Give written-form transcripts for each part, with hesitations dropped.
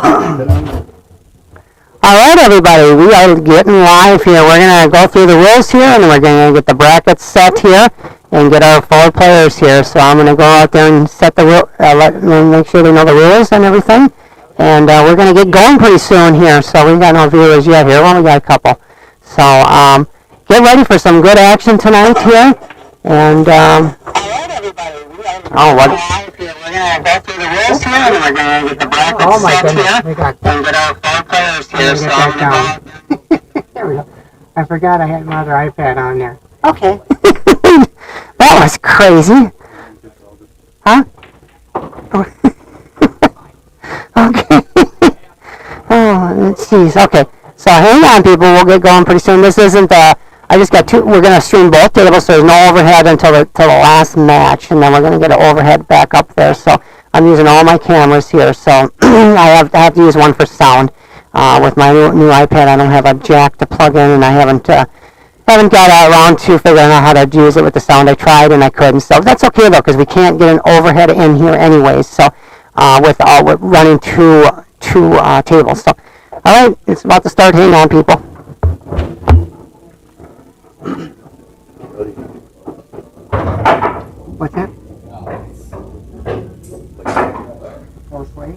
All right, everybody, we are getting live here. We're going to go through the rules here, and we're going to get the brackets set here and get our 4 players here. So I'm going to go out there and set the make sure they know the rules and everything. And we're going to get going pretty soon here. So we've got no viewers yet here. Well, we got a couple. So get ready for some good action tonight here. And all right, everybody, we are live here. We're going to go through the rules here, and we're going to get the brackets set here and get our 4 players here. So I'm going to go. There we go. I forgot I had my other iPad on there. Okay. That was crazy. Huh? Okay. Oh, let's see. Okay. So hang on, people. We'll get going pretty soon. This isn't I just got 2. We're going to stream both tables, so there's no overhead until the last match, and then we're going to get an overhead back up there. So I'm using all my cameras here. So I have to use one for sound. With my new iPad, I don't have a jack to plug in, and I haven't got around to figuring out how to use it with the sound. I tried and I couldn't. So that's okay though, because we can't get an overhead in here anyways. So with running two tables. So all right, it's about to start. Hang on, people. What's that? Close way.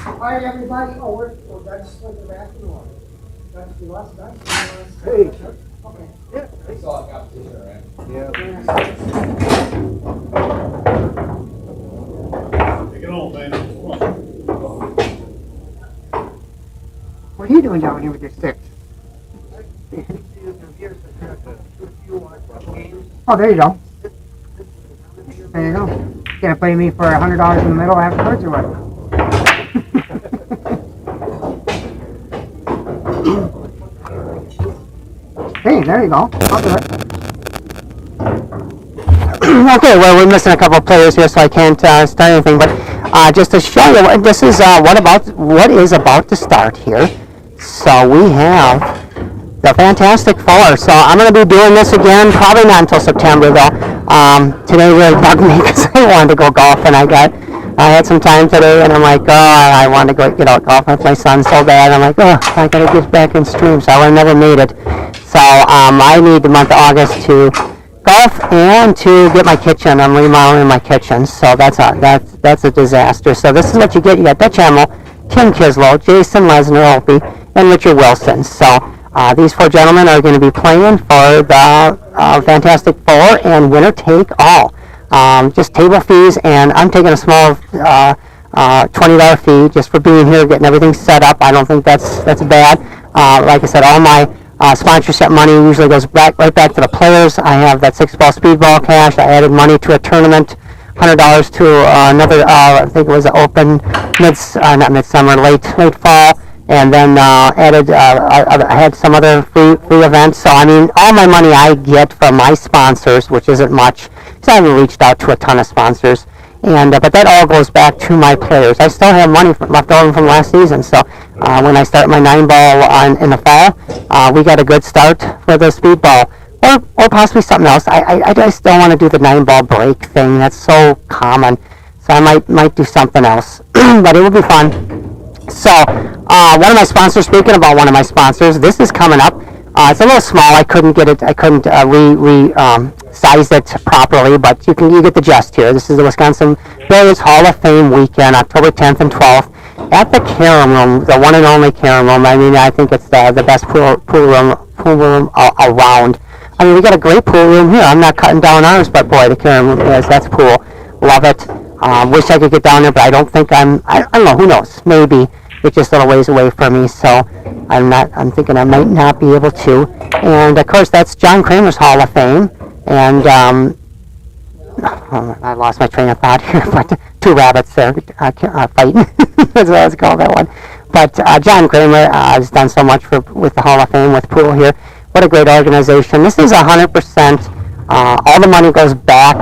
All right, everybody. Oh, we're that's what the bathroom. That's the last. Hey. Okay. Yeah. It's all competition, right? Yeah. Take it on, man. What are you doing down here with your sticks? Oh, there you go. There you go. Gonna pay me for $100 in the middle afterwards, or what? Hey, there you go. I'll do it. Okay, well, we're missing a couple of players here, so I can't start anything. But just to show you, this is what is about to start here. So we have the Fantastic Four. So I'm going to be doing this again, probably not until September, though. Today really bugged me because I wanted to go golfing. I had some time today, and I'm like, oh, I wanted to go get out golfing with my son so bad. I'm like, oh, I got to get back in stream, so I would have never made it. So I need the month of August to golf and to get my kitchen. I'm remodeling my kitchen, so that's a disaster. So this is what you get. You got Dutch Hamill, Kim Kislow, Jason Lesnar, Opie, and Richard Wilson. So these 4 gentlemen are going to be playing for the Fantastic Four and winner take all. Just table fees, and I'm taking a small $20 fee just for being here, getting everything set up. I don't think that's bad. Like I said, all my sponsorship money usually goes right back to the players. I have that 6-ball speedball cash. I added money to a tournament, $100 to another. I think it was an open not midsummer, late fall. And then I had some other free events. So I mean, all my money I get from my sponsors, which isn't much, because I haven't reached out to a ton of sponsors. And but that all goes back to my players. I still have money left over from last season. So when I start my 9-ball in the fall, we got a good start for the speedball, or possibly something else. I just don't want to do the 9-ball break thing. That's so common. So I might do something else, but it will be fun. So, one of my sponsors, speaking about one of my sponsors, this is coming up. It's a little small. I couldn't get it. I couldn't size it properly, but you get the gist here. This is the Wisconsin Billiards Hall of Fame weekend, October 10th and 12th, at the Carom Room, the one and only Carom Room. I mean, I think it's the best pool room around. I mean, we got a great pool room here. I'm not cutting down ours, but boy, the Carom Room that's cool. Love it. Wish I could get down there, but I don't think I don't know. Who knows? Maybe. It's just a little ways away from me, so I'm thinking I might not be able to. And of course, that's John Kramer's Hall of Fame. And I lost my train of thought here, but 2 rabbits there fighting. That's what I was called that one. But John Kramer has done so much with the Hall of Fame, with pool here. What a great organization. This is 100%. All the money goes back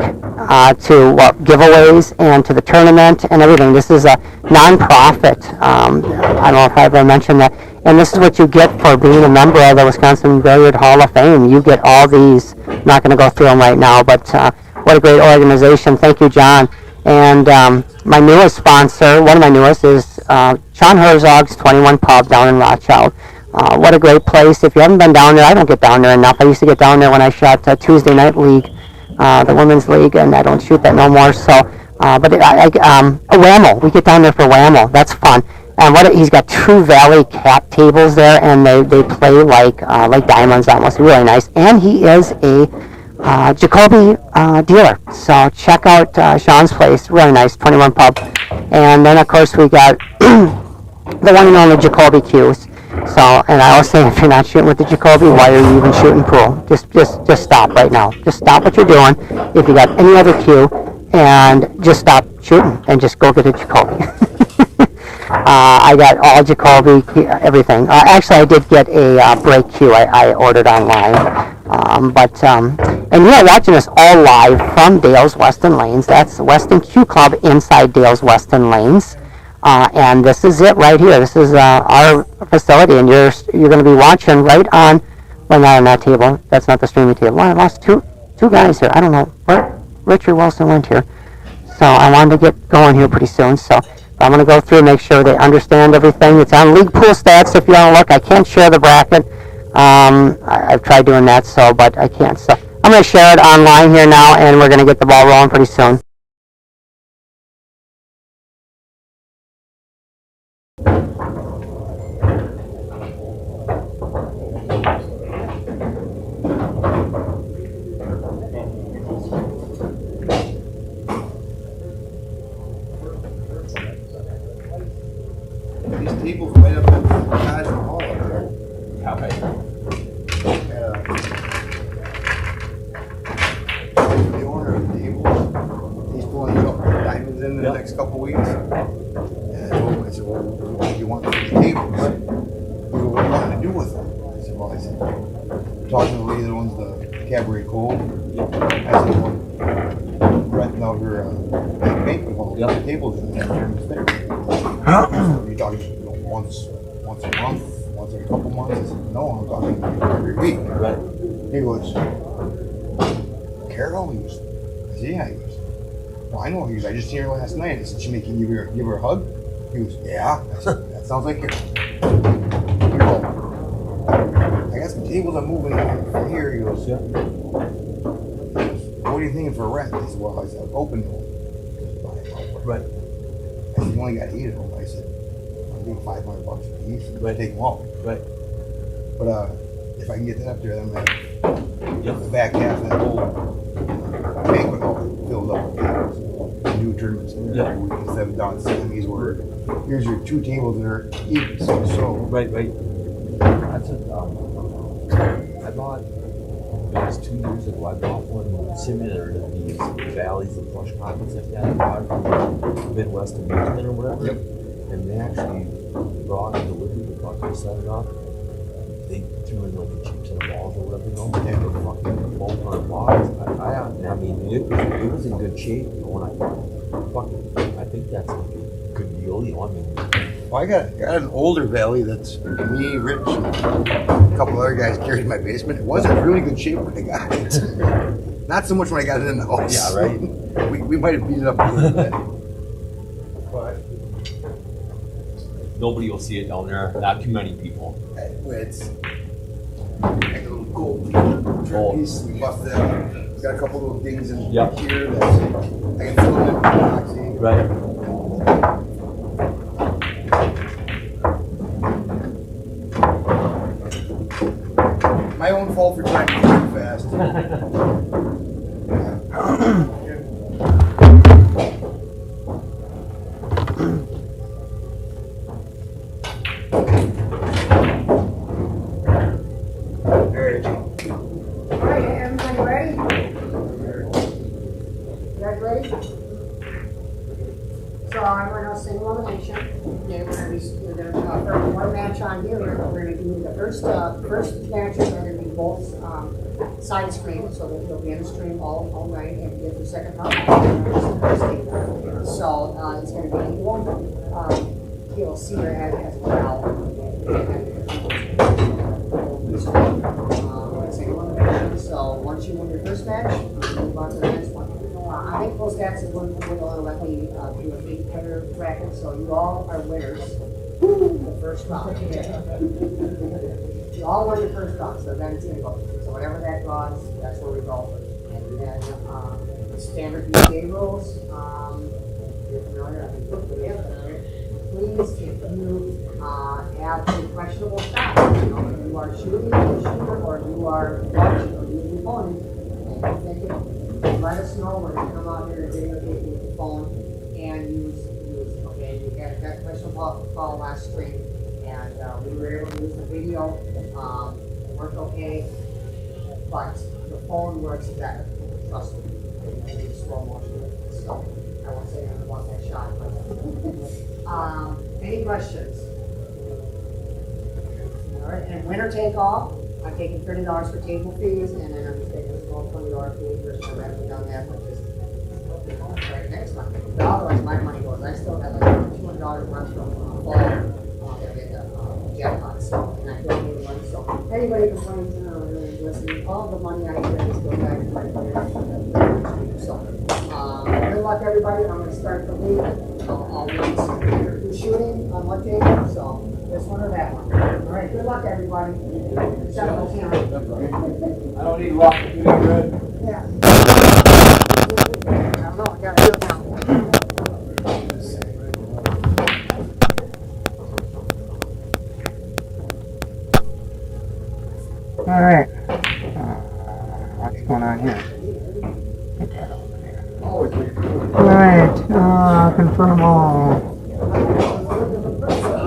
to giveaways and to the tournament and everything. This is a non-profit. I don't know if I ever mentioned that. And this is what you get for being a member of the Wisconsin Billiard Hall of Fame. You get all these. I'm not going to go through them right now, but what a great organization. Thank you, John. And my newest sponsor, one of my newest, is Sean Herzog's 21 Pub down in Rothschild. What a great place. If you haven't been down there, I don't get down there enough. I used to get down there when I shot Tuesday Night League, the Women's League, and I don't shoot that no more. So, Whammo. We get down there for Whammo. That's fun. And he's got True Valley cat tables there, and they play like diamonds almost. Really nice. And he is a Jacoby dealer. So check out Sean's place. Really nice, 21 Pub. And then, of course, we got the one and only Jacoby Cues. So, and I always say, if you're not shooting with the Jacoby, why are you even shooting pool? Just stop right now. Just stop what you're doing. If you got any other cue, and just stop shooting and just go get a Jacoby. I got all Jacoby, everything. Actually, I did get a brake cue I ordered online. And you are watching us all live from Dale's Weston Lanes. That's Weston Q Club inside Dale's Weston Lanes. And this is it right here. This is our facility, and you're going to be watching right on. Well, not on that table. That's not the streaming table. Well, I lost two guys here. I don't know where Richard Wilson went here. So I wanted to get going here pretty soon. So I'm going to go through and make sure they understand everything. It's on League Pool Stats. If you want to look, I can't share the bracket. I've tried doing that, but I can't. So I'm going to share it online here now, and we're going to get the ball rolling pretty soon. These tables right up at the Taj Mahal up there. The owner of the table, he's pulling a couple of diamonds in the next couple of weeks. And I told him, I said, well, what do you want for the tables? We go, what do you want to do with them? I said, we're talking to the lady that owns the Cabaret Cove. I said, well, renting out her banquet hall, the tables in there, you're talking once a month, once every couple months? I said, no, I'm talking every week. Right. He goes, Carol? He goes, I said, yeah. He goes, well, I know. He goes, I just seen her last night. I said, she making give her a hug? He goes, yeah. I said, that sounds like Carol. He goes, I got some tables I'm moving from here. He goes, yeah. What are you thinking for rent? I said, well, I said, open to them. Right. I said, you only got 8 of them. I said, I'm giving $500 a piece. Right. Take them all. Right. But if I can get that up there, then I'm going the back half of that whole banquet hall filled up with tables. New tournaments every week instead of down at Sammy's where here's your 2 tables that are equal. So. Right. That's it. I bought, it was 2 years ago, I bought one simulator to these valleys and flush pockets like that. I bought it from Midwest Amusement or whatever. Yep. And they actually brought a delivery, the fucker set it up. They threw in like the chips and the balls or whatever, you know. They were fucking $1,200. I mean, it was in good shape, you know, and I thought, I think that's like a good deal, you know. I mean, Well, I got an older valley that's me, Rich, and a couple other guys carried in my basement. It was in really good shape when I got it. Not so much when I got it in the house. yeah, right. we might have beat it up a little bit. But Nobody will see it down there, not too many people. it's like a little gold piece. We busted it out. It's got a couple little things in Yep. here that I can fill it in with epoxy. Right. My own fault for trying to go too fast. Alright, everybody ready? You guys ready? So I'm going to single elimination. Yeah, we're going to for one match on here. We're going to do the first matches are going to be both side screen, so that you'll be in the stream all night, and get the second round. So it's going to be equal. You'll see your head as well. only close stats is one will automatically do a big cutter bracket, so you all are winners. The first round. You all won the first round, so then it's gonna go. So whatever that draws, that's where we go. And then, standard BJ rules, you're familiar, I think you're familiar. Please, if you, have a questionable shot, you know, if you are shooting a shooter, or you are watching, or you the opponent, and you think it, let us know, we're gonna come out here and videotape with the phone and use, okay, you got that question call last stream, and, we were able to use the video, it worked okay, but the phone works better, trust me, I need slow motion, so, I won't say anything about that shot, but, any questions? All right, and winner take all, I'm taking $30 for table fees, and then I'm taking a small $20 fee for some revenue done that, but just right next time. But otherwise, my money goes. I still have like $200 left from fall that we had the jackpot, so and I don't need money. So anybody complains, really listening, all the money I get is going back to my career. So good luck, everybody. I'm going to start the league. I'll who's shooting on what table, so this one or that one. All right, good luck, everybody. Except for Tim. I don't need luck, you do good. Yeah. I don't know, I gotta do it now. All right. What's going on here? Get that over there. All right. Confirm all.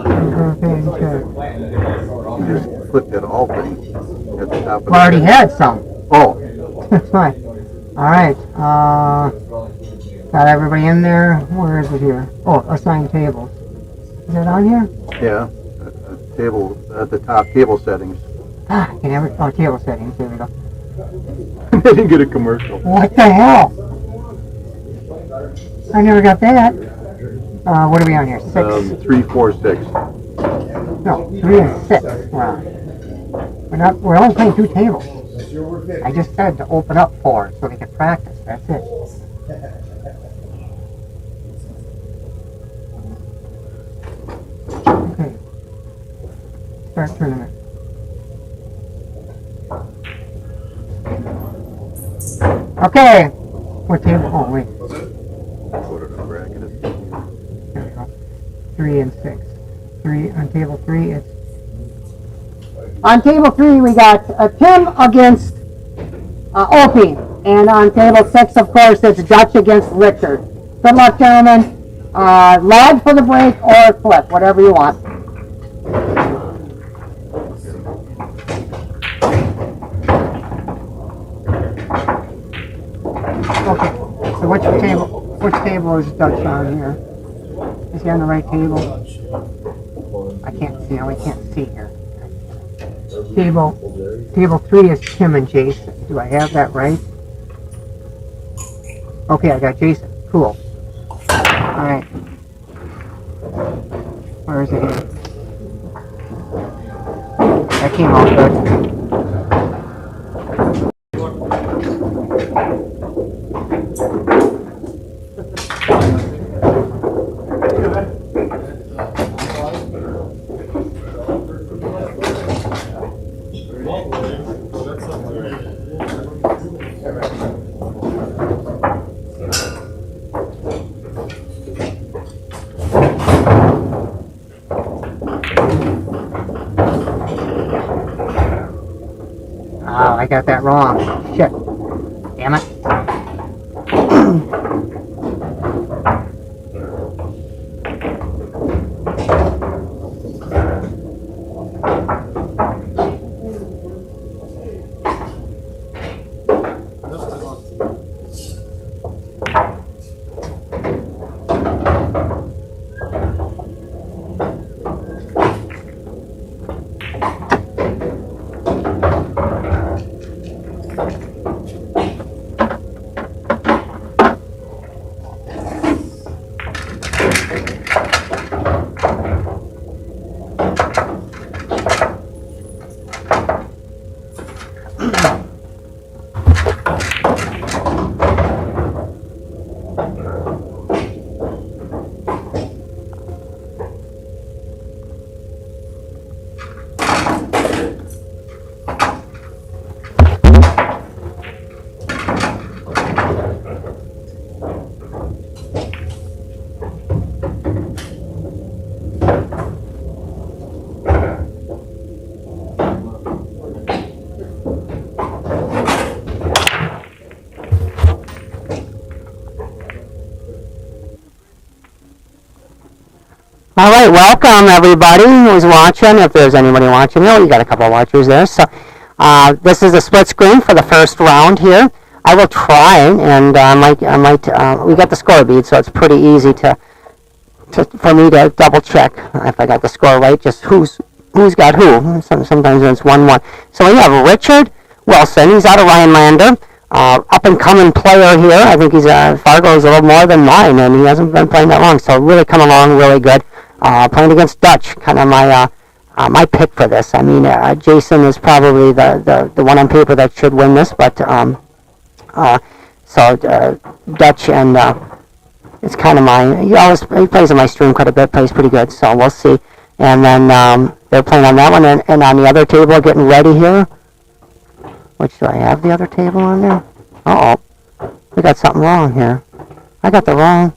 Confirm page check. Click that all thing at the top of We already had some. Oh, That's fine. All right. Got everybody in there. Where is it here? Oh, assigned tables. Is that on here? yeah. Table at the top, table settings. Ah, can never. Oh, table settings. There we go. They didn't get a commercial. What the hell? I never got that. What are we on here? 6? 3, 4, 6. No, 3 and 6. Wow. We're only playing 2 tables. I just said to open up 4 so we could practice. That's it. Okay. Start tournament. Okay. What table? Oh, wait. Put it in bracket. There we go. 3 and 6. 3 on table 3. It's on table 3. We got Tim against Opie, and on table 6, of course, it's Dutch against Richard. Good luck, gentlemen. Lag for the break or flip, whatever you want. Okay. So which table is Dutch on here? Is he on the right table? I can't see. I can't see here. Table 3 is Tim and Jason. Do I have that right? Okay, I got Jason. Cool. Alright. Where is it here? That came out good. Oh, I got that wrong. Shit. Damn it. All right, welcome everybody who's watching. If there's anybody watching, you got a couple of watchers there. So this is a split screen for the first round here. I will try, and we got the score bead, so it's pretty easy for me to double check if I got the score right. Just who's got who. Sometimes it's 1-1. So we have Richard Wilson. He's out of Rhinelander. Up and coming player here. I think he's Fargo's a little more than mine, and he hasn't been playing that long. So really come along really good. Playing against Dutch, kind of my pick for this. I mean, Jason is probably the one on paper that should win this, but Dutch and it's kind of he plays in my stream quite a bit, plays pretty good, so we'll see. And then they're playing on that one, and on the other table, getting ready here. Which, do I have the other table on there? Uh-oh. We got something wrong here. I got the wrong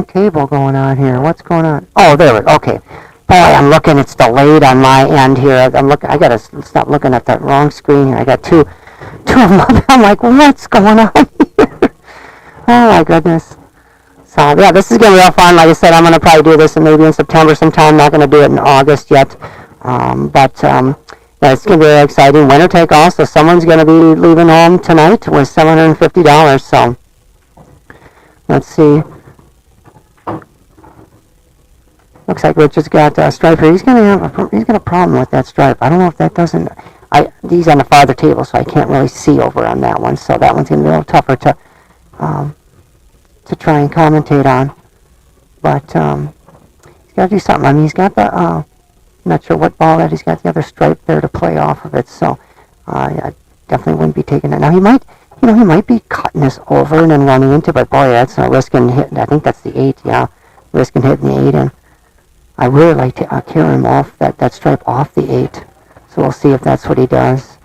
table going on here. What's going on? Oh, there we go. Okay. Boy, I'm looking. It's delayed on my end here. I gotta stop looking at that wrong screen here. I got two of them up. I'm like, what's going on here? Oh my goodness. So yeah, this is gonna be real fun. Like I said, I'm gonna probably do this maybe in September sometime. Not gonna do it in August yet. Yeah, it's gonna be very exciting. Winner take all. So someone's gonna be leaving home tonight with $750. So let's see. Looks like Richard's got a stripe here. He's got a problem with that stripe. I don't know if that doesn't. He's on the farther table, so I can't really see over on that one. So that one's gonna be a little tougher to try and commentate on. But he's got to do something. I mean, he's got the. I'm not sure what ball that he's got the other stripe there to play off of it. So I definitely wouldn't be taking that. Now he might be cutting this over and then running into. But boy, that's a risking hit. I think that's the 8. Yeah, risking hitting the 8 in. I really like to carry him off that stripe off the 8. So we'll see if that's what he does.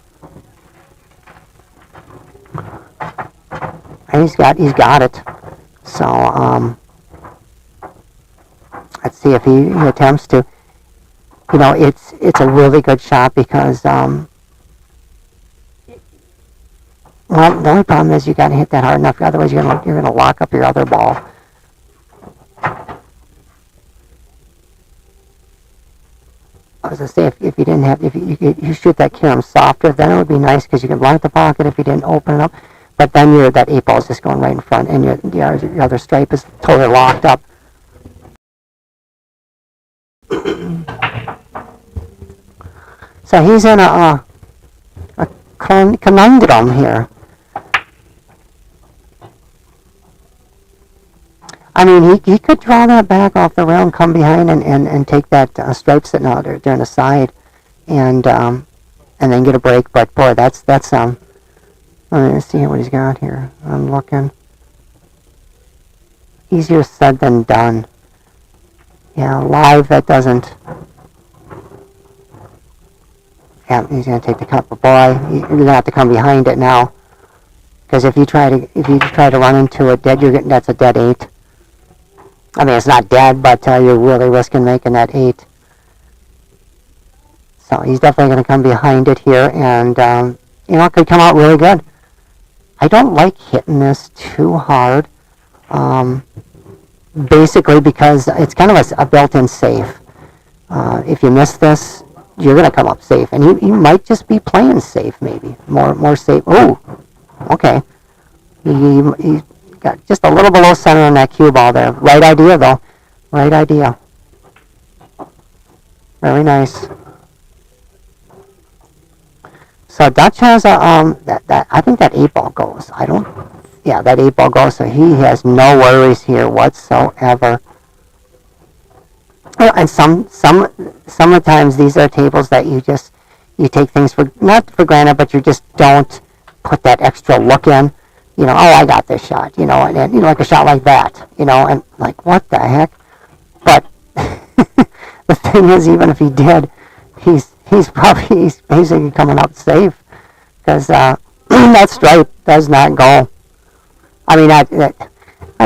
And he's got it. So let's see if he attempts to. It's a really good shot because well, the only problem is you got to hit that hard enough. Otherwise, you're gonna lock up your other ball. I was gonna say if you didn't have if you shoot that carom softer, then it would be nice because you could lock the pocket if you didn't open it up. But then that 8 ball is just going right in front, and your other stripe is totally locked up. So he's in a conundrum here. I mean, he could draw that back off the rail and come behind and take that stripe sitting out there during the side, and then get a break. But boy, that's let me see what he's got here. I'm looking. Easier said than done. Yeah, live that doesn't. Yeah, he's gonna take the cup. But boy, you're gonna have to come behind it now, because if you try to run into it dead, that's a dead 8. I mean, it's not dead, but you're really risking making that 8. So he's definitely going to come behind it here, and it could come out really good. I don't like hitting this too hard, basically because it's kind of a built-in safe. If you miss this, you're going to come up safe, and he might just be playing safe, maybe more safe. Oh, okay. He got just a little below center on that cue ball there. Right idea, though. Right idea. Very nice. So Dutch has a I think that 8 ball goes. That 8 ball goes. So he has no worries here whatsoever. And some of the times these are tables that you take things not for granted, but you just don't put that extra look in. I got this shot, and like a shot like that, and like, what the heck? But the thing is, even if he did, he's basically coming up safe, because that stripe does not go. I mean, I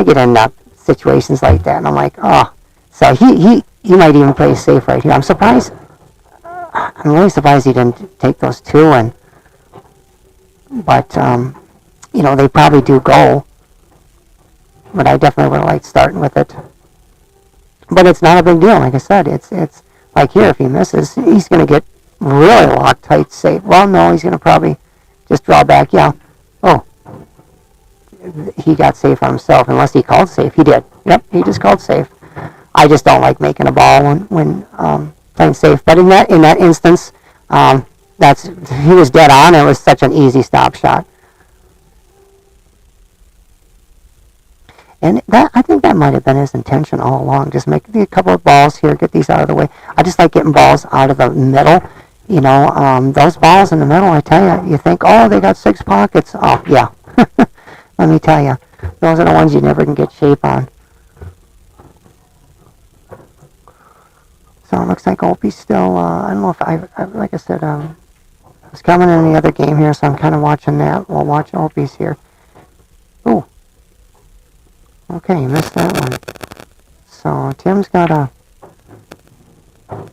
get in situations like that, and I'm like, oh. So he might even play safe right here. I'm surprised. I'm really surprised he didn't take those 2, but they probably do go. But I definitely would have liked starting with it. But it's not a big deal. Like I said, it's like here, if he misses, he's going to get really Loctite safe. Well, no, he's going to probably just draw back. Yeah. Oh, he got safe on himself, unless he called safe. He did. Yep, he just called safe. I just don't like making a ball when playing safe. But in that instance, that's he was dead on. It was such an easy stop shot. And that, I think that might have been his intention all along. Just make a couple of balls here, get these out of the way. I just like getting balls out of the middle. You know, those balls in the middle, I tell you, you think, oh, they got 6 pockets. Oh, yeah. Let me tell you, those are the ones you never can get shape on. So it looks like Opie's still, I don't know if like I said, I was coming in the other game here, so I'm kind of watching that. We'll watch Opie's here. Ooh. Okay, you missed that one. So Tim's got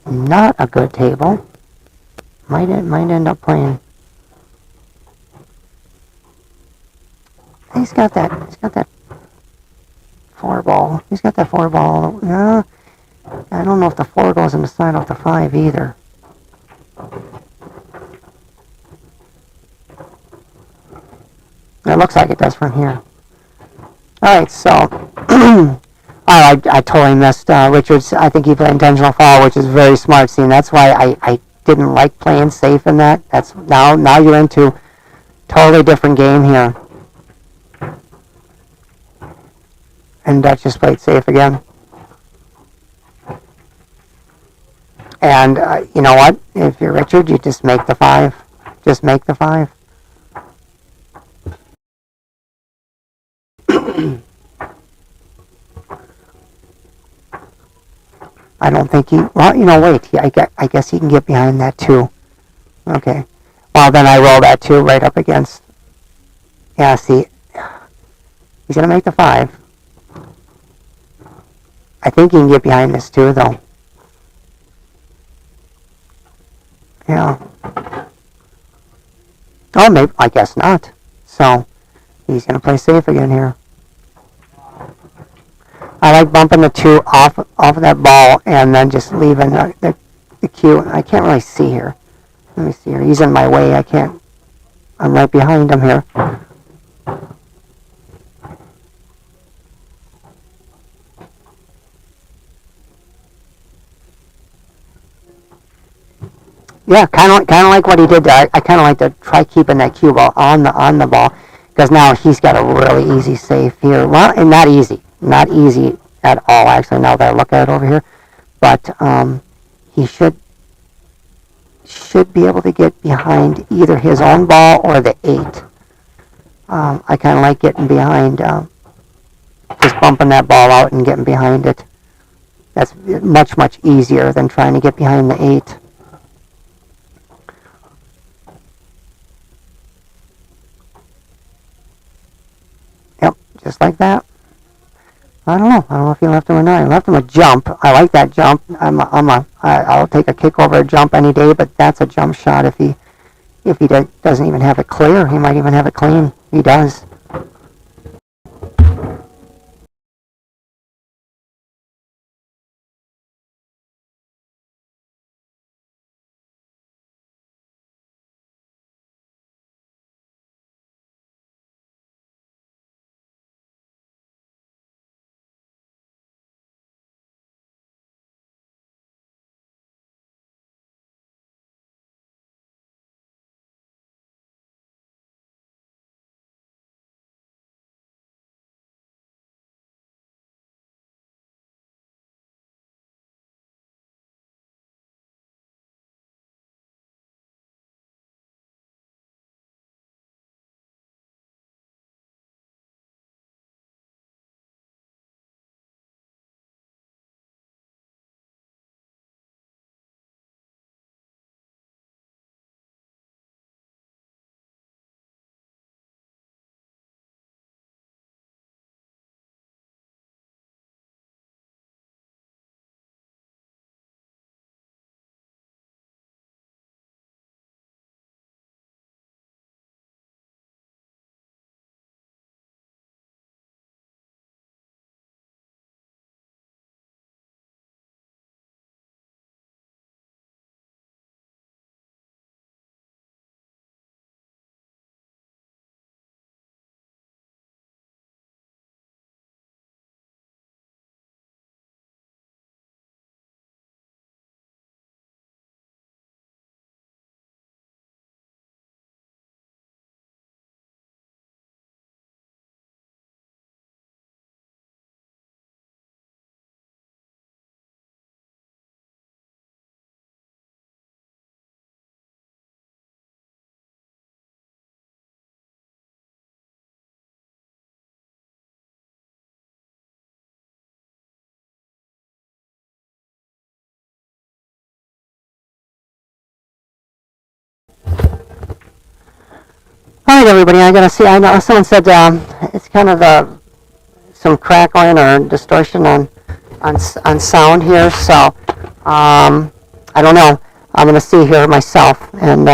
not a good table. Might end up playing. He's got that 4 ball. He's got that 4 ball. I don't know if the 4 goes in the side off the 5 either. It looks like it does from here. Alright, so I totally missed Richards. I think he played intentional foul, which is very smart. See, and that's why I didn't like playing safe in that. That's now you're into totally different game here. And Dutch just played safe again. And you know what? If you're Richard, you just make the 5. Just make the 5. I don't think he... Well, you know, wait. I guess he can get behind that 2. Okay. Well, then I roll that 2 right up against... Yeah, see. He's going to make the 5. I think he can get behind this 2, though. Yeah. Oh, maybe. I guess not. So, he's going to play safe again here. I like bumping the 2 off of that ball and then just leaving the cue. I can't really see here. Let me see here. He's in my way. I can't. I'm right behind him here. Yeah, kind of like what he did there. I kind of like to try keeping that cue ball on the ball, because now he's got a really easy save here. Well, and not easy at all. Actually, now that I look at it over here, but he should be able to get behind either his own ball or the 8. I kind of like getting behind, just bumping that ball out and getting behind it. That's much easier than trying to get behind the 8. Yep, just like that. I don't know if he left him or not. He left him a jump. I like that jump. I'll take a kick over a jump any day, but that's a jump shot. If he doesn't even have it clear, he might even have it clean. He does. All right, everybody. I gotta see. I know someone said it's kind of some crackling or distortion on sound here. So I don't know. I'm gonna see here myself and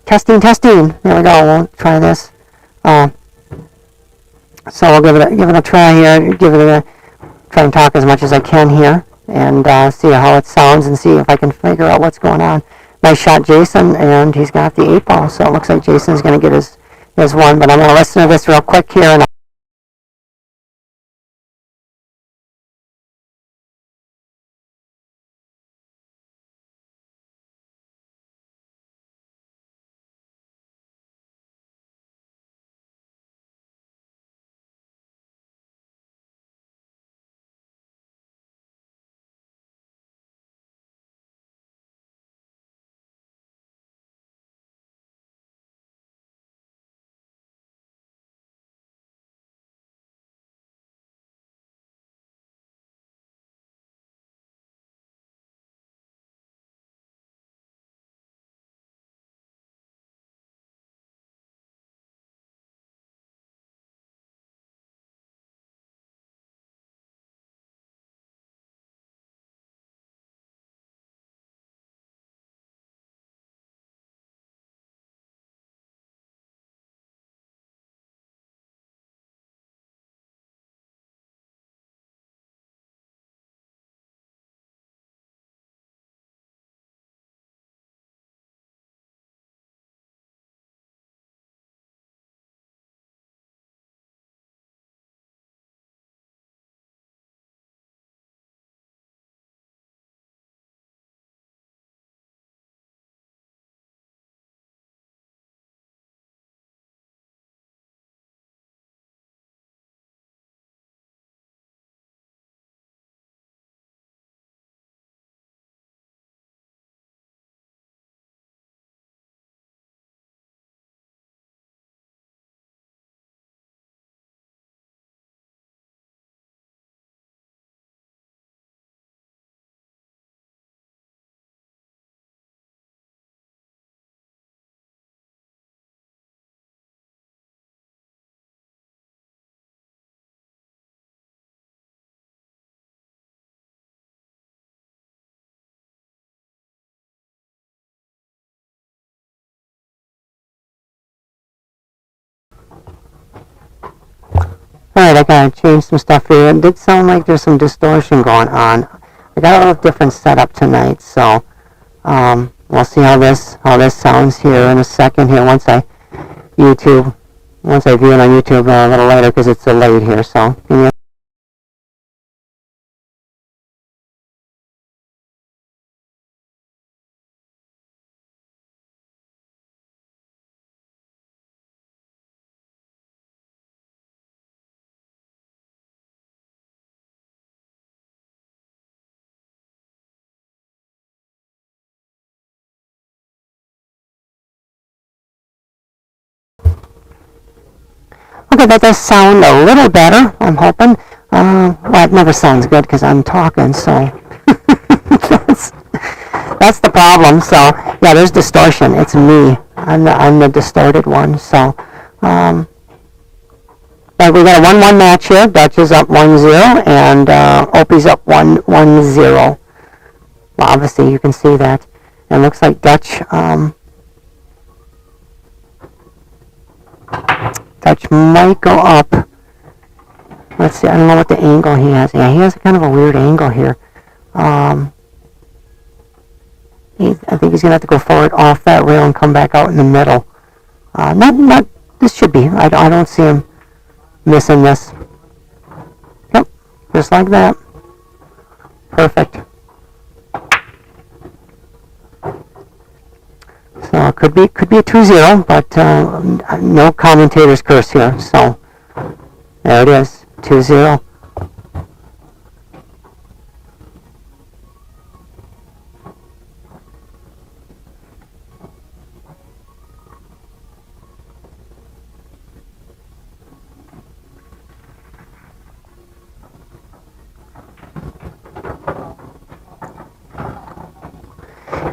testing. There we go. We'll try this. So we'll give it a try here. Try and talk as much as I can here and see how it sounds and see if I can figure out what's going on. Nice shot, Jason, and he's got the 8-ball, so it looks like Jason's going to get his one, but I'm going to listen to this real quick here. And all right, I got to change some stuff here. It did sound like there's some distortion going on. I got a little different setup tonight, so we'll see how this sounds here in a second here once I view it on YouTube a little later because it's delayed here. So give me Okay, that does sound a little better, I'm hoping. Well, it never sounds good because I'm talking, so that's the problem. So, yeah, there's distortion. It's me. I'm the distorted one. So, but we got a 1-1 match here. Dutch is up 1-0, and Opie's up 1-0. Well, obviously, you can see that. And it looks like Dutch might go up. Let's see, I don't know what the angle he has. Yeah, he has kind of a weird angle here. I think he's going to have to go forward off that rail and come back out in the middle. This should be. I don't see him missing this. Yep, just like that. Perfect. So it could be a 2-0, but no commentator's curse here. So there it is, 2-0.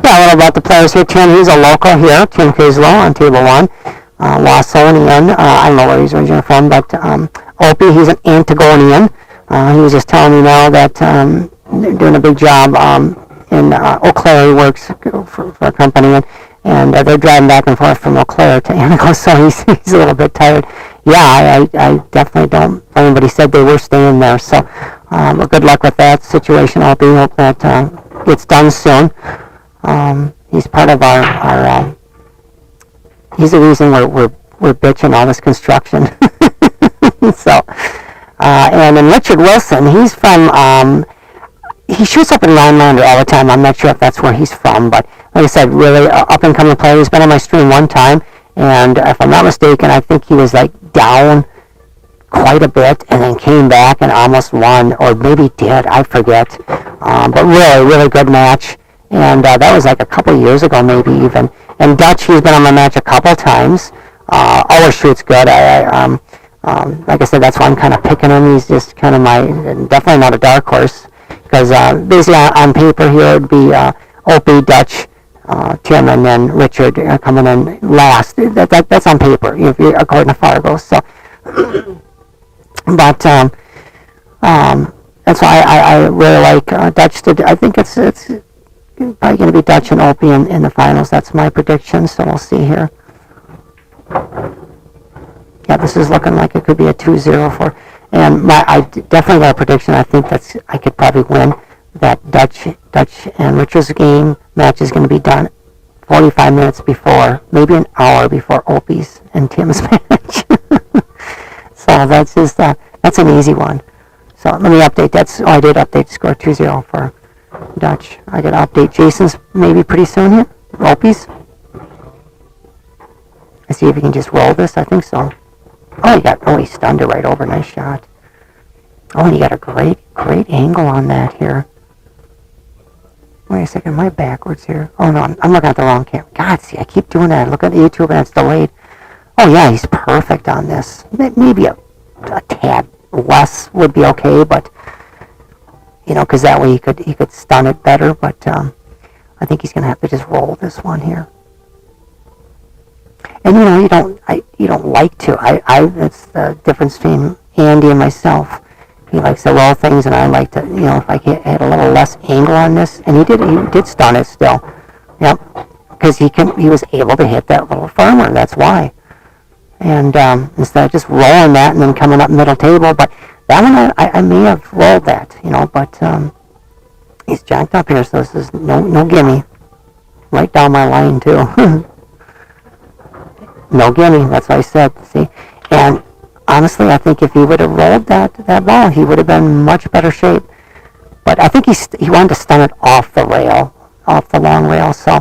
Yeah, a little about the play players here. Tim, he's a local here. Tim Kislow on table one. Wassonian, I don't know where he's originally from, but Opie, he's an Antagonian. He was just telling me now that they're doing a big job in Eau Claire. He works for a company, and they're driving back and forth from Eau Claire to Anaco, so he's a little bit tired. Yeah, I definitely don't blame him, but he said they were staying there, so well, good luck with that situation, Opie. Hope that gets done soon. He's part of our he's the reason we're bitching all this construction. So, and then Richard Wilson, he's from, he shoots up in Rhinelander all the time. I'm not sure if that's where he's from, but like I said, really up-and-coming player. He's been on my stream one time, and if I'm not mistaken, I think he was like down quite a bit and then came back and almost won, or maybe did, I forget. But really good match. And that was like a couple years ago, maybe even. And Dutch, he's been on my match a couple times. Always shoots good. Like I said, that's why I'm kind of picking him. He's just kind of definitely not a dark horse. Because basically on paper here, it'd be Opie, Dutch, Tim, and then Richard coming in last. That's on paper, according to Fargo. So, but that's why I really like Dutch. I think it's probably going to be Dutch and Opie in the finals. That's my prediction, so we'll see here. Yeah, this is looking like it could be a 2-0 for... And I definitely got a prediction. I think I could probably win that Dutch and Richard's game match is going to be done 45 minutes before, maybe an hour before Opie's and Tim's match. So that's just, that's an easy one. So let me update that. I did update the score 2-0 for Dutch. I got to update Jason's maybe pretty soon here. Opie's. Let's see if he can just roll this. I think so. He stunned it right over. Nice shot. Oh, and you got a great angle on that here. Wait a second, am I backwards here? Oh no, I'm looking at the wrong camera. God, see, I keep doing that. I look at YouTube and it's delayed. Oh yeah, he's perfect on this. Maybe a tad less would be okay, but because that way he could stun it better. But I think he's gonna have to just roll this one here. And you don't like to. That's the difference between Andy and myself. He likes to roll things, and I like to, if I had a little less angle on this, and he did stun it still. Yep, because he was able to hit that little firmer. That's why. And instead of just rolling that and then coming up middle table, but that one I may have rolled that, but he's jacked up here, so this is no gimme. Right down my line too. No gimme, that's what I said, see? And honestly, I think if he would have rolled that ball, he would have been in much better shape. But I think he wanted to stun it off the rail, off the long rail, so.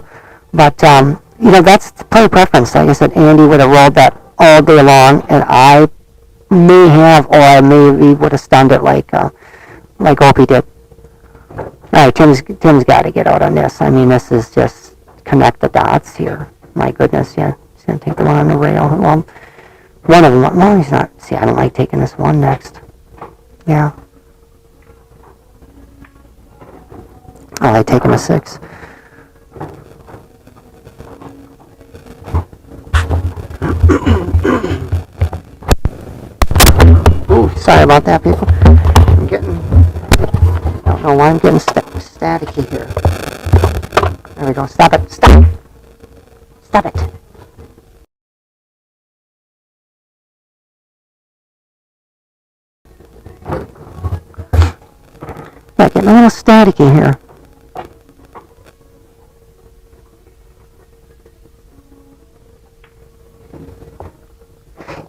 But, that's player preference. Like I said, Andy would have rolled that all day long, and I may have, or I maybe would have stunned it like Opie did. All right, Tim's got to get out on this. I mean, this is just connect the dots here. My goodness, yeah. He's going to take the one on the rail. Well, one of them. No, he's not. See, I don't like taking this one next. Yeah. I like taking a 6. Ooh, sorry about that, people. I don't know why I'm getting staticky here. There we go. Stop it. Stop it. Yeah, getting a little staticky here.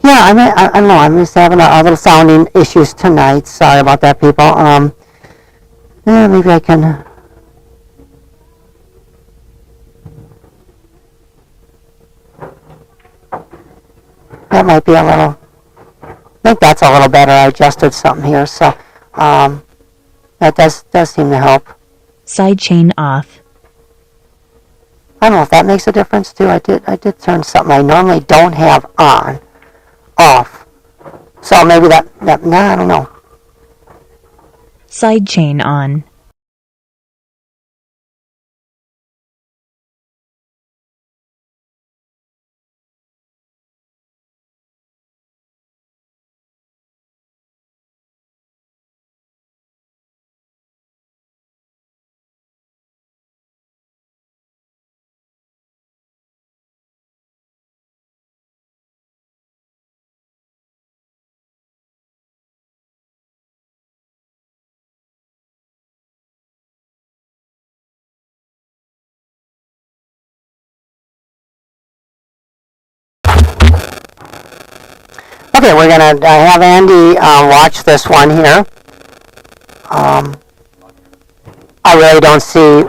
Yeah, I don't know. I'm just having a little sounding issues tonight. Sorry about that, people. Yeah, maybe I can. That might be a little. I think that's a little better. I adjusted something here, so that does seem to help. Sidechain off. I don't know if that makes a difference too. I did turn something I normally don't have on off. So maybe that I don't know. Sidechain on. Okay, we're gonna have Andy watch this one here. I really don't see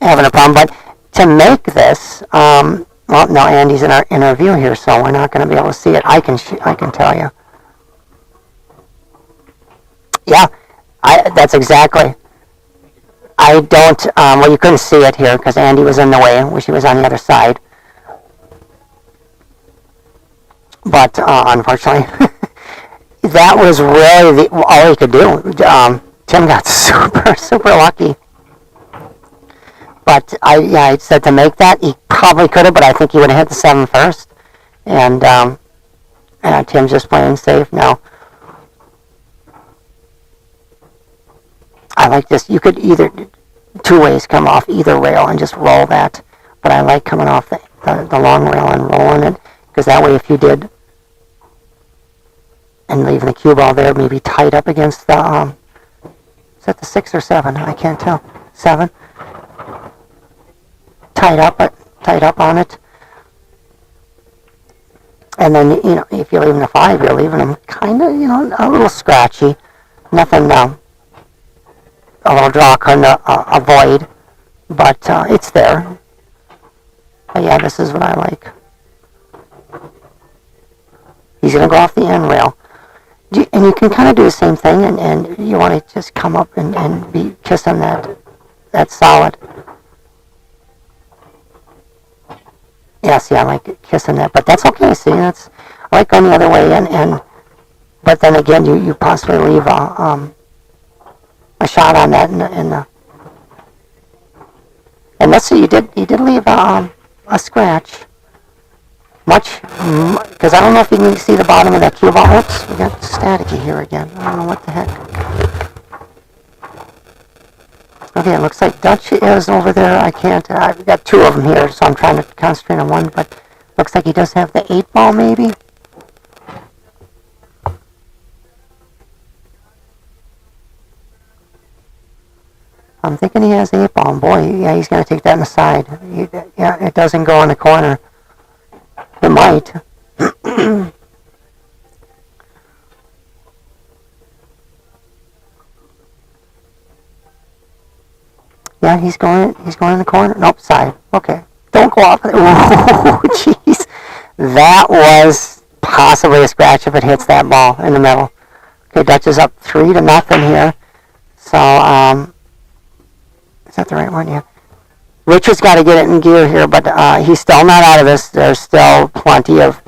having a problem, but to make this, well, no, Andy's in our interview here, so we're not going to be able to see it. I can tell you. Yeah, that's exactly. I don't. Well, you couldn't see it here because Andy was in the way. I wish he was on the other side. But unfortunately, that was really all he could do. Tim got super lucky. But I said to make that, he probably could have, but I think he would have hit the 7 first. And Tim's just playing safe now. I like this. You could either, 2 ways, come off either rail and just roll that. But I like coming off the long rail and rolling it, because that way if you did, and leaving the cue ball there, maybe tied up against the, is that the 6 or 7? I can't tell. 7? Tied up on it. And then, if you're leaving the 5, you're leaving them kind of, a little scratchy. Nothing, a little draw couldn't avoid, but it's there. But yeah, this is what I like. He's going to go off the end rail. And you can kind of do the same thing, and you want to just come up and be kissing that solid. Yeah, see, I like kissing that, but that's okay. See, I like going the other way, but then again, you possibly leave a shot on that and let's see, you did leave a scratch. Because I don't know if you can see the bottom of that cue ball. Oops, we got staticky here again. I don't know what the heck. Okay, it looks like Dutch is over there. I've got 2 of them here, so I'm trying to concentrate on one, but looks like he does have the 8 ball, maybe? I'm thinking he has 8 ball. Boy, yeah, he's going to take that in the side. Yeah, it doesn't go in the corner. It might. Yeah, he's going in the corner. Nope, side. Okay. Don't go off. Oh, jeez. That was possibly a scratch if it hits that ball in the middle. Okay, Dutch is up 3-0 here. So, is that the right one? Yeah. Richard's got to get it in gear here, but he's still not out of this. There's still plenty of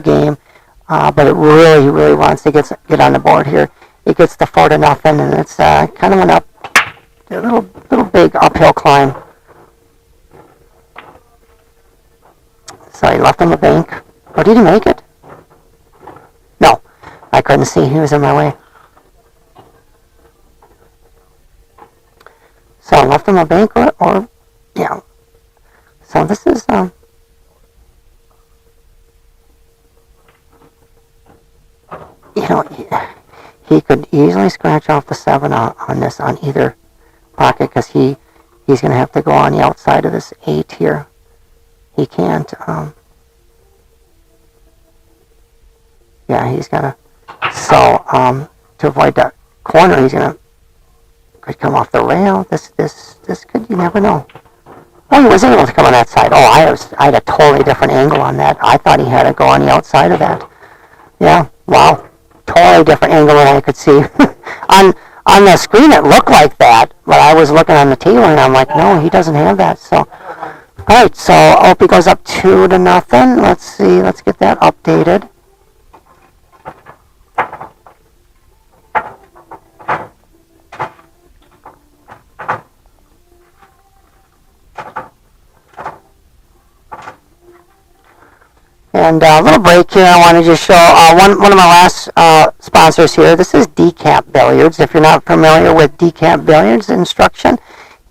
game, but it really wants to get on the board here. It gets to 4-0, and it's kind of a little big uphill climb. So he left on the bank. Or did he make it? No, I couldn't see. He was in my way. So I left on the bank, or yeah. So this is he could easily scratch off the 7 on this on either pocket, because he's going to have to go on the outside of this 8 here. He can't. Yeah, he's got to. So to avoid that corner, he's going to could come off the rail. This could, you never know. Oh, he was able to come on that side. Oh, I had a totally different angle on that. I thought he had to go on the outside of that. Yeah, wow. Totally different angle than I could see. on the screen it looked like that, but I was looking on the table and I'm like, no, he doesn't have that. So, alright, so Opie goes up 2-0. Let's see, let's get that updated. And a little break here. I want to just show one of my last sponsors here. This is Decap Billiards. If you're not familiar with Decap Billiards instruction,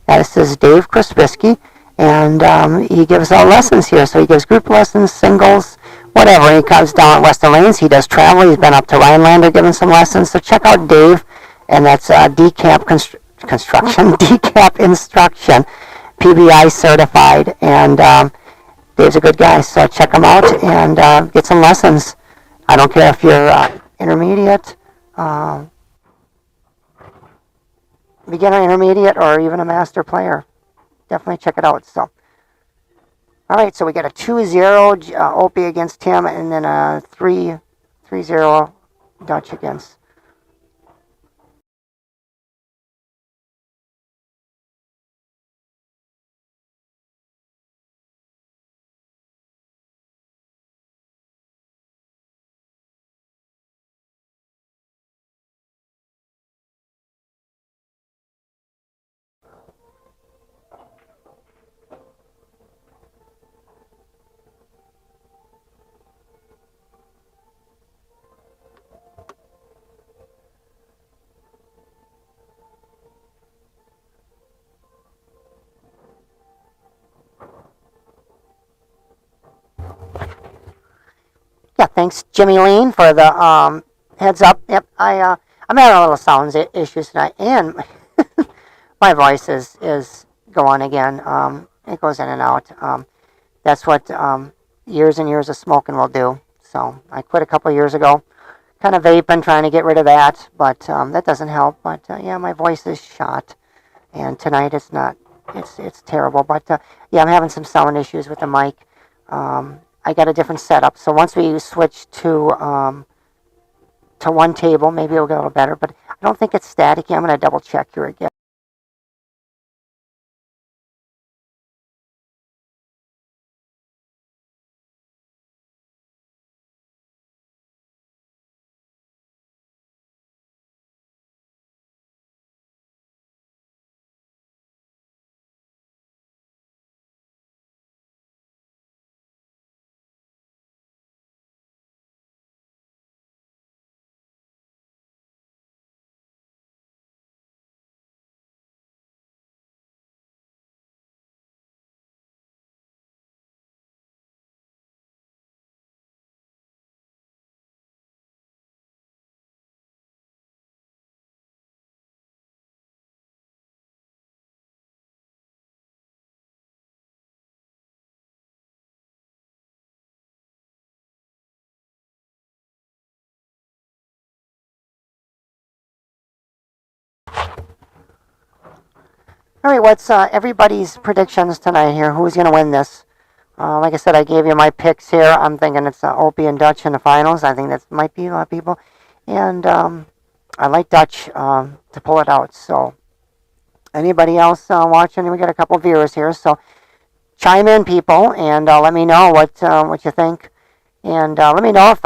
this is Dave Kraspisky, and he gives lessons here. So he gives group lessons, singles, whatever. He comes down at Western Lanes. He does travel. He's been up to Rhinelander giving some lessons. So check out Dave, and that's Decap Construction, Decap Instruction, PBI certified, and Dave's a good guy, so check him out and get some lessons. I don't care if you're intermediate, beginner, intermediate, or even a master player. Definitely check it out. So, all right, so we got a 2-0 Opie against Tim, and then a 3-0 Dutch against. Yeah, thanks, Jimmy Lean, for the heads up. Yep, I'm having a little sound issues tonight, and my voice is going again. It goes in and out. That's what years and years of smoking will do. So I quit a couple years ago, kind of vaping, trying to get rid of that, but that doesn't help. But yeah, my voice is shot, and tonight it's not. It's terrible. But yeah, I'm having some sound issues with the mic. I got a different setup, so once we switch to one table, maybe it'll get a little better. But I don't think it's staticky. I'm going to double check here again. All right, what's everybody's predictions tonight here? Who's going to win this? Like I said, I gave you my picks here. I'm thinking it's Opie and Dutch in the finals. I think that might be a lot of people. And I like Dutch to pull it out. So anybody else watching? We got a couple viewers here. So chime in, people, and let me know what you think. And let me know if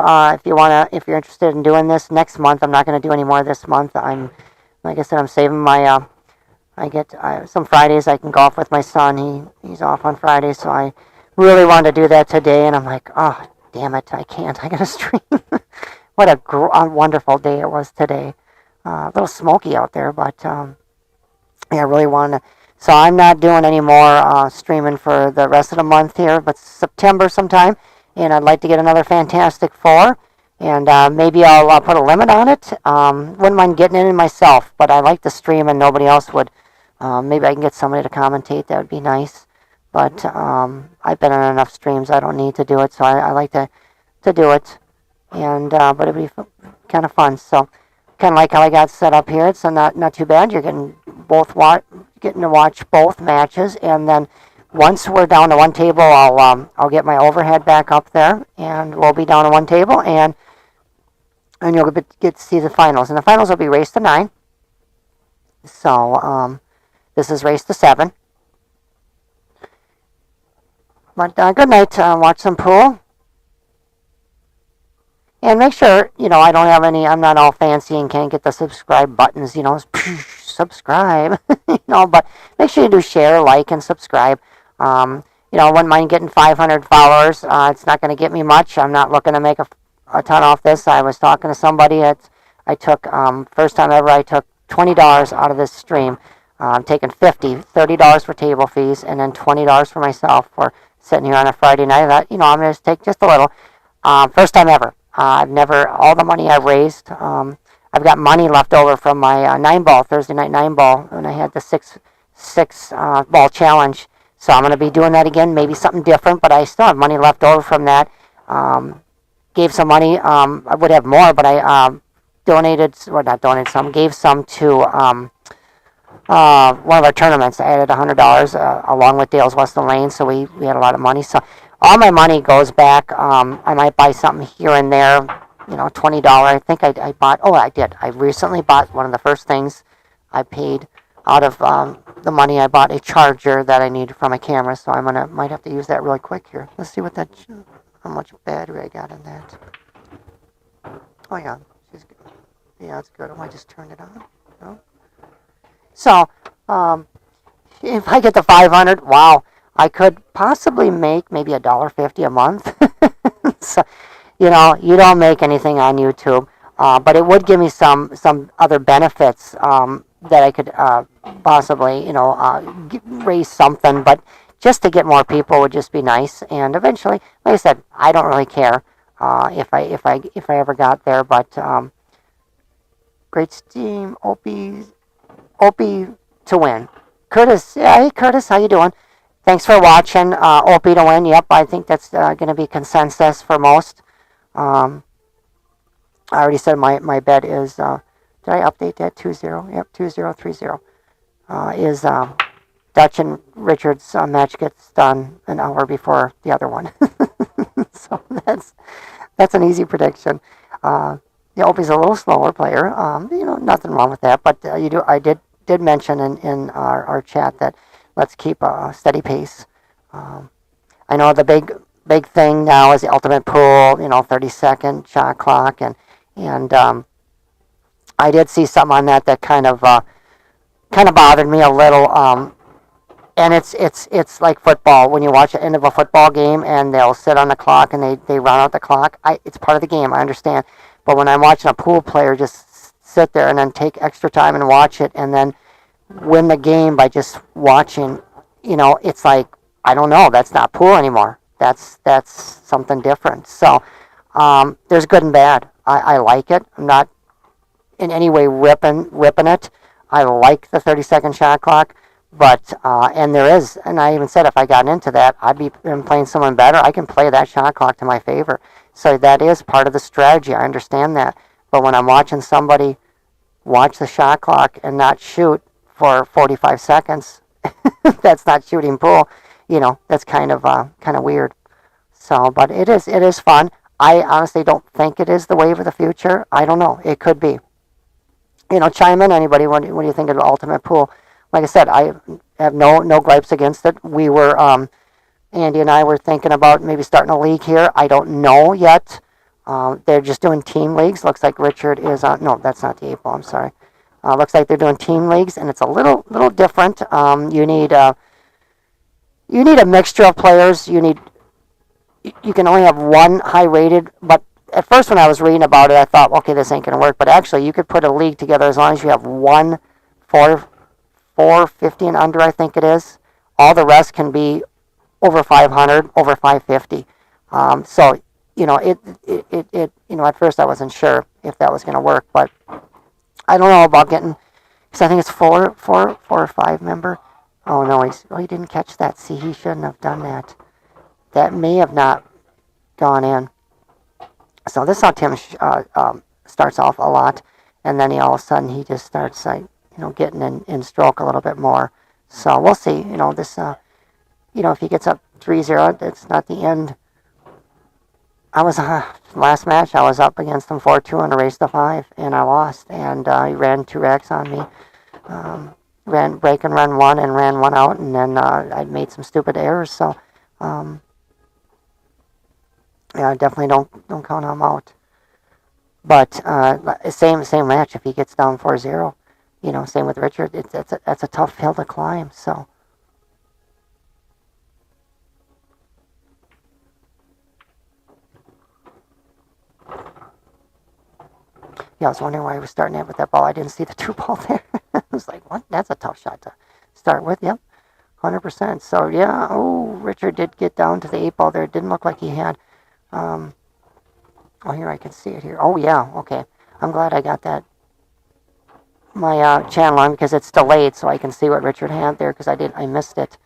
if you're interested in doing this next month. I'm not going to do any more this month. Like I said, I'm saving my. I get some Fridays I can golf with my son. He's off on Fridays, so I really wanted to do that today. And I'm like, oh, damn it, I can't. I got to stream. What a wonderful day it was today. A little smoky out there, but yeah, I really wanted to. So I'm not doing any more streaming for the rest of the month here, but September sometime. And I'd like to get another Fantastic Four. And maybe I'll put a limit on it. Wouldn't mind getting in myself, but I like to stream and nobody else would. Maybe I can get somebody to commentate. That would be nice. But I've been on enough streams. I don't need to do it, so I like to do it. And but it'd be kind of fun. So kind of like how I got set up here. It's not too bad. You're getting to watch both matches, and then once we're down to one table, I'll get my overhead back up there, and we'll be down to one table, and you'll get to see the finals. And the finals will be race to 9. So this is race to 7. But good night. Watch some pool. And make sure, I don't have I'm not all fancy and can't get the subscribe buttons, subscribe, but make sure you do share, like, and subscribe. I wouldn't mind getting 500 followers. It's not going to get me much. I'm not looking to make a ton off this. I was talking to somebody I took, first time ever, I took $20 out of this stream. I'm taking $30 for table fees, and then $20 for myself for sitting here on a Friday night. I thought, I'm going to take just a little. First time ever. I've never, all the money I've raised, I've got money left over from my 9-ball, Thursday night 9-ball, when I had the six ball challenge. So I'm going to be doing that again, maybe something different, but I still have money left over from that. Gave some money. I would have more, but I donated, or not donated some, gave some to one of our tournaments. I added $100 along with Dale's Western Lane, so we had a lot of money. So all my money goes back. I might buy something here and there, $20. I think I bought, I did. I recently bought one of the first things I paid out of the money. I bought a charger that I need for my camera, so might have to use that really quick here. Let's see how much battery I got in that. Oh yeah, yeah, it's good. I might just turn it on. No? So, if I get the 500, wow, I could possibly make maybe $1.50 a month. So, you don't make anything on YouTube, but it would give me some other benefits that I could possibly, raise something. But just to get more people would just be nice. And eventually, like I said, I don't really care if I ever got there. But great Steam, Opie to win. Curtis, hey Curtis, how you doing? Thanks for watching. Opie to win. Yep, I think that's going to be consensus for most. I already said my bet is. Did I update that? 2-0. Yep, 2030. Is Dutch and Richard's match gets done an hour before the other one. So that's an easy prediction. Opie's a little slower player. Nothing wrong with that. But I did mention in our chat that let's keep a steady pace. I know the big thing now is the ultimate pool, 30-second shot clock, and I did see something on that kind of bothered me a little. And it's like football. When you watch the end of a football game and they'll sit on the clock and they run out the clock, it's part of the game, I understand. But when I'm watching a pool player just sit there and then take extra time and watch it and then win the game by just watching, it's like, I don't know, that's not pool anymore. That's something different. So there's good and bad. I like it. I'm not in any way ripping it. I like the 30-second shot clock. But, and there is, and I even said if I got into that, I'd be playing someone better. I can play that shot clock to my favor. So that is part of the strategy. I understand that. But when I'm watching somebody watch the shot clock and not shoot for 45 seconds, that's not shooting pool. That's kind of weird. So, but it is fun. I honestly don't think it is the wave of the future. I don't know. It could be. Chime in, anybody. What do you think of the ultimate pool? Like I said, I have no gripes against it. We were, Andy and I were thinking about maybe starting a league here. I don't know yet. They're just doing team leagues. Looks like Richard is on. No, that's not the 8-ball. I'm sorry. Looks like they're doing team leagues, and it's a little different. You need a mixture of players. You can only have one high-rated. But at first, when I was reading about it, I thought, okay, this ain't gonna work. But actually, you could put a league together as long as you have one 450 and under, I think it is. All the rest can be over 500, over 550. So at first I wasn't sure if that was going to work, but I don't know about getting, because I think it's four or 5 member. Oh no, he didn't catch that. See, he shouldn't have done that. That may have not gone in. So this is how Tim starts off a lot, and then all of a sudden he just starts getting in stroke a little bit more. So we'll see. This, if he gets up 3-0, it's not the end. I was, last match, I was up against him 4-2 in a race to 5, and I lost. And he ran 2 racks on me. Ran break and run 1 and ran 1 out, and then I made some stupid errors. So, I definitely don't count him out. But same match, if he gets down 4-0. Same with Richard. That's a tough hill to climb. So, yeah, I was wondering why he was starting it with that ball. I didn't see the 2-ball there. I was like, what? That's a tough shot to start with. Yep, 100%. So yeah. Oh, Richard did get down to the 8-ball there. It didn't look like he had. Oh, here I can see it here. Oh yeah. Okay. I'm glad I got that. My channel on because it's delayed, so I can see what Richard had there because I missed it.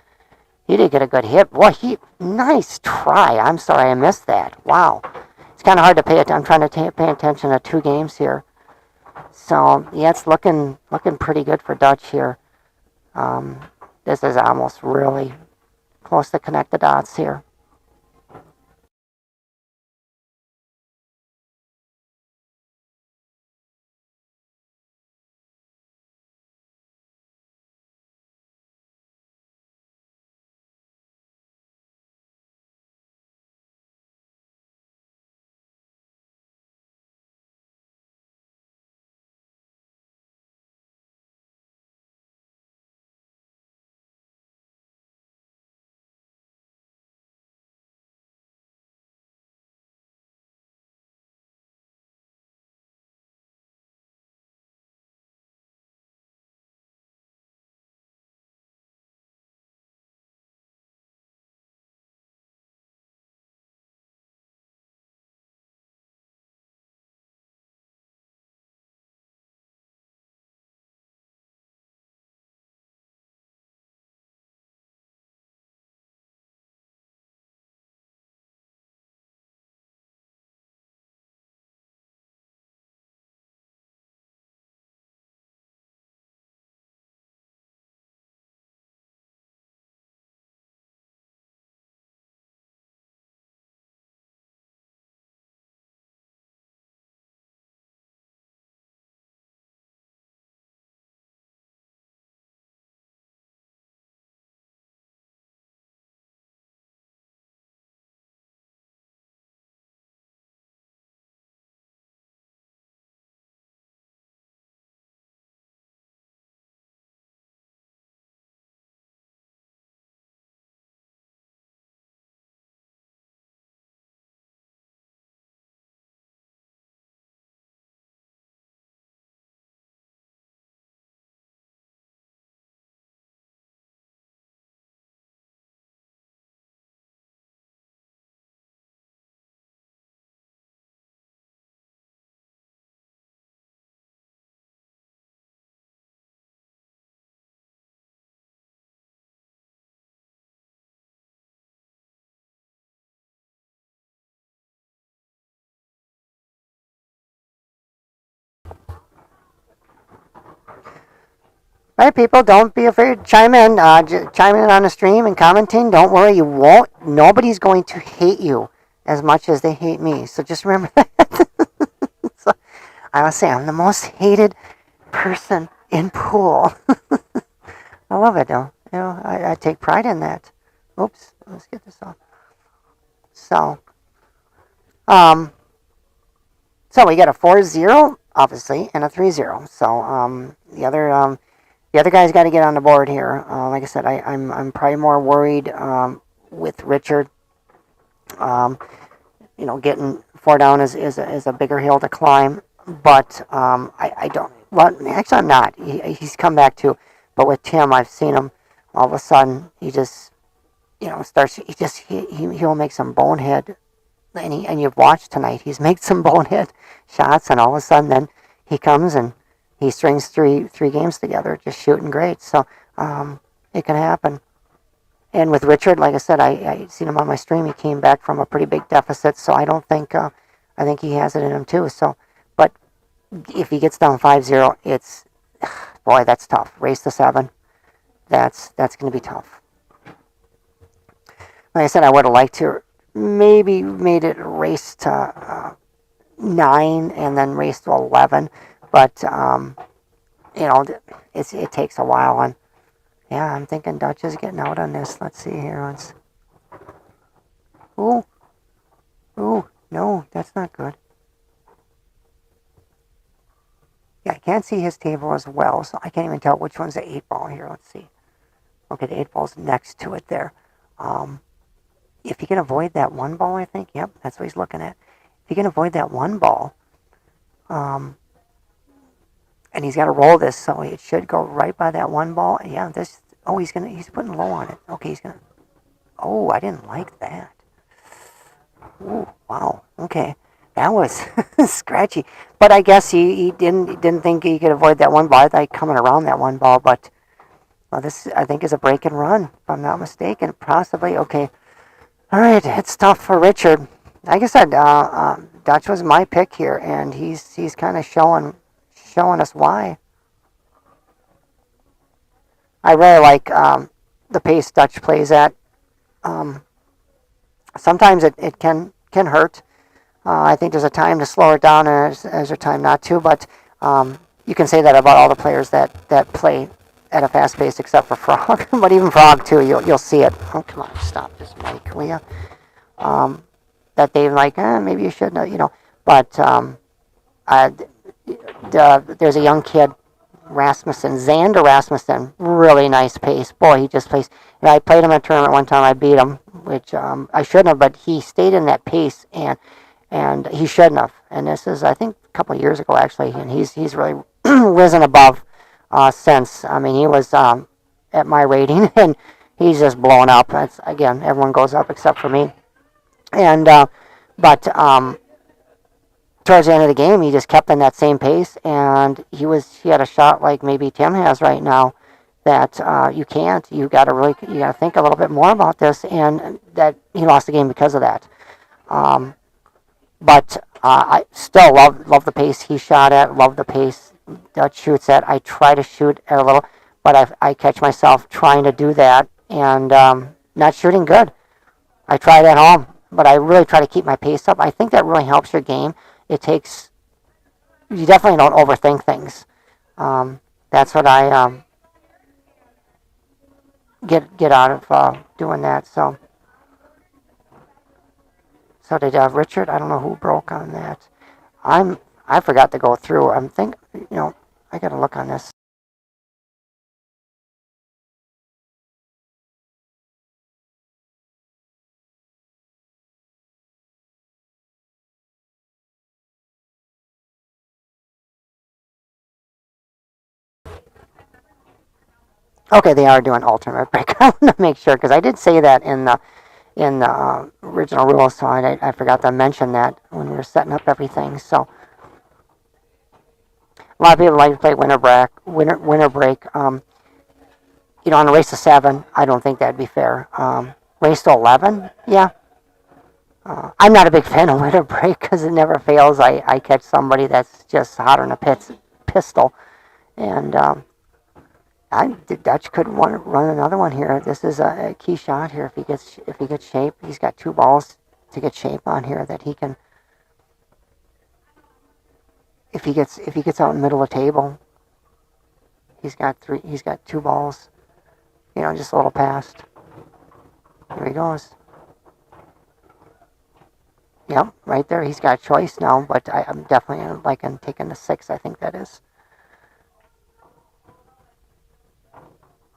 He did get a good hit. Boy, nice try. I'm sorry I missed that. Wow. It's kind of hard to pay attention. I'm trying to pay attention to 2 games here. So, yeah, it's looking pretty good for Dutch here. This is almost really close to connect the dots here. All right, people, don't be afraid. Chime in. Chime in on the stream and commenting. Don't worry, you won't. Nobody's going to hate you as much as they hate me. So just remember that. So, I will say I'm the most hated person in pool. I love it, though. You know, I take pride in that. Oops, let's get this off. So, so we got a 4-0, obviously, and a 3-0. So, the other guy's got to get on the board here. Like I said, I'm probably more worried with Richard. You know, getting 4 down is a bigger hill to climb. But I don't. Well, actually, I'm not. He's come back too. But with Tim, I've seen him. All of a sudden, he just, you know, starts. He'll make some bonehead. And you've watched tonight. He's made some bonehead shots, and all of a sudden, then he comes and he strings three games together, just shooting great. So it can happen. And with Richard, like I said, I seen him on my stream. He came back from a pretty big deficit, so I don't think I think he has it in him too. So, but if he gets down 5-0, it's boy, that's tough. Race to 7, that's going to be tough. Like I said, I would have liked to maybe made it race to 9 and then race to 11, but you know, it takes a while. And yeah, I'm thinking Dutch is getting out on this. Let's see here. Ooh, no, that's not good. Yeah, I can't see his table as well, so I can't even tell which one's the 8-ball here. Let's see. Okay, the 8-ball's next to it there. If he can avoid that 1 ball, I think, yep, that's what he's looking at. If he can avoid that 1 ball, and he's got to roll this, so it should go right by that 1 ball. Yeah, he's putting low on it. Okay, I didn't like that. Ooh, wow, okay. That was scratchy. But I guess he didn't think he could avoid that 1 ball. I thought coming around that 1 ball, but Well, this, I think, is a break and run, if I'm not mistaken. Possibly. Okay. All right. It's tough for Richard. Like I said, Dutch was my pick here, and he's kind of showing us why. I really like the pace Dutch plays at. Sometimes it can hurt. I think there's a time to slow it down, and there's a time not to. But you can say that about all the players that play at a fast pace, except for Frog. But even Frog too, you'll see it. Oh, come on, stop this mic, will you? That they like, maybe you shouldn't, But there's a young kid, Rasmussen, Xander Rasmussen, really nice pace. Boy, he just plays. I played him in a tournament one time. I beat him, which I shouldn't have, but he stayed in that pace, and he shouldn't have. And this is, I think, a couple of years ago actually, and he's really risen above since. I mean, he was at my rating, and he's just blown up. It's, again, everyone goes up except for me. And but towards the end of the game, he just kept in that same pace, and he had a shot like maybe Tim has right now that you can't. You got to think a little bit more about this, and that he lost the game because of that. But I still love the pace he shot at. Love the pace Dutch shoots at. I try to shoot at a little, but I catch myself trying to do that and not shooting good. I tried at home, but I really try to keep my pace up. I think that really helps your game. You definitely don't overthink things. That's what I get out of doing that. So did Richard? I don't know who broke on that. I forgot to go through. I got to look on this. Okay, they are doing alternate break. I want to make sure, because I did say that in the original rules, so I forgot to mention that when we were setting up everything. So a lot of people like to play winter break. On a race to 7, I don't think that'd be fair. Race to 11, yeah. I'm not a big fan of winter break because it never fails. I catch somebody that's just hotter than a pistol, and Dutch could run another one here. This is a key shot here. If he gets shape, he's got 2 balls to get shape on here that he can. If he gets out in the middle of the table, he's got 2 balls. Just a little past. Here he goes. Yep, right there. He's got a choice now, but I'm definitely liking taking the 6. I think that is.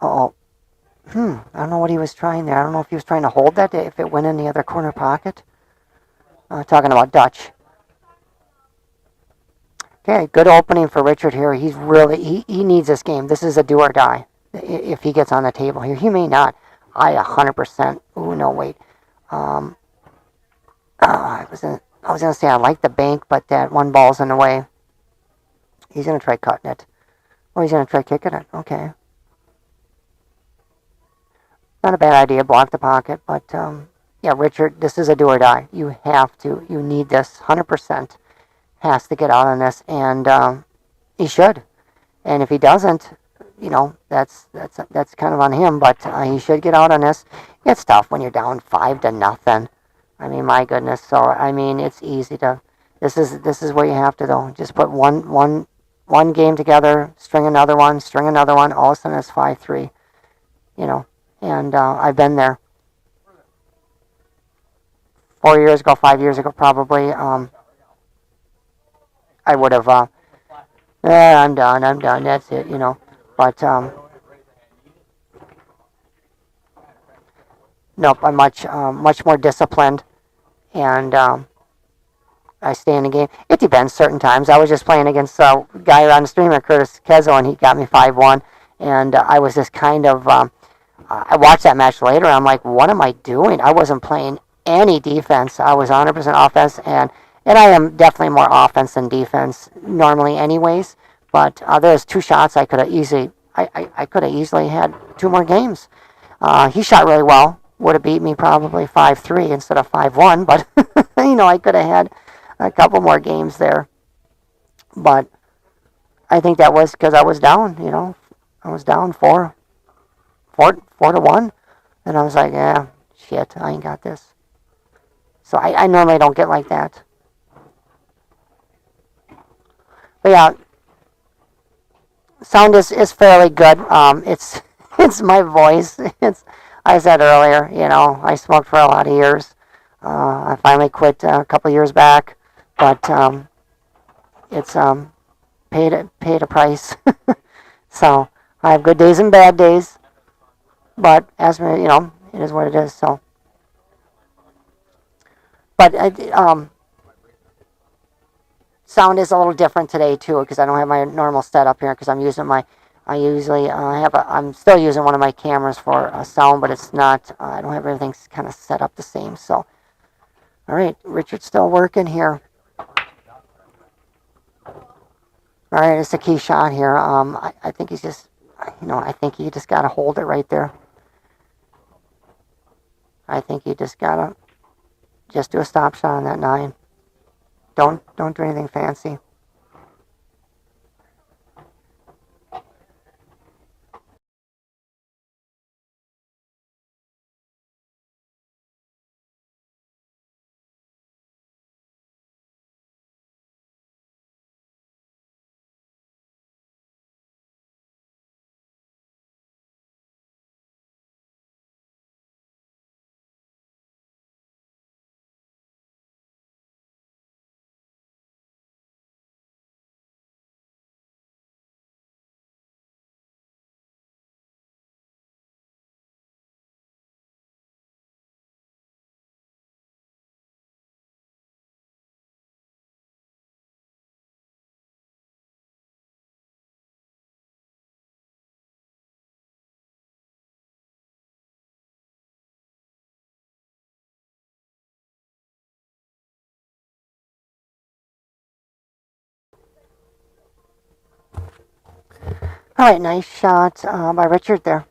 Oh, I don't know what he was trying there. I don't know if he was trying to hold that, if it went in the other corner pocket. Talking about Dutch. Okay, good opening for Richard here. He's really, he needs this game. This is a do or die. If he gets on the table here, he may not. I 100%. Ooh, no, wait. I was gonna say I like the bank, but that 1 ball's in the way. He's gonna try cutting it. Oh, he's gonna try kicking it. Okay. Not a bad idea, block the pocket, but yeah, Richard, this is a do or die. You need this, 100%. Has to get out on this, and he should. And if he doesn't, that's kind of on him, but he should get out on this. It's tough when you're down 5-0. I mean, my goodness. So I mean, it's easy to. This is where you have to though. Just put one game together, string another one. All of a sudden, it's 5-3. And I've been there. 4 years ago, 5 years ago, probably. I would have. I'm done. That's it. But nope. I'm much more disciplined, and I stay in the game. It depends. Certain times, I was just playing against a guy around the streamer, Curtis Kezo, and he got me 5-1, and I was just kind of. I watched that match later, and I'm like, what am I doing? I wasn't playing any defense. I was 100% offense, and I am definitely more offense than defense normally anyways. But there's 2 shots I could have easily I could have easily had 2 more games. He shot really well. Would have beat me probably 5-3 instead of 5-1, but I could have had a couple more games there. But I think that was because I was down. I was down 4-1, and I was like, yeah, shit, I ain't got this. So I normally don't get like that. But yeah, sound is fairly good. It's it's my voice. I said earlier, I smoked for a lot of years. I finally quit a couple years back, but it's paid a price. So I have good days and bad days, but asthma, it is what it is. So, but sound is a little different today too, because I don't have my normal setup here, because I'm using I usually I'm still using one of my cameras for sound, but it's not, I don't have everything kind of set up the same. So, all right, Richard's still working here. All right, it's a key shot here. I think he's just, I think he just got to hold it right there. I think you just got to just do a stop shot on that 9. Don't do anything fancy. All right, nice shot by Richard there.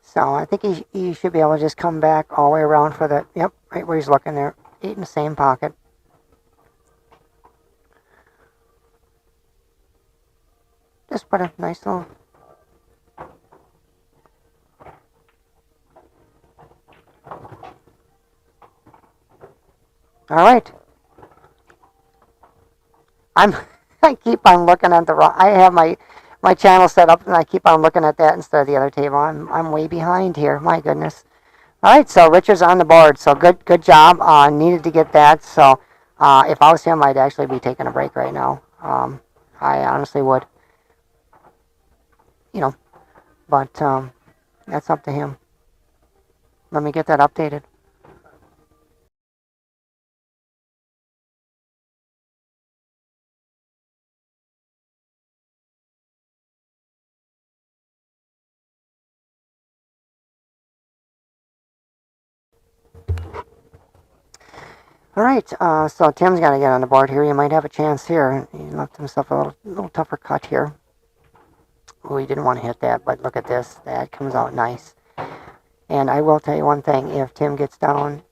So I think he should be able to just come back all the way around for the, yep, right where he's looking there. 8 in the same pocket. Just put a nice little... All right. I keep on looking at the wrong... I have my channel set up, and I keep on looking at that instead of the other table. I'm way behind here. My goodness. All right, so Richard's on the board. So good job. Needed to get that. So if I was him, I'd actually be taking a break right now. I honestly would. But that's up to him. Let me get that updated. All right, so Tim's got to get on the board here. He might have a chance here. He left himself a little tougher cut here. Oh, he didn't want to hit that, but look at this. That comes out nice. And I will tell you one thing. If Tim gets down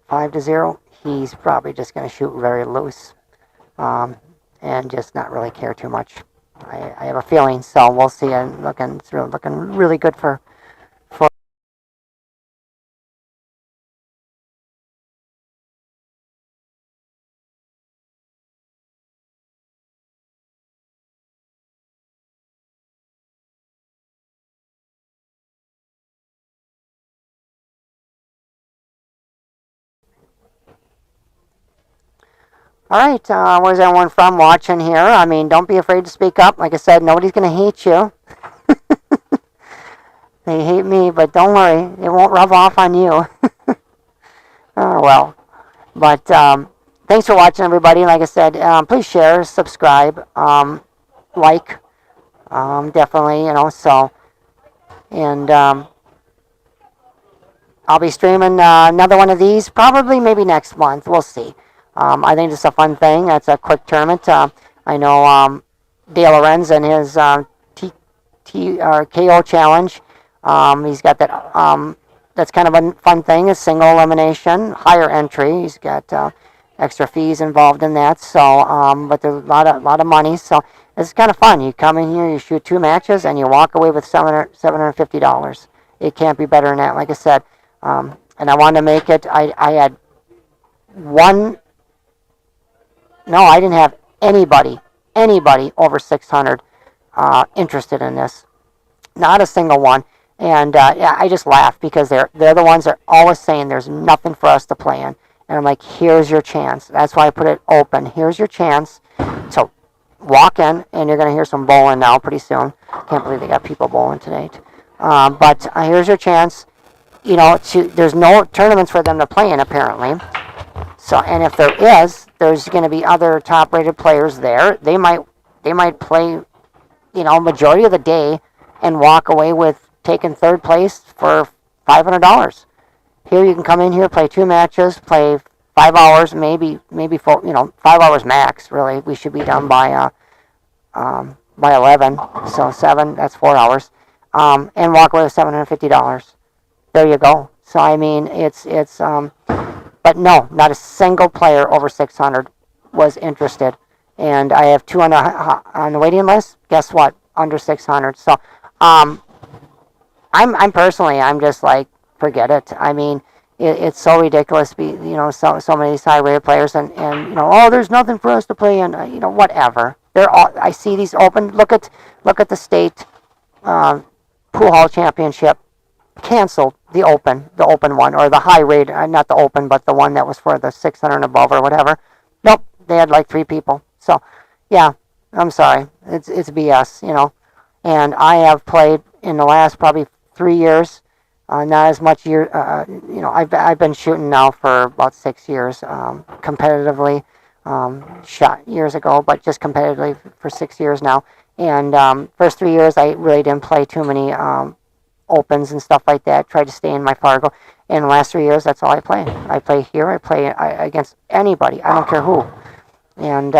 5-0, he's probably just going to shoot very loose and just not really care too much. I have a feeling, so we'll see. And it's looking really good for All right, where's everyone from watching here? I mean, don't be afraid to speak up. Like I said, nobody's going to hate you. They hate me, but don't worry. It won't rub off on you. Oh, well. But thanks for watching, everybody. Like I said, please share, subscribe, like, definitely, so. And I'll be streaming another one of these, probably maybe next month. We'll see. I think it's a fun thing. It's a quick tournament. I know Dale Lorenz and his KO challenge. He's got that. That's kind of a fun thing. A single elimination, higher entry. He's got extra fees involved in that. So, but there's a lot of money. So it's kind of fun. You come in here, you shoot 2 matches, and you walk away with $750. It can't be better than that. Like I said, and I wanted to make it. I had one. No, I didn't have anybody over 600 interested in this. Not a single one. And yeah, I just laugh because they're the ones that are always saying there's nothing for us to play in. And I'm like, here's your chance. That's why I put it open. Here's your chance to walk in, and you're going to hear some bowling now pretty soon. Can't believe they got people bowling tonight. But here's your chance. You know, there's no tournaments for them to play in apparently. So, and if there is, there's going to be other top-rated players there. They might play, you know, majority of the day and walk away with taking 3rd place for $500. Here you can come in here, play 2 matches, play 5 hours, maybe 4, you know, 5 hours max. Really, we should be done by 11. So 7, that's 4 hours, and walk away with $750. There you go. So I mean, it's but no, not a single player over 600 was interested, and I have 2 on the waiting list. Guess what? Under 600. So, I'm personally, I'm just like, forget it. I mean, it's so ridiculous. You know, so many of these high-rated players, and you know, oh, there's nothing for us to play in. You know, whatever. They're all. I see these open. Look at the state pool hall championship. Canceled the open one, or the high rate, not the open, but the one that was for the 600 and above or whatever. Nope, they had like 3 people. So, yeah, I'm sorry, it's BS, you know. And I have played in the last probably 3 years, not as much you know. I've been shooting now for about 6 years, competitively. Shot years ago, but just competitively for 6 years now. And first 3 years, I really didn't play too many opens and stuff like that. Tried to stay in my Fargo. In the last 3 years, that's all I play. I play here. I play against anybody. I don't care who. And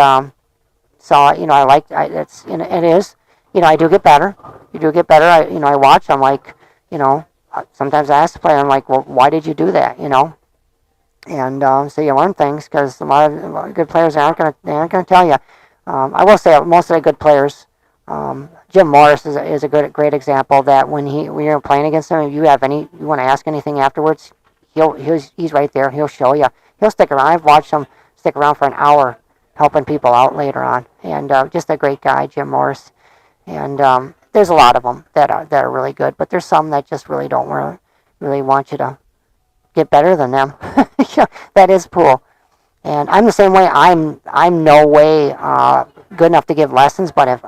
so you know, it's, you know, it is. You know, I do get better. You do get better. I watch. I'm like, you know, sometimes I ask the player, I'm like, well, why did you do that? You know. And so you learn things, because a lot of good players aren't gonna tell you. I will say most of the good players. Jim Morris is a great example that when you're playing against him, if you want to ask anything afterwards, he's right there. He'll show you. He'll stick around. I've watched him stick around for an hour helping people out later on, and just a great guy, Jim Morris. And there's a lot of them that are really good, but there's some that just really don't really want you to get better than them. That is pool. And I'm the same way. I'm no way good enough to give lessons, but if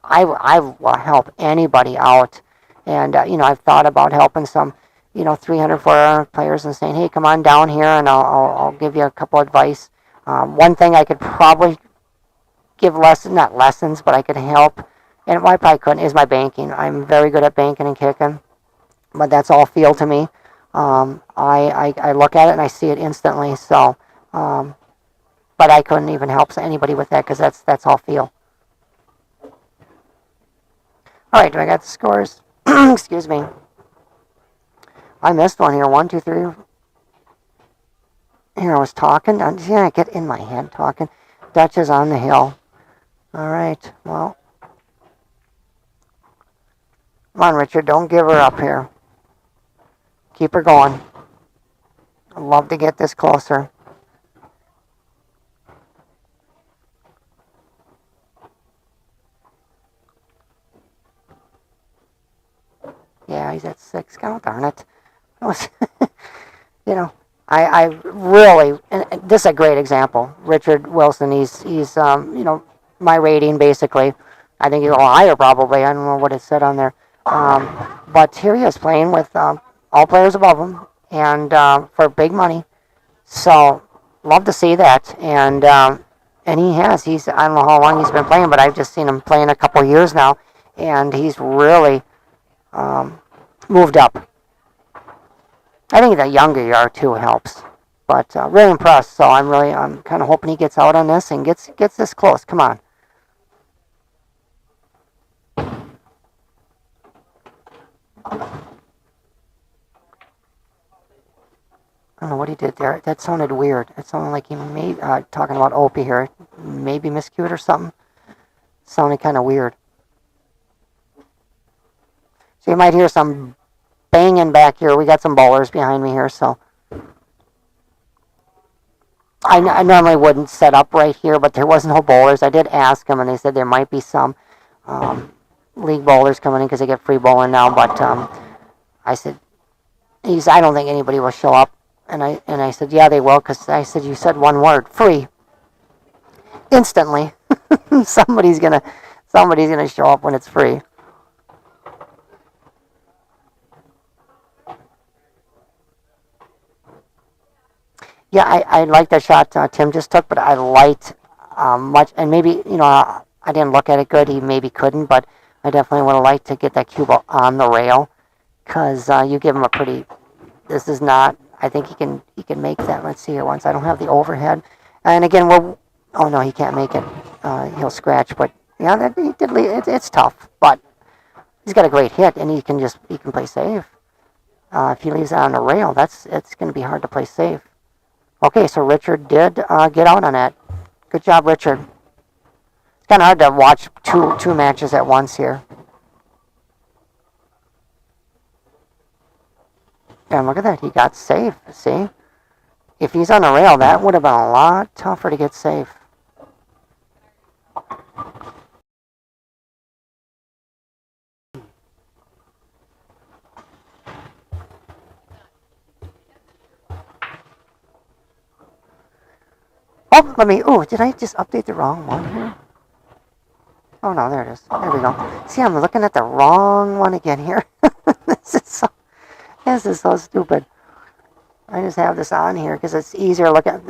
I will help anybody out. And you know, I've thought about helping some, you know, 300, 400 players and saying, hey, come on down here, and I'll give you a couple advice. One thing I could probably give not lessons, but I could help, and I probably couldn't, is my banking. I'm very good at banking and kicking, but that's all feel to me. I look at it and I see it instantly. So, but I couldn't even help anybody with that, because that's all feel. All right, do I got the scores? Excuse me. I missed one here. 1, 2, 3. Here I was talking. Yeah, I get in my head talking. Dutch is on the hill. All right. Well, come on, Richard. Don't give her up here. Keep her going. I'd love to get this closer. Yeah, he's at 6. God darn it. You know, I really, and this is a great example. Richard Wilson, he's you know, my rating basically. I think he's a little higher probably. I don't know what it said on there. But here he is playing with all players above him, and for big money. So, love to see that. And he's, I don't know how long he's been playing, but I've just seen him playing a couple years now, and he's really moved up. I think the younger you are too helps, but really impressed. So I'm kind of hoping he gets out on this and gets this close. Come on. I don't know what he did there. That sounded weird. It sounded like he may talking about Opie here. Maybe miscued or something. Sounded kind of weird. So you might hear some banging back here. We got some bowlers behind me here, so I normally wouldn't set up right here, but there was no bowlers. I did ask them, and they said there might be some league bowlers coming in because they get free bowling now. But I said, I don't think anybody will show up. And I said, yeah, they will, because I said, you said one word, free. Instantly, somebody's gonna show up when it's free. Yeah, I liked that shot Tim just took, but I liked much, and maybe, I didn't look at it good. He maybe couldn't, but I definitely would have liked to get that cube on the rail, because you give him a pretty. This is not. I think he can make that. Let's see here. Once I don't have the overhead, and again Oh no, he can't make it. He'll scratch, but yeah, he did. It's tough, but he's got a great hit, and he can play safe. If he leaves it on the rail, it's going to be hard to play safe. Okay, so Richard did get out on that. Good job, Richard. It's kind of hard to watch two matches at once here. And look at that, he got safe. See, if he's on the rail, that would have been a lot tougher to get safe. Oh, did I just update the wrong one here? Oh no, there it is. There we go. See, I'm looking at the wrong one again here. This is so stupid. I just have this on here because it's easier to look at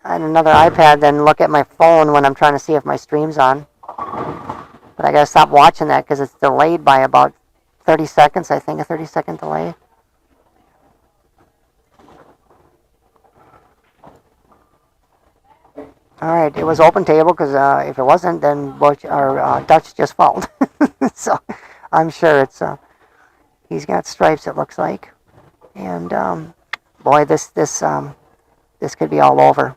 on another iPad than look at my phone when I'm trying to see if my stream's on. But I gotta stop watching that because it's delayed by about 30 seconds, I think, a 30-second delay. Alright, it was open table because if it wasn't, then Dutch just fouled. So I'm sure it's he's got stripes, it looks like. And boy, this could be all over.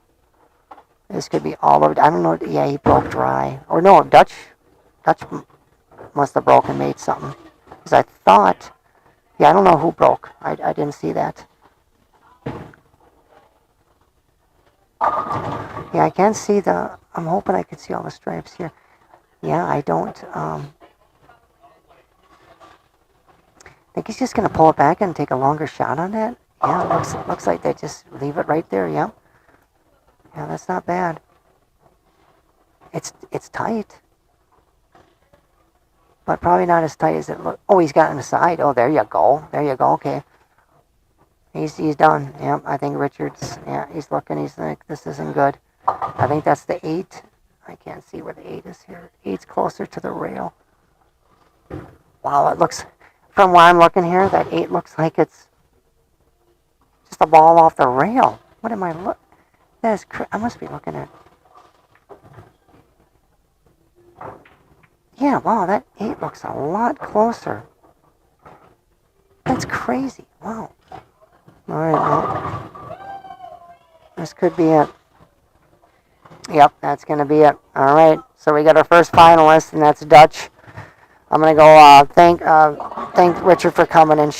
This could be all over. I don't know. Yeah, he broke dry. Or no, Dutch must have broken and made something. Because I thought, yeah, I don't know who broke. I didn't see that. Yeah, I can't see I'm hoping I can see all the stripes here. Yeah, I don't. I think he's just going to pull it back and take a longer shot on that. Yeah, it looks like they just leave it right there, yeah. Yeah, that's not bad. It's tight. But probably not as tight as it looks. Oh, he's got it on the side. Oh, there you go. There you go, okay. He's done. Yeah, I think Richards, yeah, he's looking. He's like, this isn't good. I think that's the 8. I can't see where the 8 is here. 8's closer to the rail. Wow, it looks, from where I'm looking here, that 8 looks like it's just a ball off the rail. What am I look? That is I must be looking at. Yeah, wow, that 8 looks a lot closer. That's crazy. Wow. Alright, well, this could be it. Yep, that's going to be it. Alright, so we got our first finalist, and that's Dutch. I'm going to go thank Richard for coming and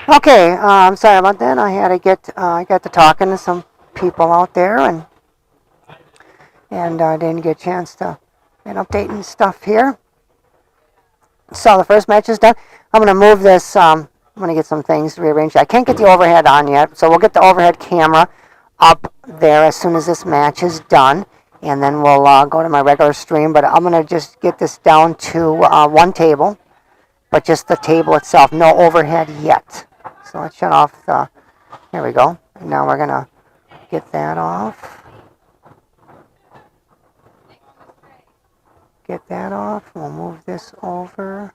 Okay, sorry about that. I had to get, I got to talking to some people out there and didn't get a chance to get updating stuff here. So the first match is done. I'm going to move this, I'm going to get some things rearranged. I can't get the overhead on yet, so we'll get the overhead camera up there as soon as this match is done. And then we'll go to my regular stream, but I'm going to just get this down to one table, but just the table itself, no overhead yet. So let's shut off the, here we go. And now we're going to get that off. Get that off. We'll move this over.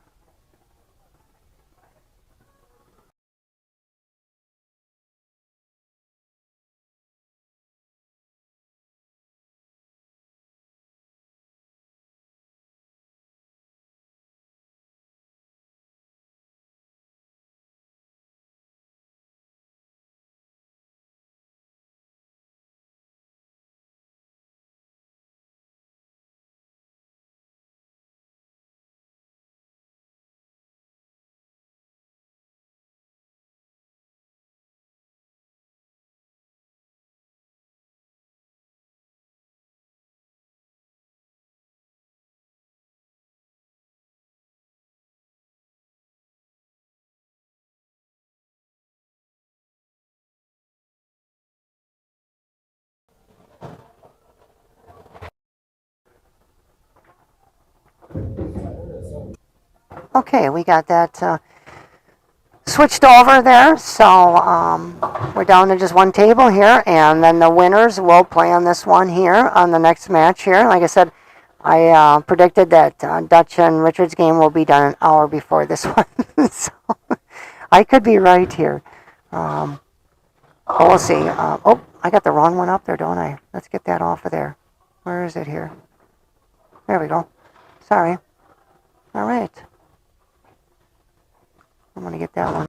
Okay, we got that switched over there. So we're down to just one table here, and then the winners will play on this one here on the next match here. Like I said, I predicted that Dutch and Richard's game will be done an hour before this one. So I could be right here. But we'll see. Oh, I got the wrong one up there, don't I? Let's get that off of there. Where is it here? There we go. Sorry. All right. I'm going to get that one.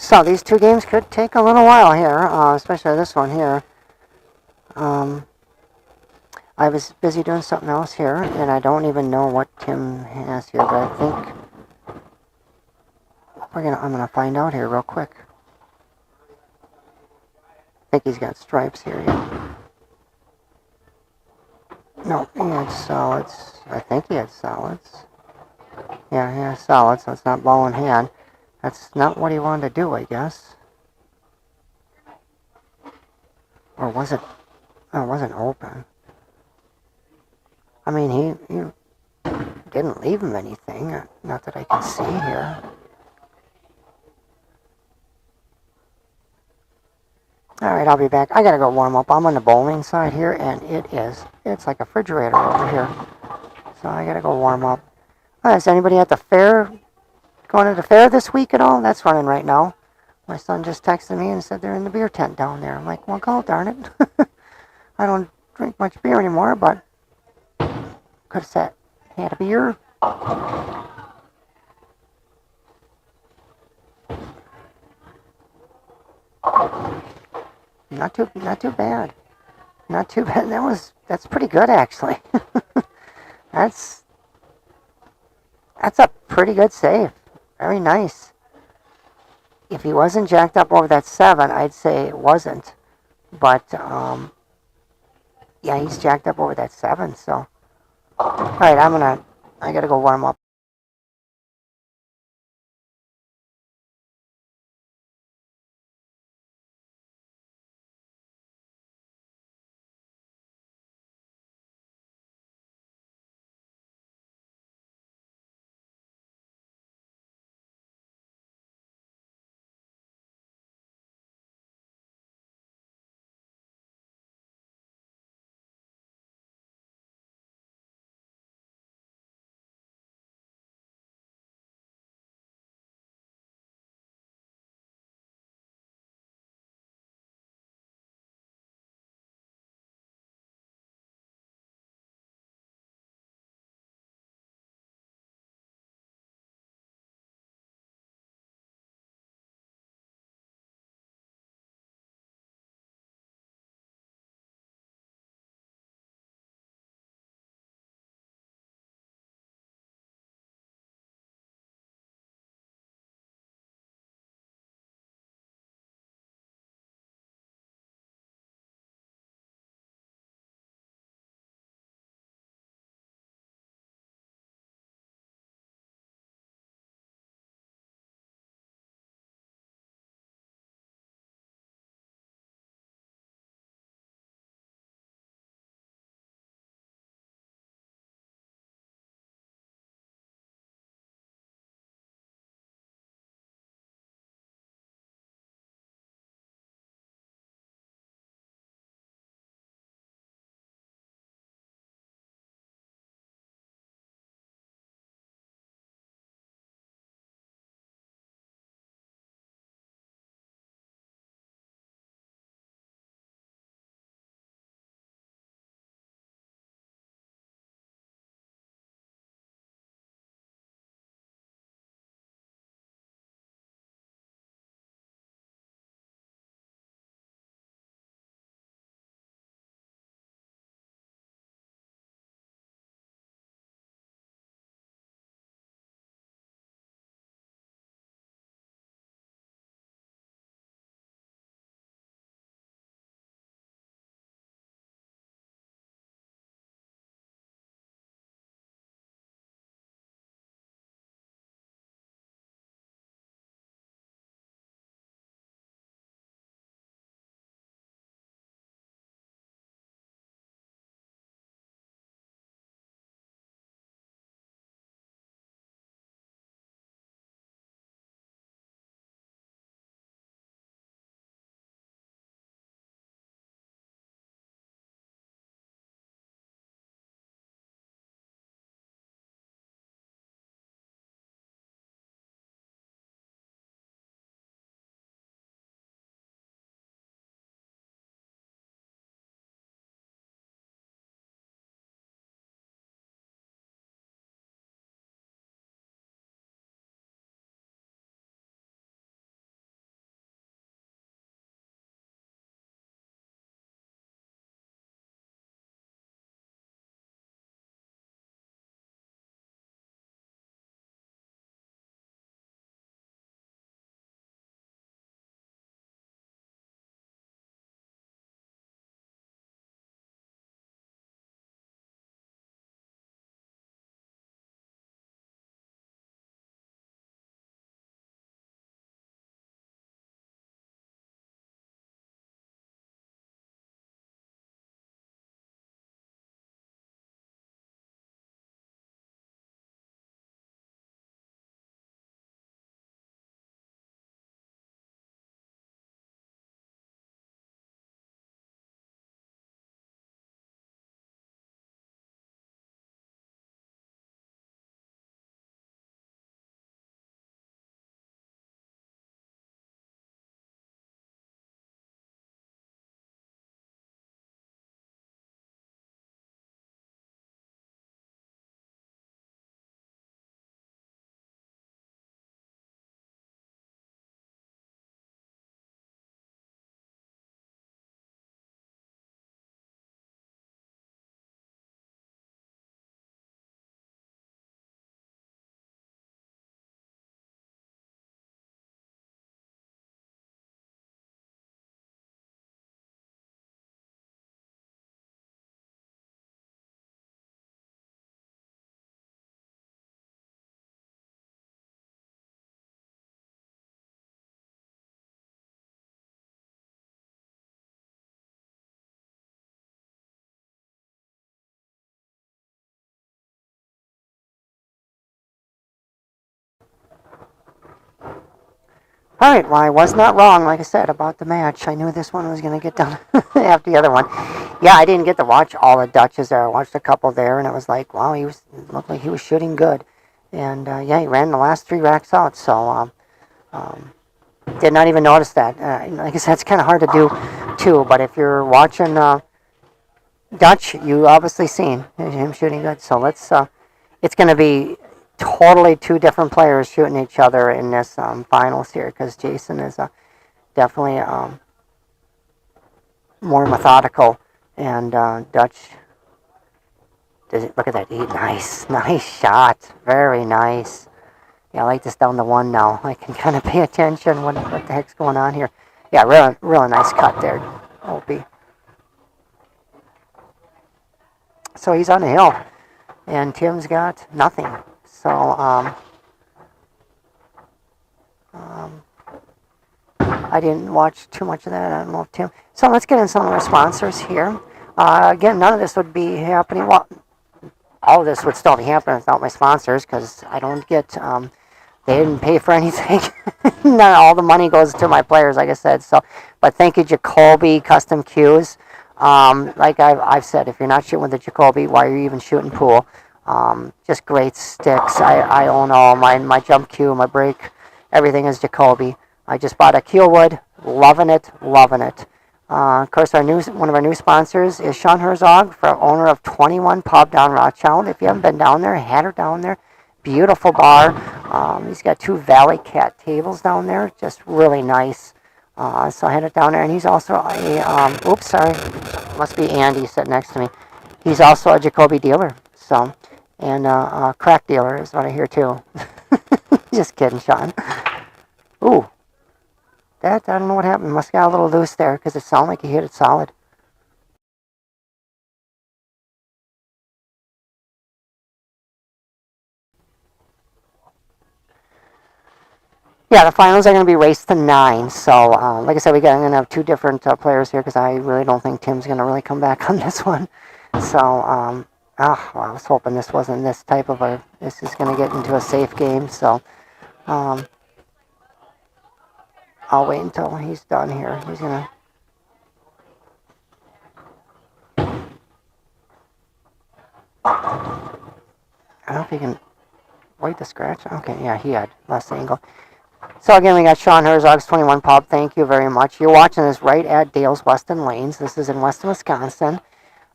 So these two games could take a little while here, especially this one here. I was busy doing something else here, and I don't even know what Tim has here, but I think I'm gonna find out here real quick. I think he's got stripes here. Yeah. No, he had solids. I think he had solids. Yeah, he has solids, so it's not ball in hand. That's not what he wanted to do, I guess. Or was it? Oh, it wasn't open. I mean, he didn't leave him anything. Not that I can see here. Alright, I'll be back. I gotta go warm up. I'm on the bowling side here, and it's like a refrigerator over here. So I gotta go warm up. Is anybody at the fair, going to the fair this week at all? That's running right now. My son just texted me and said they're in the beer tent down there. I'm like, well, God darn it. I don't drink much beer anymore, but could have said, had a beer. Not too bad. Not too bad. That's pretty good actually. That's a pretty good save. Very nice. If he wasn't jacked up over that 7, I'd say it wasn't. But yeah, he's jacked up over that 7, so. Alright, I gotta go warm up. All right, well, I was not wrong, like I said, about the match. I knew this one was going to get done after the other one. Yeah, I didn't get to watch all the Dutches there. I watched a couple there, and it was like, wow, it looked like he was shooting good. And, yeah, he ran the last 3 racks out, so did not even notice that. Like I said, it's kind of hard to do, too, but if you're watching Dutch, you obviously seen him shooting good. So it's going to be totally 2 different players shooting each other in this finals here, because Jason is definitely more methodical, and Dutch. Look at that! Nice, nice shot. Very nice. Yeah, I like this down to 1 now. I can kind of pay attention. What the heck's going on here? Yeah, really nice cut there, Opie. So he's on the hill, and Tim's got nothing. So I didn't watch too much of that. I don't know if Tim. So let's get in some of our sponsors here. Again, none of this would be happening. Well, all of this would still be happening without my sponsors, because I don't get. They didn't pay for anything. Not all the money goes to my players, like I said. So, but thank you, Jacoby Custom Cues. Like I've said, if you're not shooting with the Jacoby, why are you even shooting pool? Just great sticks. I own all mine. My jump cue, my brake, everything is Jacoby. I just bought a Keelwood. Loving it, loving it. Of course, one of our new sponsors is Sean Herzog, owner of 21 Pub down Rothschild. If you haven't been down there, head her down there. Beautiful bar. He's got 2 Valley Cat tables down there, just really nice. So I head it down there, and he's also a, oops, sorry, must be Andy sitting next to me. He's also a Jacoby dealer, so, and a crack dealer is what I hear too. Just kidding, Sean. Ooh, I don't know what happened. Must have got a little loose there, because it sounded like he hit it solid. Yeah, the finals are going to be raced to 9. So, like I said, I'm going to have 2 different players here, because I really don't think Tim's going to really come back on this one. So, well, I was hoping this wasn't this type of this is going to get into a safe game. So, I'll wait until he's done here. He's going to. I don't know if he can wait the scratch. Okay, yeah, he had less angle. So again, we got Sean Herzog's 21 Pub. Thank you very much. You're watching this right at Dale's Weston Lanes. This is in Weston, Wisconsin.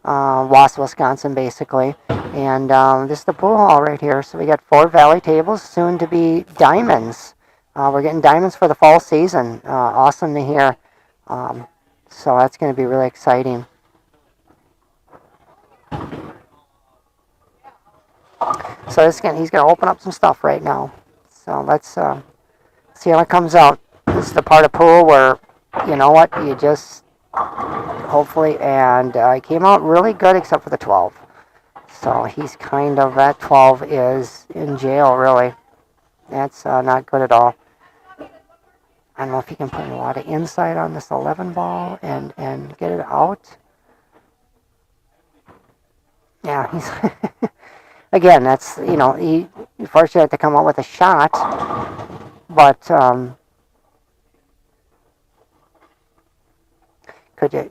Wausau, Wisconsin, basically. And this is the pool hall right here. So we got 4 Valley tables, soon to be diamonds. We're getting diamonds for the fall season. Awesome to hear. So that's going to be really exciting. So he's going to open up some stuff right now. So let's see how it comes out. This is the part of pool where, you know what, you just, hopefully, and he came out really good except for the 12. So he's kind of, that 12 is in jail, really. That's not good at all. I don't know if he can put a lot of insight on this 11 ball and get it out. Yeah, he's, again, that's, you know, he first you have to come out with a shot, but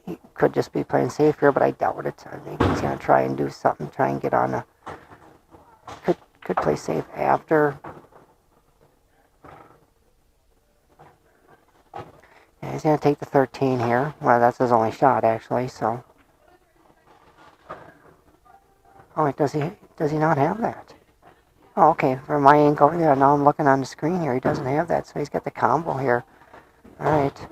he could just be playing safe here, but I doubt it. I think he's going to try and do something, try and get on a, could play safe after. Yeah, he's going to take the 13 here. Well, that's his only shot, actually, so. Oh, does he not have that? Oh, okay, from my angle, yeah, now I'm looking on the screen here, he doesn't have that, so he's got the combo here. Alright.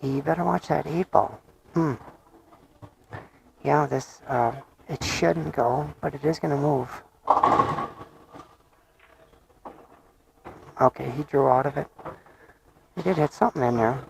You better watch that 8 ball. Yeah, this, it shouldn't go, but it is going to move. Okay, he drew out of it. He did hit something in there.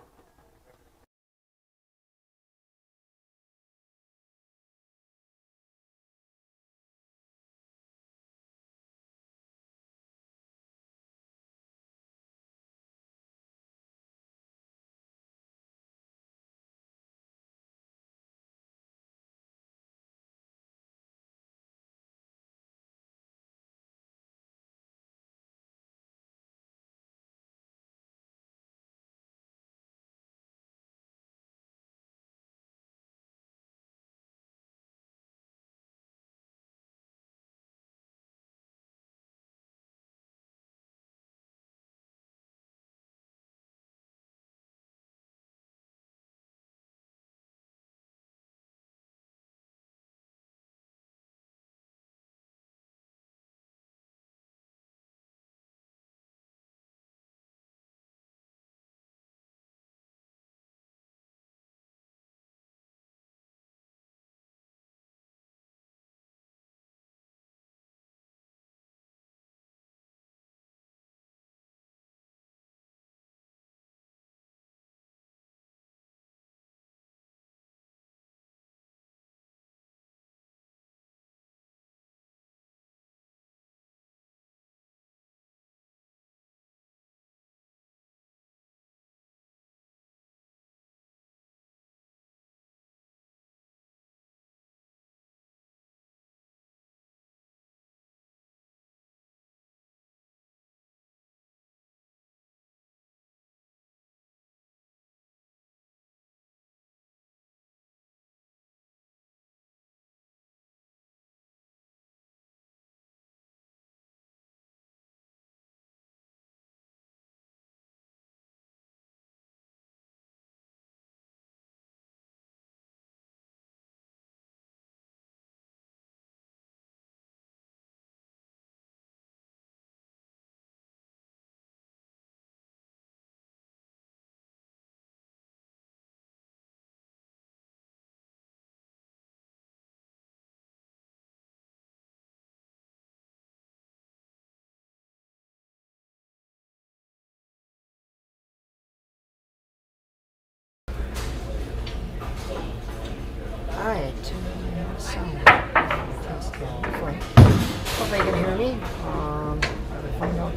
can hear me. Gotta find out.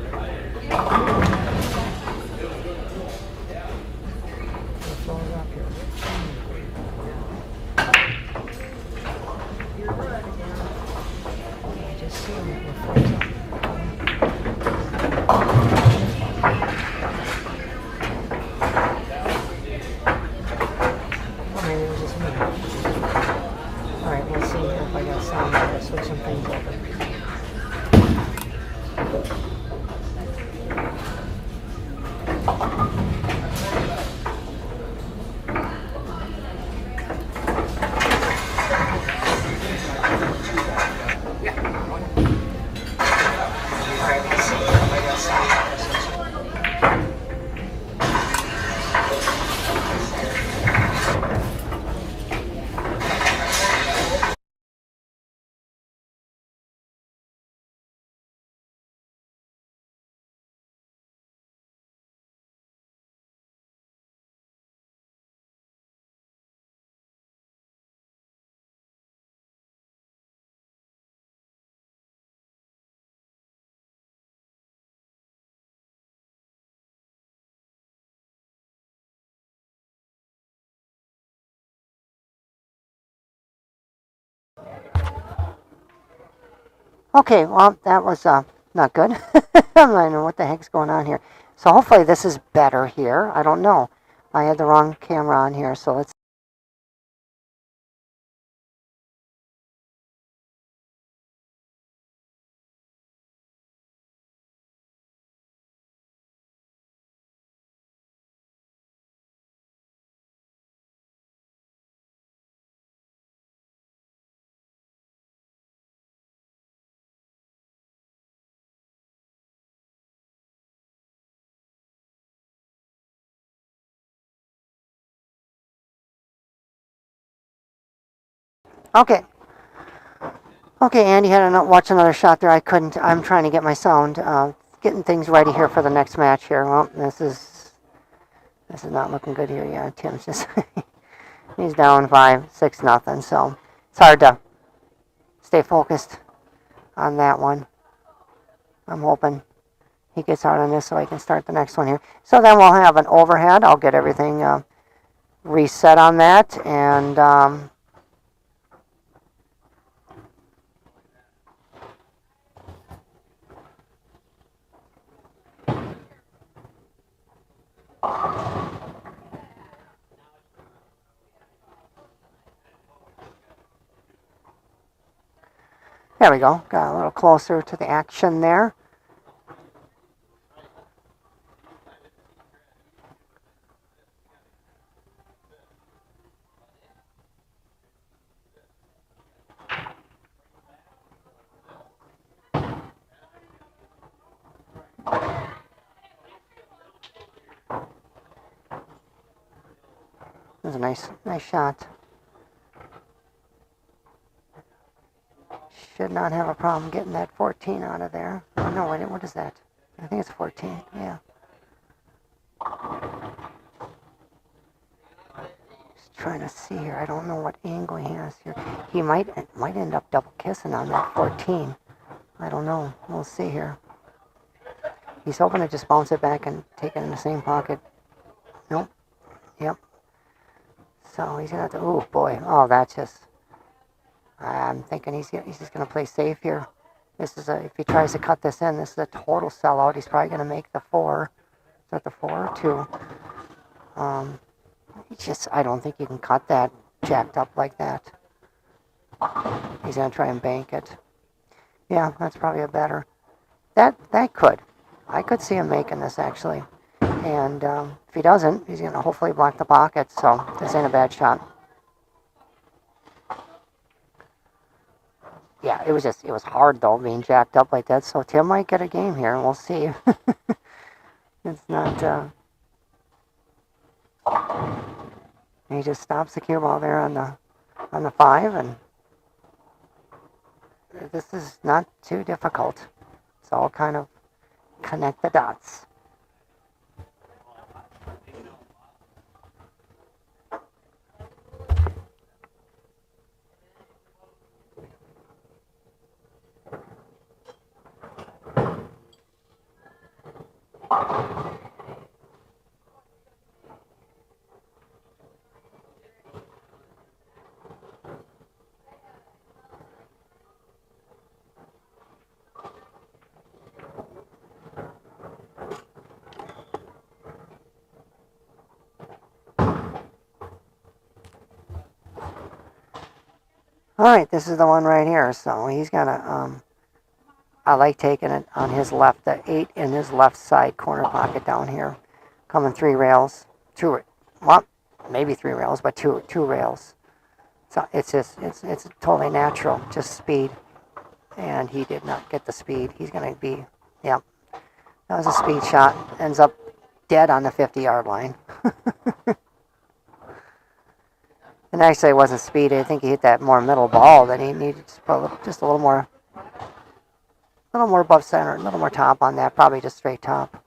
Let's throw it up here. I just see him. It froze up. Oh, maybe it was just me. Alright, let's see here if I got sound. I gotta switch some things over. Okay, well, that was not good. I don't know what the heck's going on here. So hopefully this is better here. I don't know. I had the wrong camera on here, so let's... Okay. Okay, Andy had to watch another shot there. I couldn't. I'm trying to get my sound, getting things ready here for the next match here. Well, this is not looking good here. Yeah, Tim's just he's down 5-6 nothing. So it's hard to stay focused on that one. I'm hoping he gets out on this so I can start the next one here. So then we'll have an overhead. I'll get everything reset on that, and there we go. Got a little closer to the action there. That was a nice shot. Should not have a problem getting that 14 out of there. Oh, no, wait, what is that? I think it's 14, yeah. Just trying to see here. I don't know what angle he has here. He might end up double kissing on that 14. I don't know. We'll see here. He's hoping to just bounce it back and take it in the same pocket. Nope. Yep. So he's going to have to... Oh, boy. Oh, that's just... I'm thinking he's just going to play safe here. This is if he tries to cut this in, this is a total sellout. He's probably going to make the 4. Is that the 4 or 2? I don't think you can cut that jacked up like that. He's going to try and bank it. Yeah, that's probably a better. That could. I could see him making this, actually. And if he doesn't, he's going to hopefully block the pocket. So this ain't a bad shot. Yeah, it was hard, though, being jacked up like that. So Tim might get a game here, and we'll see. It's not... he just stops the cue ball there on the 5, and this is not too difficult. It's all kind of connect the dots. Alright, this is the one right here. So he's gonna, I like taking it on his left, the 8 in his left side corner pocket down here. Coming 3 rails. 2, well, maybe 3 rails, but two rails. So it's totally natural, just speed. And he did not get the speed. He's gonna be, yep. That was a speed shot. Ends up dead on the 50-yard line. And actually, it wasn't speed. I think he hit that more middle ball that he needed to put just a little more above center, a little more top on that. Probably just straight top.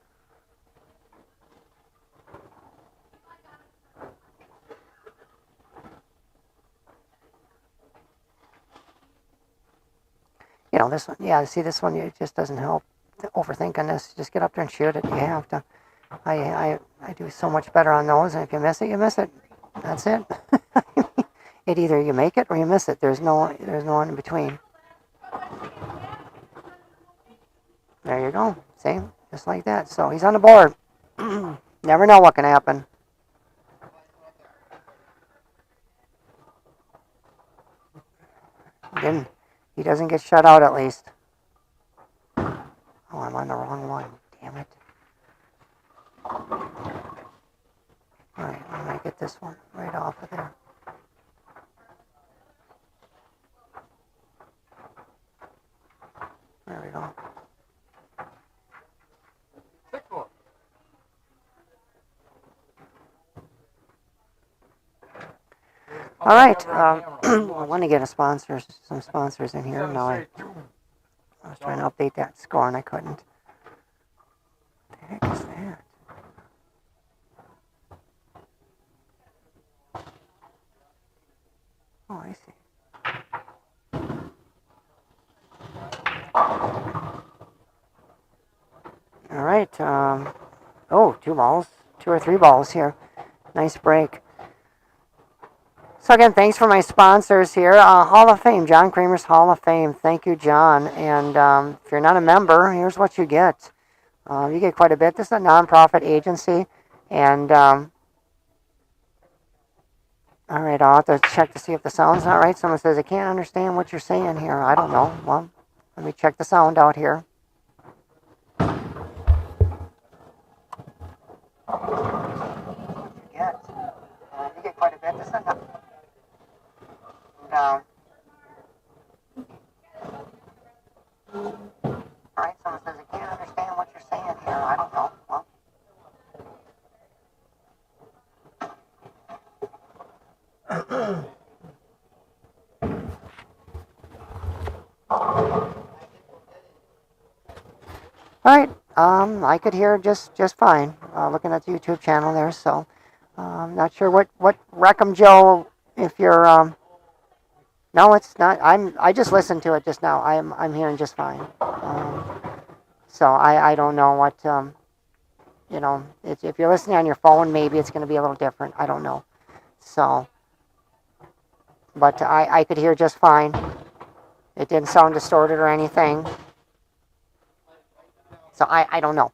You know, this one, yeah, see this one, it just doesn't help overthinking this. Just get up there and shoot it. You have to. I do so much better on those, and if you miss it, you miss it. That's it. It either you make it or you miss it. There's no one in between. There you go. See? Just like that. So he's on the board. Never know what can happen. Then he doesn't get shut out at least. Oh, I'm on the wrong one. Damn it. Alright, I'm going to get this one right off of there. There we go. All right. I want to get some sponsors in here. No, I was trying to update that score and I couldn't. What the heck is that? Oh, I see. All right. Oh, 2 balls. 2 or 3 balls here. Nice break. So again, thanks for my sponsors here. Hall of Fame, John Kramer's Hall of Fame. Thank you, John. And if you're not a member, here's what you get. You get quite a bit. This is a nonprofit agency. And, all right, I'll have to check to see if the sound's not right. Someone says, I can't understand what you're saying here. I don't know. Well, let me check the sound out here. You get quite a bit. This is a all right, someone says, I can't understand what you're saying here. I don't know. Well. All right, I could hear just fine, looking at the YouTube channel there, so not sure what Wreckham Joe, if you're, no, it's not. I just listened to it just now. I'm hearing just fine. So I don't know what you know. If you're listening on your phone, maybe it's going to be a little different. I don't know. So, but I could hear just fine. It didn't sound distorted or anything. So I don't know.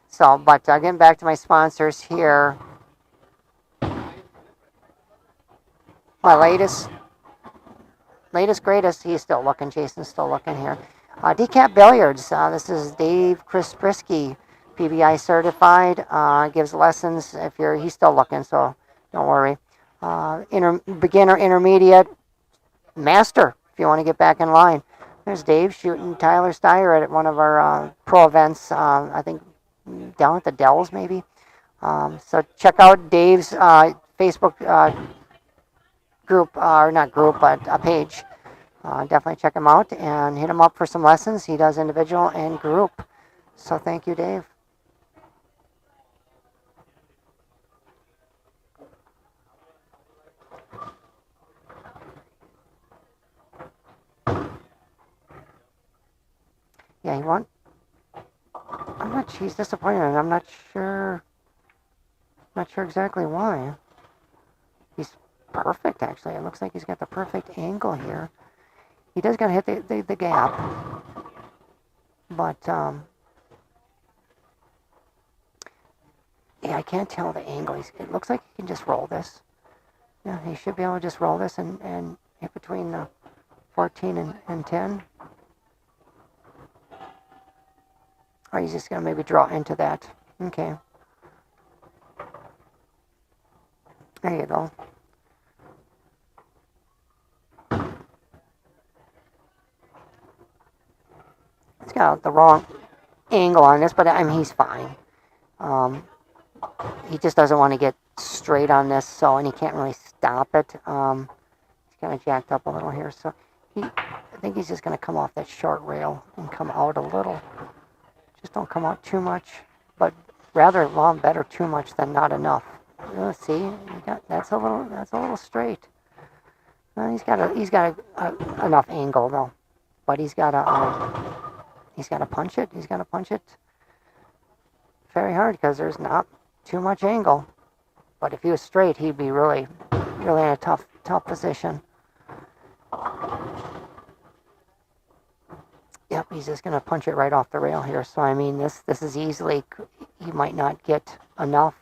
So, but getting back to my sponsors here. My latest, greatest, he's still looking. Jason's still looking here. Decap Billiards. This is Dave Krisprisky, PBI certified. Gives lessons if he's still looking, so don't worry. Beginner, intermediate, master, if you want to get back in line. There's Dave shooting Tyler Steyer at one of our pro events, I think down at the Dells maybe. So check out Dave's Facebook group, or not group, but a page. Definitely check him out and hit him up for some lessons. He does individual and group. So thank you, Dave. Yeah, you want? He's disappointed, and I'm not sure exactly why. He's perfect, actually. It looks like he's got the perfect angle here. He does gotta hit the gap, but, yeah, I can't tell the angle. It looks like he can just roll this. Yeah, he should be able to just roll this and hit between 14 and 10. Or he's just going to maybe draw into that. Okay. There you go. He's got the wrong angle on this, but I mean, he's fine. He just doesn't want to get straight on this, so, and he can't really stop it. He's kind of jacked up a little here, so I think he's just going to come off that short rail and come out a little. Just don't come out too much, but rather long, better too much than not enough. See, that's a little straight. He's got enough angle though, but he's got to punch it. He's got to punch it very hard because there's not too much angle. But if he was straight, he'd be really in a tough position. Yep, he's just going to punch it right off the rail here. So, I mean, this is easily, he might not get enough.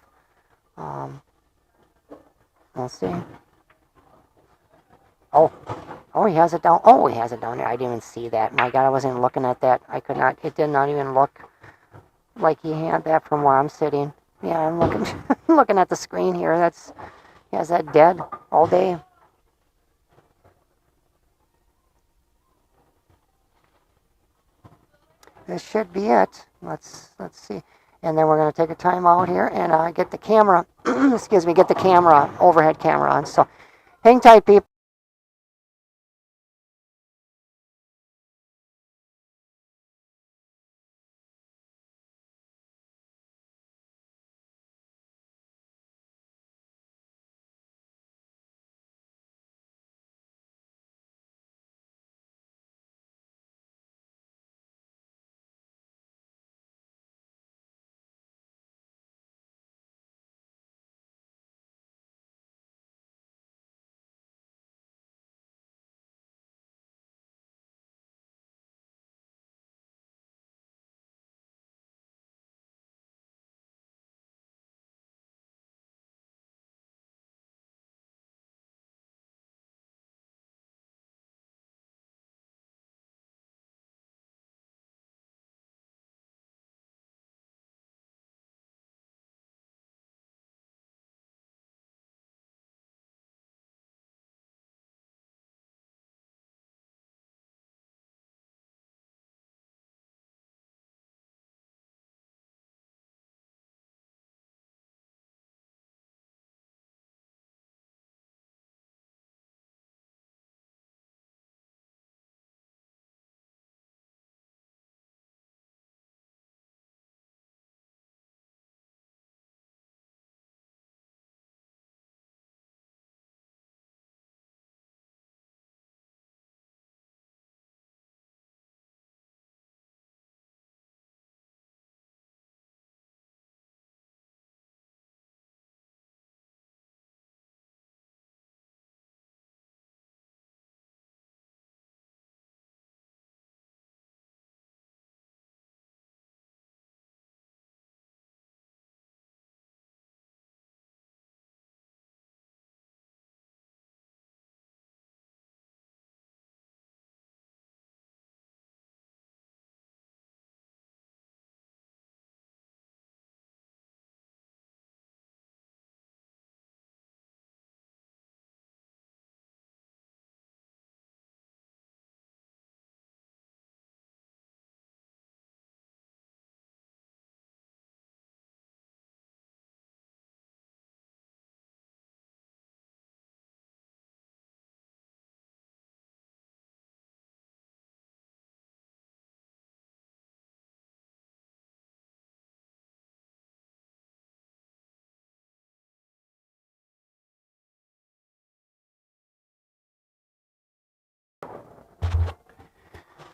We'll see. Oh, he has it down. Oh, he has it down there. I didn't even see that. My God, I wasn't looking at that. I could not, it did not even look like he had that from where I'm sitting. Yeah, I'm looking at the screen here. He has that dead all day. This should be it. Let's see. And then we're going to take a time out here and get the camera, excuse me, get the camera, overhead camera on. So hang tight, people.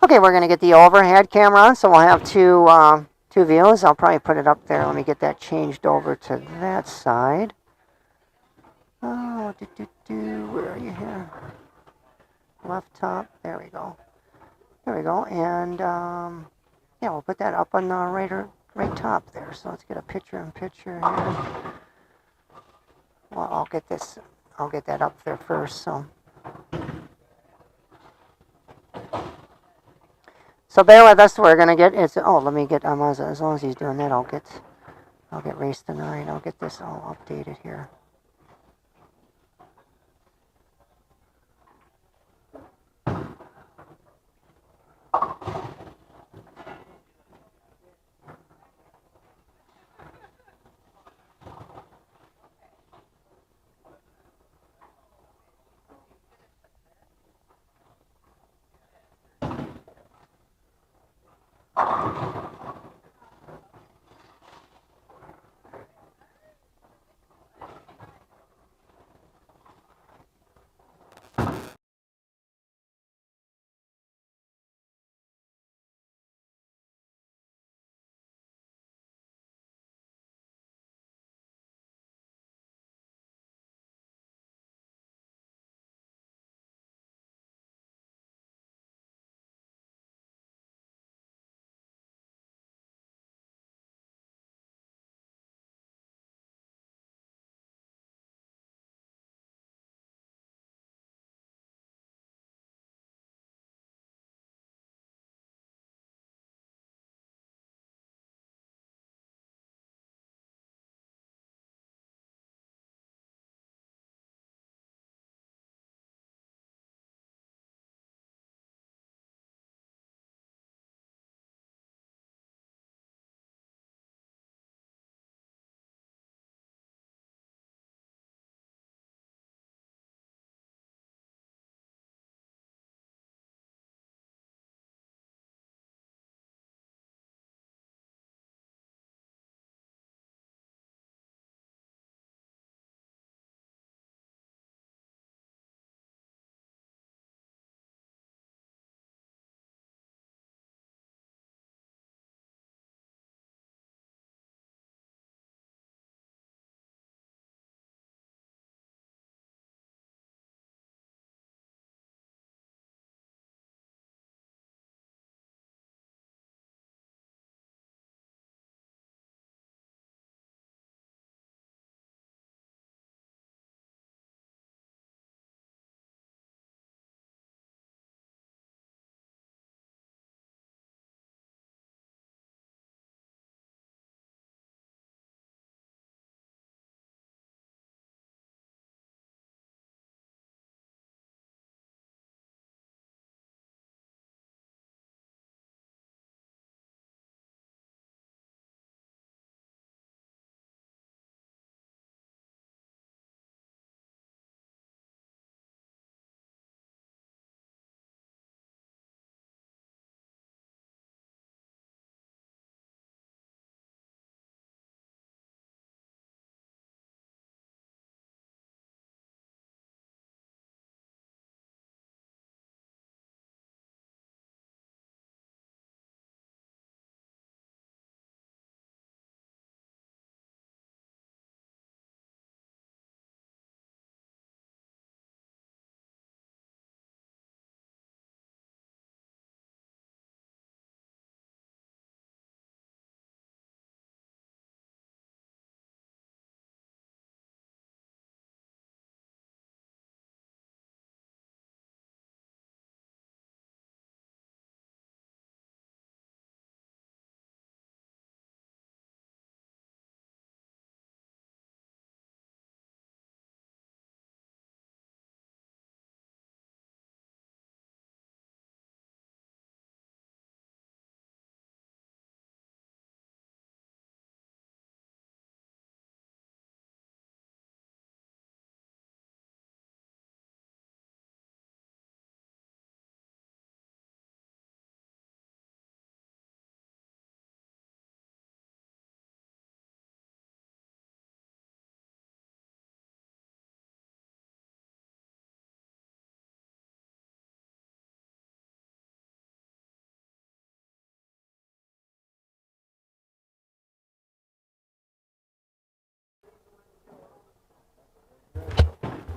Okay, we're going to get the overhead camera on, so we'll have two two views. I'll probably put it up there. Let me get that changed over to that side. Oh, where are you here? Left top. There we go. There we go. And yeah, we'll put that up on the right top there. So let's get a picture here. Well, I'll get that up there first. So bear with us. We're gonna get it's. Oh, let me get. As long as he's doing that, I'll get race tonight. I'll get this all updated here.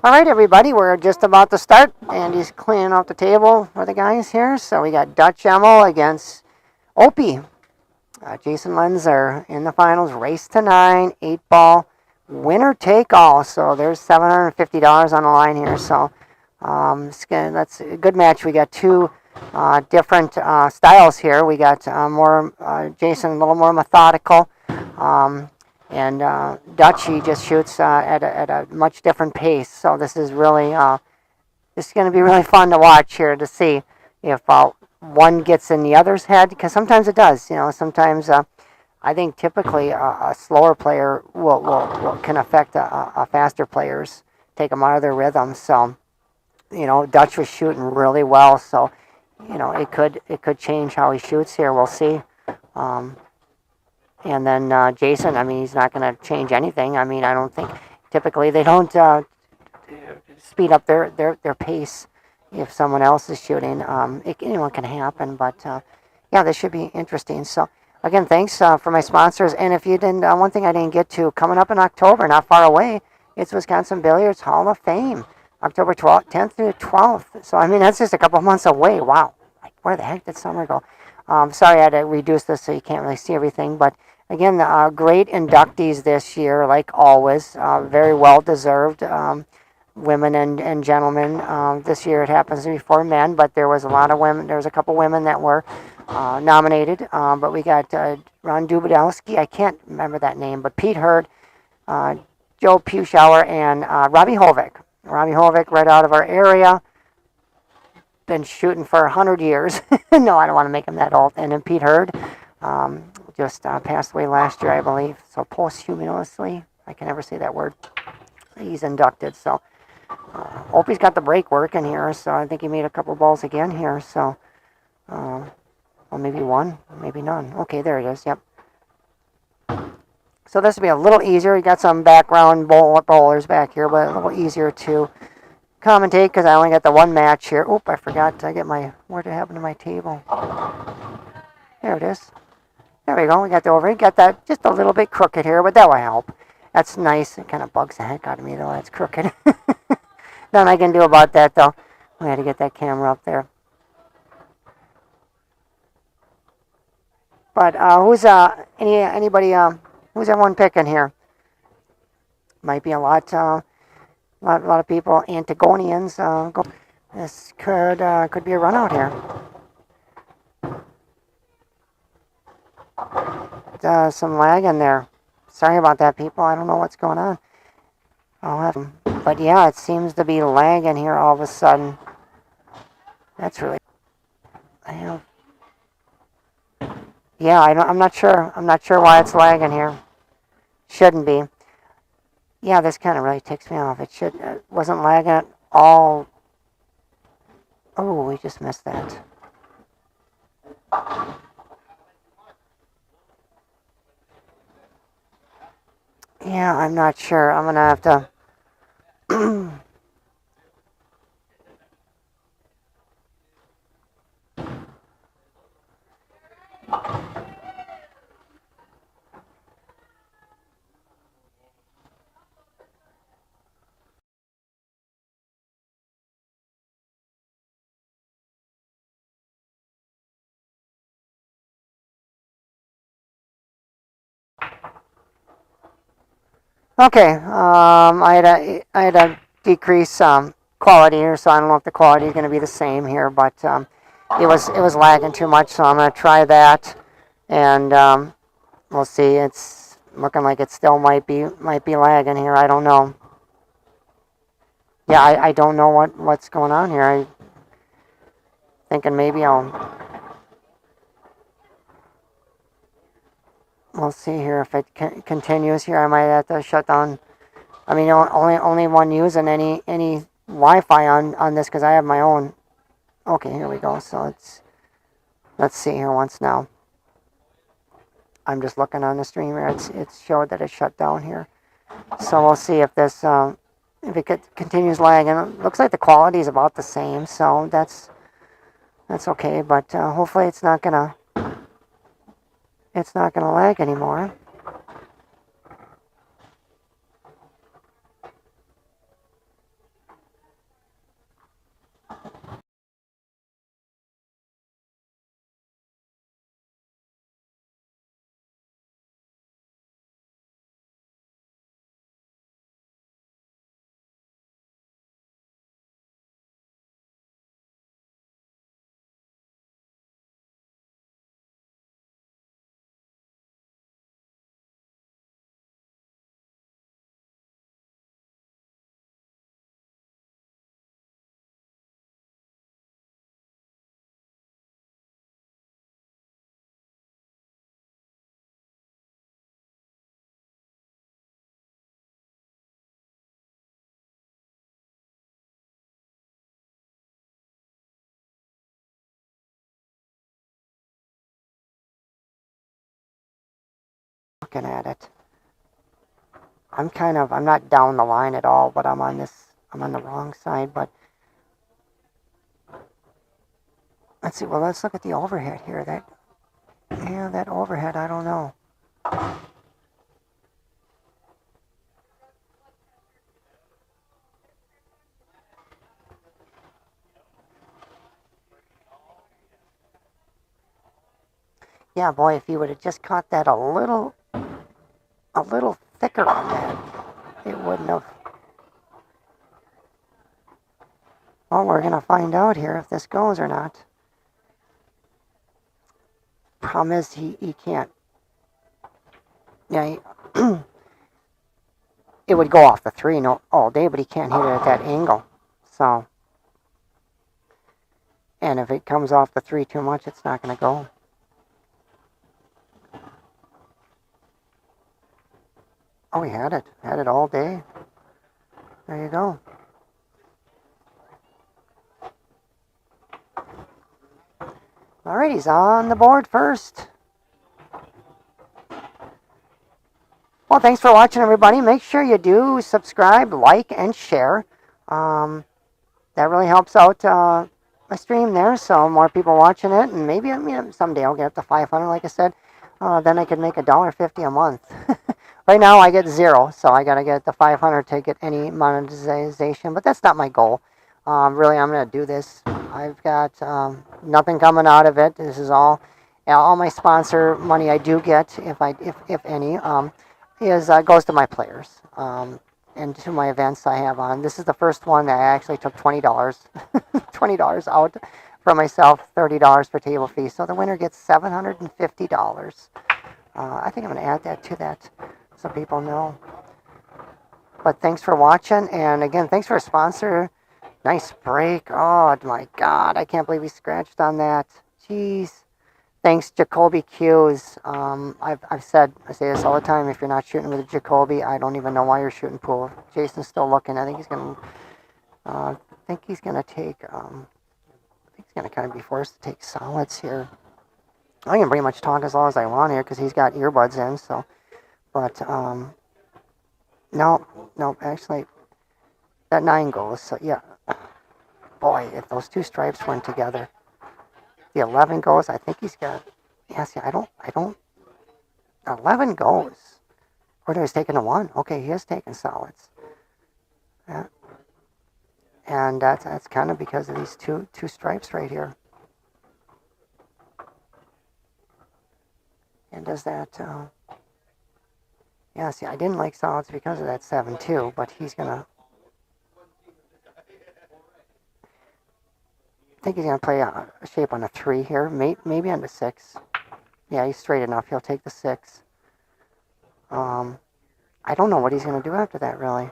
All right, everybody, we're just about to start. Andy's cleaning up the table for the guys here. So we got Dutch Emmel against Opie. Jason Lenz are in the finals, race to 9, 8-ball, winner take all. So there's $750 on the line here. So that's a good match. We got two different styles here. We got Jason a little more methodical. And Dutch, he just shoots at a much different pace. So this is really this is going to be really fun to watch here to see if one gets in the other's head, because sometimes it does. Sometimes I think typically a slower player can affect a faster players, take them out of their rhythm. So Dutch was shooting really well. So it could change how he shoots here. We'll see. And then Jason, I mean, he's not going to change anything. I mean, I don't think typically they don't speed up their pace if someone else is shooting. Anyone can happen, but yeah, this should be interesting. So again, thanks for my sponsors. And if you didn't, one thing I didn't get to, coming up in October, not far away, it's Wisconsin Billiards Hall of Fame, October 10th through 12th. So I mean, that's just a couple months away. Wow, like where the heck did summer go? Sorry, I had to reduce this so you can't really see everything, but again, great inductees this year, like always. Very well deserved, women and gentlemen. This year it happens to be for men, but there was a lot of women. There was a couple women that were nominated. But we got Ron Dubadowski. I can't remember that name, but Pete Hurd, Joe Pushauer, and Robbie Hovick. Robbie Hovick, right out of our area. Been shooting for 100 years. No, I don't want to make him that old. And then Pete Hurd. Just passed away last year, I believe. So posthumously, I can never say that word. He's inducted. So Opie's got the break working here. So I think he made a couple balls again here. So, well, maybe one, maybe none. Okay, there it is. Yep. So this will be a little easier. We got some background bowlers back here, but a little easier to commentate because I only got the one match here. Oop, I forgot to get where did it happen to my table? There it is. There we go. We got the overhead. Got that just a little bit crooked here, but that will help. That's nice. It kind of bugs the heck out of me, though. That's crooked. Nothing I can do about that, though. We had to get that camera up there. But who's anybody? Who's everyone picking here? Might be a lot of people. Antagonians. This could be a run out here. Some lag in there. Sorry about that, people. I don't know what's going on. But yeah, it seems to be lagging here all of a sudden. That's really. Yeah, I'm not sure. I'm not sure why it's lagging here. Shouldn't be. Yeah, this kind of really ticks me off. It wasn't lagging at all. Oh, we just missed that. Yeah, I'm not sure. I'm going to have to... Okay, I had to decrease quality here, so I don't know if the quality is going to be the same here, but it was lagging too much, so I'm going to try that, and we'll see. It's looking like it still might be lagging here. I don't know. Yeah, I don't know what's going on here. I thinking maybe we'll see here if it continues here. I might have to shut down. I mean, only one using any Wi-Fi on this because I have my own. Okay, here we go. So let's see here once now. I'm just looking on the stream here. It's showed that it's shut down here. So we'll see if this if it continues lagging. It looks like the quality is about the same, so that's okay. But hopefully it's not gonna lag anymore. looking at it. I'm not down the line at all, but I'm on the wrong side, but let's see, well, let's look at the overhead here. That overhead, I don't know. Yeah, boy, if you would have just caught that a little thicker on that, it wouldn't have. Well, we're going to find out here if this goes or not. Problem is, he can't. Yeah, it would go off the 3 all day, but he can't hit it at that angle. So, and if it comes off the 3 too much, it's not going to go. Oh, he had it all day. There you go. Alright, he's on the board first. Well, thanks for watching, everybody. Make sure you do subscribe, like, and share. That really helps out my stream there, so more people watching it, and maybe someday I'll get up to 500, like I said. Then I could make $1.50 a month. Right now I get 0, so I gotta get the 500 to get any monetization, but that's not my goal. Really, I'm gonna do this. I've got nothing coming out of it. This is all my sponsor money I do get, if any, goes to my players and to my events I have on. This is the first one that I actually took $20, $20 out for myself, $30 for table fee. So the winner gets $750. I think I'm gonna add that to that, so people know. But thanks for watching, and again, thanks for a sponsor. Nice break. Oh my God, I can't believe he scratched on that. Jeez. Thanks, Jacoby Q's. I say this all the time. If you're not shooting with a Jacoby, I don't even know why you're shooting pool. Jason's still looking. I think he's gonna. Take. I think he's gonna kind of be forced to take solids here. I can pretty much talk as long as I want here because he's got earbuds in. So, but no, actually, that 9 goes. So yeah, boy, if those 2 stripes went together. The 11 goes. I think he's got. Yeah, see, I don't. 11 goes. Or he's taking a 1. Okay, he is taking solids. Yeah. And that's kind of because of these two stripes right here. And does that? Yeah, see, I didn't like solids because of that 7-2, but he's gonna. I think he's going to play a shape on a 3 here. Maybe on the 6. Yeah, he's straight enough. He'll take the 6. I don't know what he's going to do after that, really.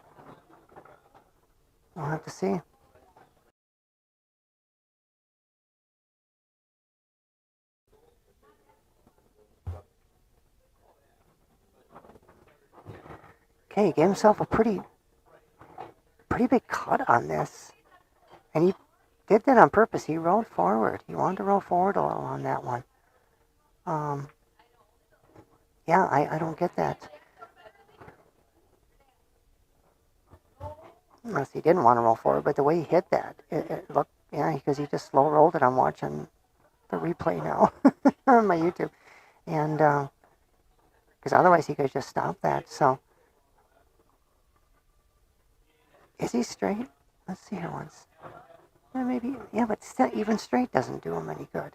We'll have to see. Okay, he gave himself a pretty big cut on this. And he did that on purpose. He rolled forward. He wanted to roll forward a little on that one. Yeah, I don't get that. Unless he didn't want to roll forward, but the way he hit that, it looked, yeah, because he just slow rolled it. I'm watching the replay now on my YouTube. And, because otherwise he could just stop that, so. Is he straight? Let's see here once. Yeah, maybe. Yeah, but still, even straight doesn't do him any good.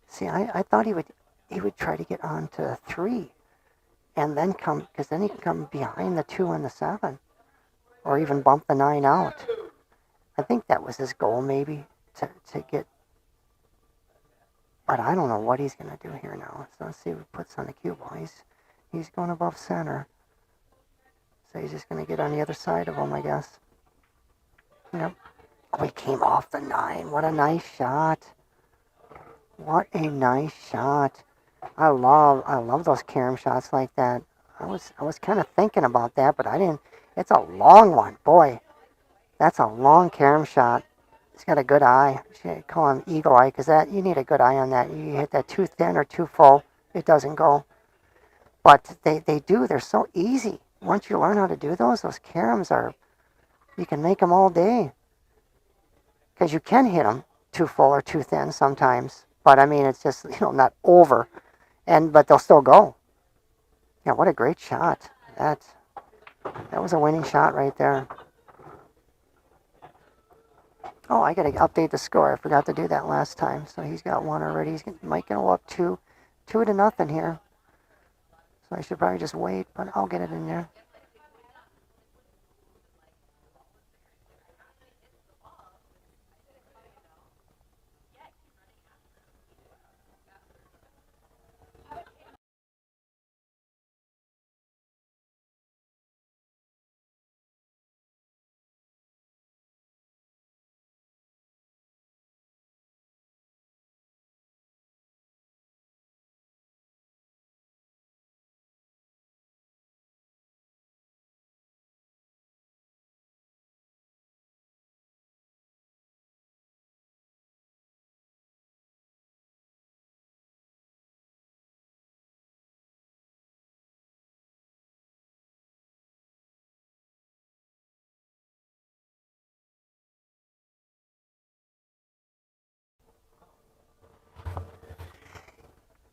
See, I thought he would try to get on to 3, and then come, because then he can come behind the 2 and the 7, or even bump the 9 out. I think that was his goal, maybe, to get. But I don't know what he's gonna do here now. So let's see if he puts on the cue ball. He's going above center, so he's just gonna get on the other side of him, I guess. Yep. Oh, he came off the 9. What a nice shot. What a nice shot. I love those carom shots like that. I was kind of thinking about that, but I didn't. It's a long one. Boy, that's a long carom shot. He's got a good eye. Should call him eagle eye, because you need a good eye on that. You hit that too thin or too full, it doesn't go. But they do. They're so easy. Once you learn how to do those caroms are, you can make them all day. Because you can hit them too full or too thin sometimes. But I mean, it's just, not over. But they'll still go. Yeah, what a great shot. That was a winning shot right there. Oh, I got to update the score. I forgot to do that last time. So he's got one already. Mike going to go up 2-0 here. So I should probably just wait, but I'll get it in there.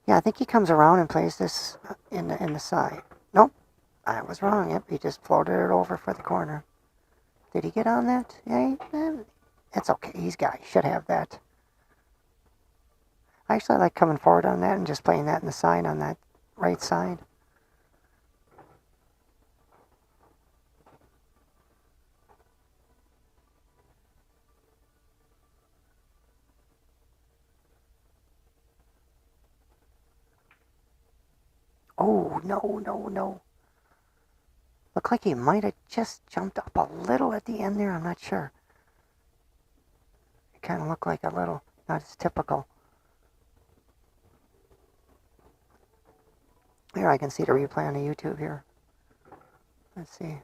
Yeah, I think he comes around and plays this in the side. Nope, I was wrong. Yep, he just floated it over for the corner. Did he get on that? Yeah, it's okay. He should have that. I actually like coming forward on that and just playing that in the side on that right side. Oh, no. Looked like he might have just jumped up a little at the end there. I'm not sure. It kind of looked like a little, not as typical. Here, I can see the replay on the YouTube here. Let's see.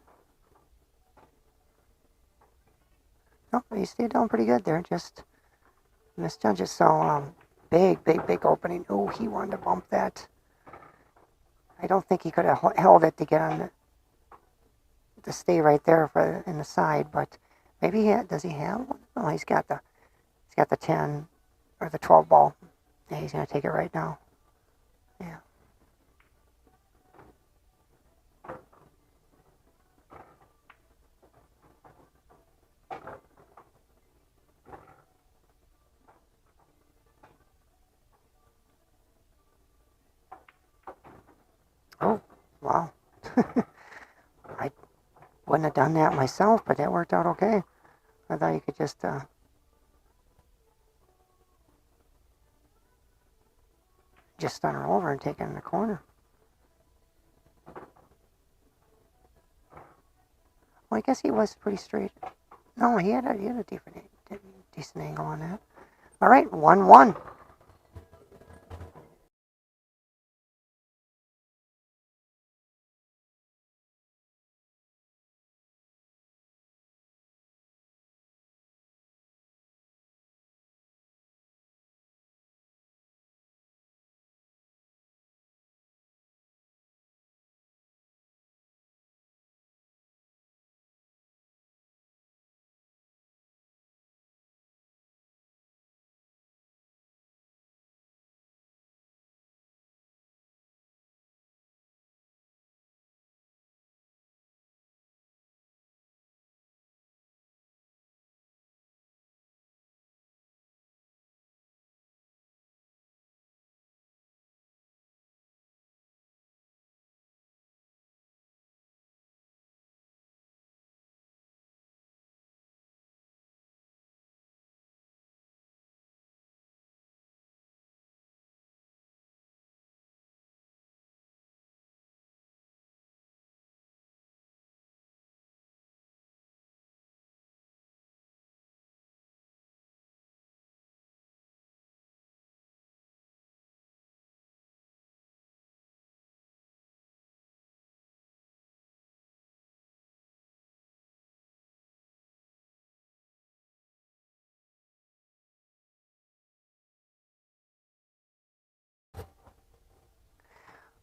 Oh, he stayed down pretty good there. Just misjudges. So, big opening. Oh, he wanted to bump that. I don't think he could have held it to get on to stay right there in the side, but maybe does he have one? Oh, he's got the 10 or the 12 ball. Yeah, he's gonna take it right now. Yeah. Oh, wow. I wouldn't have done that myself, but that worked out okay. I thought you could just stun her over and take it in the corner. Well, I guess he was pretty straight. No, he had a decent angle on that. All right, 1-1.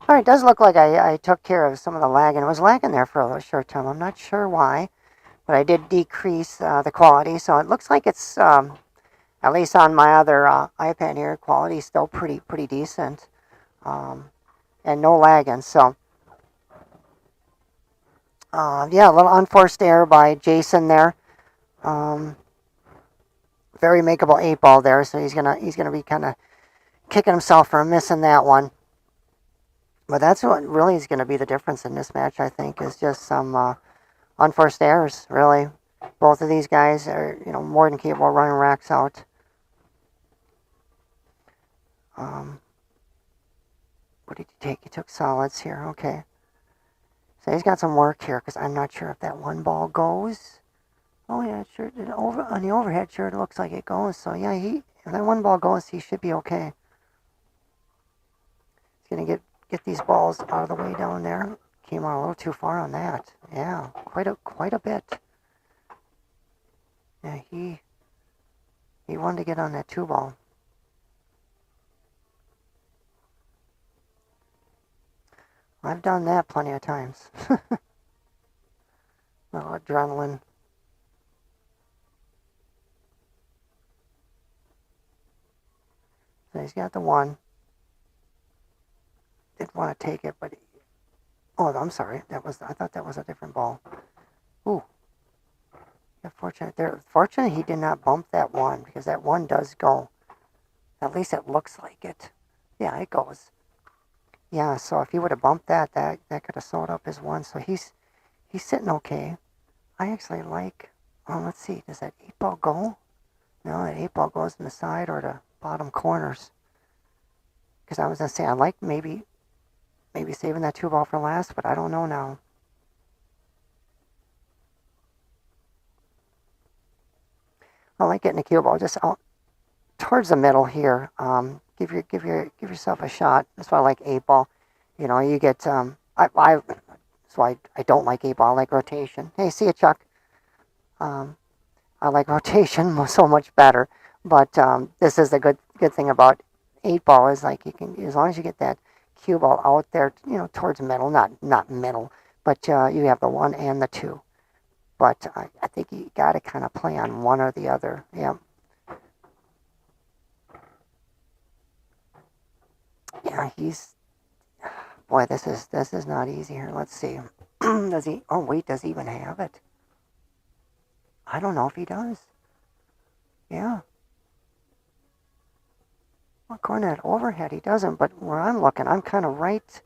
All right, it does look like I took care of some of the lag, and it was lagging there for a little short time. I'm not sure why, but I did decrease the quality, so it looks like it's at least on my other iPad here, quality is still pretty decent, and no lagging. So yeah, a little unforced error by Jason there. Um, very makeable 8-ball there, so he's gonna be kind of kicking himself for missing that one. But that's what really is going to be the difference in this match, I think, is just some unforced errors, really. Both of these guys are, more than capable of running racks out. What did he take? He took solids here. Okay. So he's got some work here because I'm not sure if that one ball goes. Oh, yeah, sure. On the overhead, sure, it looks like it goes. So, yeah, if that one ball goes, he should be okay. He's going to get these balls out of the way down there. Came out a little too far on that. Yeah, quite a bit. Yeah, he wanted to get on that 2-ball. I've done that plenty of times. Little adrenaline. So he's got the 1. Didn't want to take it, but oh, I'm sorry. I thought that was a different ball. Ooh. Yeah, fortunate there. Fortunate he did not bump that 1 because that 1 does go. At least it looks like it. Yeah, it goes. Yeah, so if he would have bumped that could have sewed up his 1. So he's sitting okay. I actually like. Oh, let's see. Does that 8-ball go? No, that 8-ball goes in the side or the bottom corners. Because I was gonna say I like maybe saving that 2-ball for last, but I don't know now. I like getting a cue ball just out towards the middle here. Give yourself a shot. That's why I like 8-ball. You get that's why I don't like 8-ball. I like rotation. Hey, see you, Chuck. I like rotation so much better. But this is the good thing about 8-ball is like you can, as long as you get that cue ball out there, towards the middle, not middle, but you have the 1 and the 2. But I think you got to kind of play on one or the other. Yeah. Yeah, boy, this is not easy here. Let's see. Does he? Oh wait, does he even have it? I don't know if he does. Yeah. Well, according to that overhead, he doesn't. But where I'm looking, I'm kind of right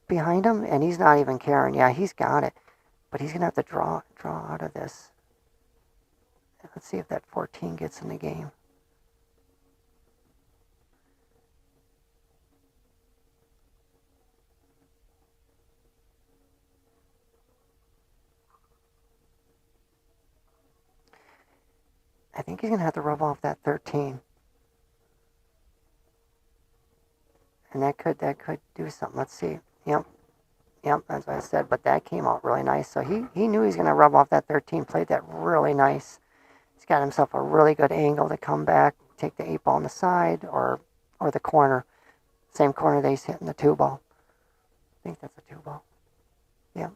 behind him, and he's not even caring. Yeah, he's got it, but he's gonna have to draw out of this. Let's see if that 14 gets in the game. I think he's going to have to rub off that 13. And that could do something. Let's see. Yep, that's what I said. But that came out really nice. So he knew he was going to rub off that 13. Played that really nice. He's got himself a really good angle to come back, take the 8-ball on the side or the corner. Same corner that he's hitting the 2-ball. I think that's a 2-ball. Yeah.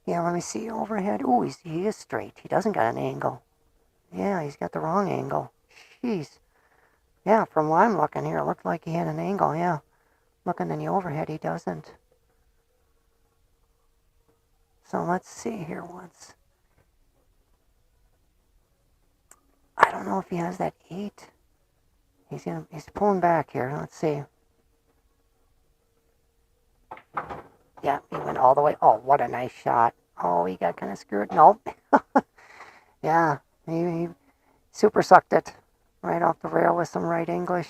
Yeah, let me see. Overhead. Ooh, he is straight. He doesn't got an angle. Yeah, he's got the wrong angle. Jeez. Yeah, from what I'm looking here, it looked like he had an angle, yeah. Looking in the overhead, he doesn't. So let's see here once. I don't know if he has that 8. He's pulling back here. Let's see. Yeah, he went all the way. Oh, what a nice shot. Oh, he got kind of screwed. Nope. Yeah, he super sucked it right off the rail with some right English.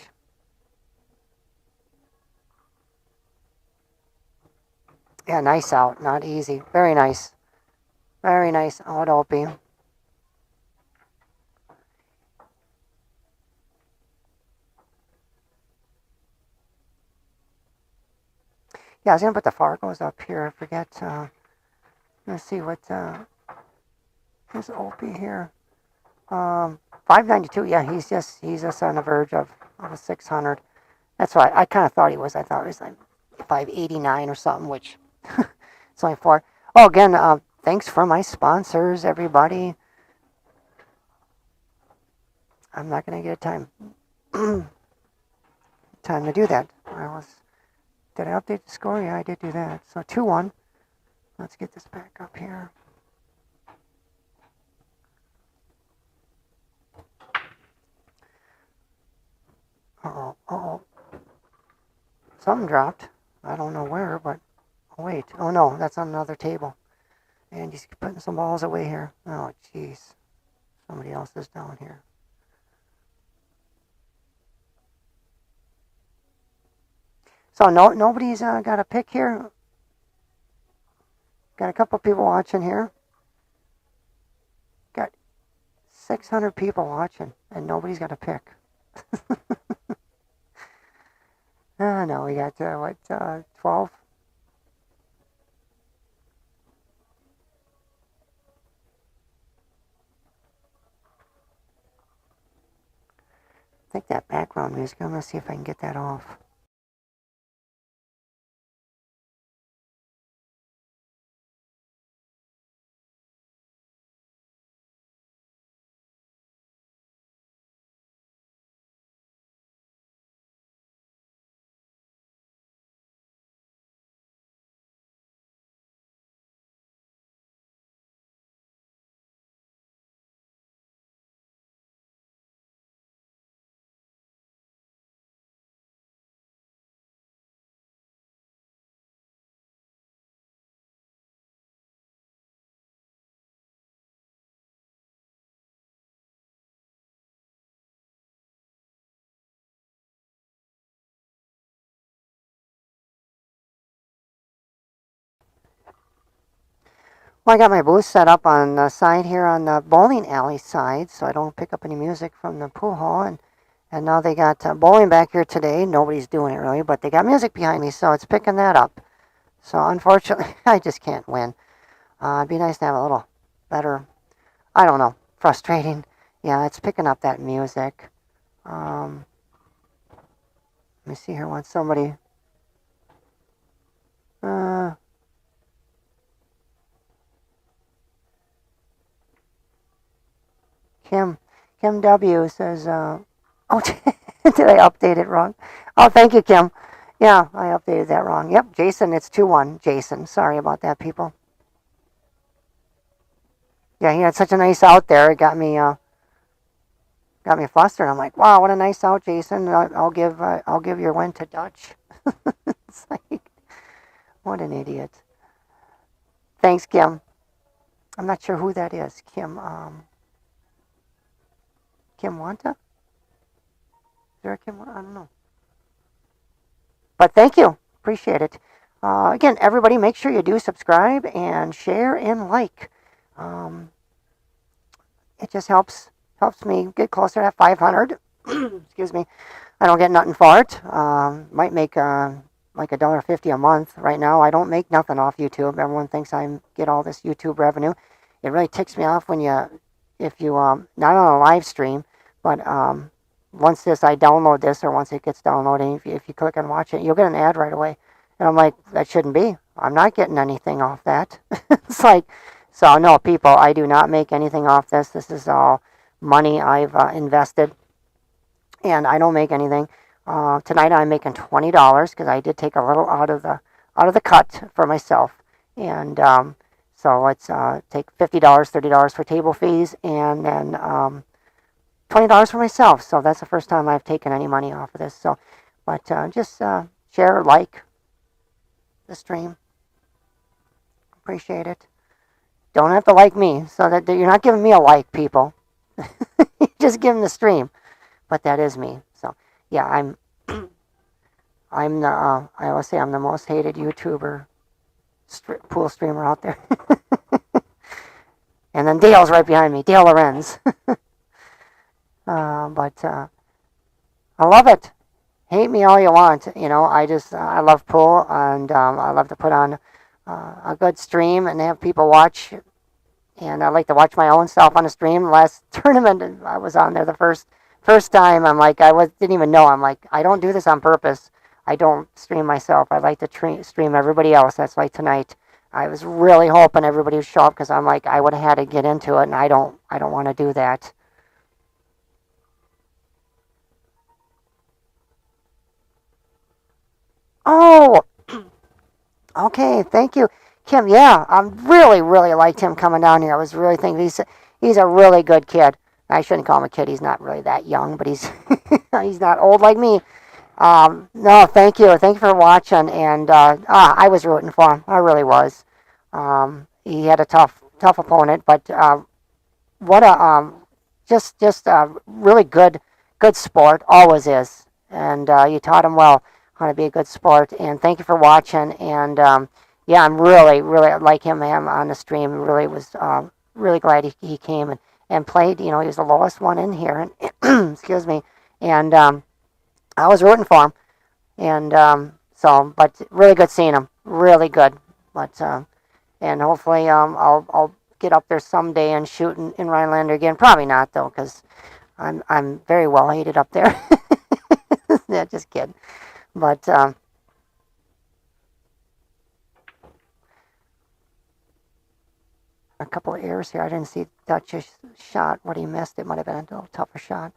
Yeah, nice out. Not easy. Very nice. Very nice out, Opie. Yeah, I was going to put the Fargos up here. I forget. Let's see what... Here's Opie here. 592. Yeah, he's just on the verge of a 600. That's why I kind of thought he was. I thought he was like 589 or something, which it's only 4. Oh, again, thanks for my sponsors, everybody. I'm not going to get time to do that. Did I update the score? Yeah, I did do that. So 2-1. Let's get this back up here. Uh-oh. Something dropped. I don't know where, but oh, wait. Oh, no, that's on another table. And he's putting some balls away here. Oh, jeez. Somebody else is down here. So nobody's got a pick here. Got a couple people watching here. Got 600 people watching, and nobody's got a pick. No, we got, 12? I think that background music, I'm going to see if I can get that off. Well, I got my booth set up on the side here on the bowling alley side, so I don't pick up any music from the pool hall. And now they got bowling back here today. Nobody's doing it really, but they got music behind me, so it's picking that up. So unfortunately, I just can't win. It'd be nice to have a little better, I don't know, frustrating. Yeah, it's picking up that music. Let me see here. Want somebody? Kim W says, oh, did I update it wrong? Oh, thank you, Kim. Yeah, I updated that wrong. Yep, Jason, it's 2-1. Jason, sorry about that, people. Yeah, he had such a nice out there. It got me flustered. I'm like, wow, what a nice out, Jason. I'll give your win to Dutch. It's like, what an idiot. Thanks, Kim. I'm not sure who that is. Kim Wanta? Is there a Kim? I don't know. But thank you. Appreciate it. Again, everybody, make sure you do subscribe and share and like. It just helps me get closer to 500. Excuse me. I don't get nothing for it. Might make like $1.50 a month. Right now, I don't make nothing off YouTube. Everyone thinks I get all this YouTube revenue. It really ticks me off when if you not on a live stream, but once I download this, or once it gets downloaded, if you click and watch it, you'll get an ad right away. And I'm like, that shouldn't be. I'm not getting anything off that. It's like, so no, people, I do not make anything off this. This is all money I've invested, and I don't make anything. Tonight I'm making $20 because I did take a little out of the cut for myself, and so let's take $50, $30 for table fees, and then $20 for myself. So that's the first time I've taken any money off of this. So, but just share, like the stream. Appreciate it. Don't have to like me, so that you're not giving me a like, people. Just give them the stream. But that is me. So yeah, I'm I always say I'm the most hated YouTuber pool streamer out there. And then Dale's right behind me, Dale Lorenz. But I love it. Hate me all you want. You know, I love pool, and I love to put on a good stream and have people watch. And I like to watch my own self on the stream. Last tournament, I was on there the first first time, I'm like, didn't even know. I'm like, I don't do this on purpose. I don't stream myself. I like to stream everybody else. That's why tonight I was really hoping everybody would show up because I'm like, I would have had to get into it, and I don't want to do that. Oh, okay, thank you, Kim. Yeah, I really, really liked him coming down here. I was really thinking he's a really good kid. I shouldn't call him a kid. He's not really that young, but he's he's not old like me. No, thank you for watching, and I was rooting for him. I really was. He had a tough opponent, but what a just a really good sport. Always is, and you taught him well how to be a good sport. And thank you for watching. And yeah, I'm really like him on the stream. Really was really glad he came and played. You know, he was the lowest one in here. And excuse me. And I was rooting for him. And but really good seeing him. Really good. But and hopefully I'll get up there someday and shoot in Rhinelander again. Probably not though, because I'm very well hated up there. Yeah, just kidding. But a couple of errors here. I didn't see Dutch's shot. What he missed, it might have been a little tougher shot.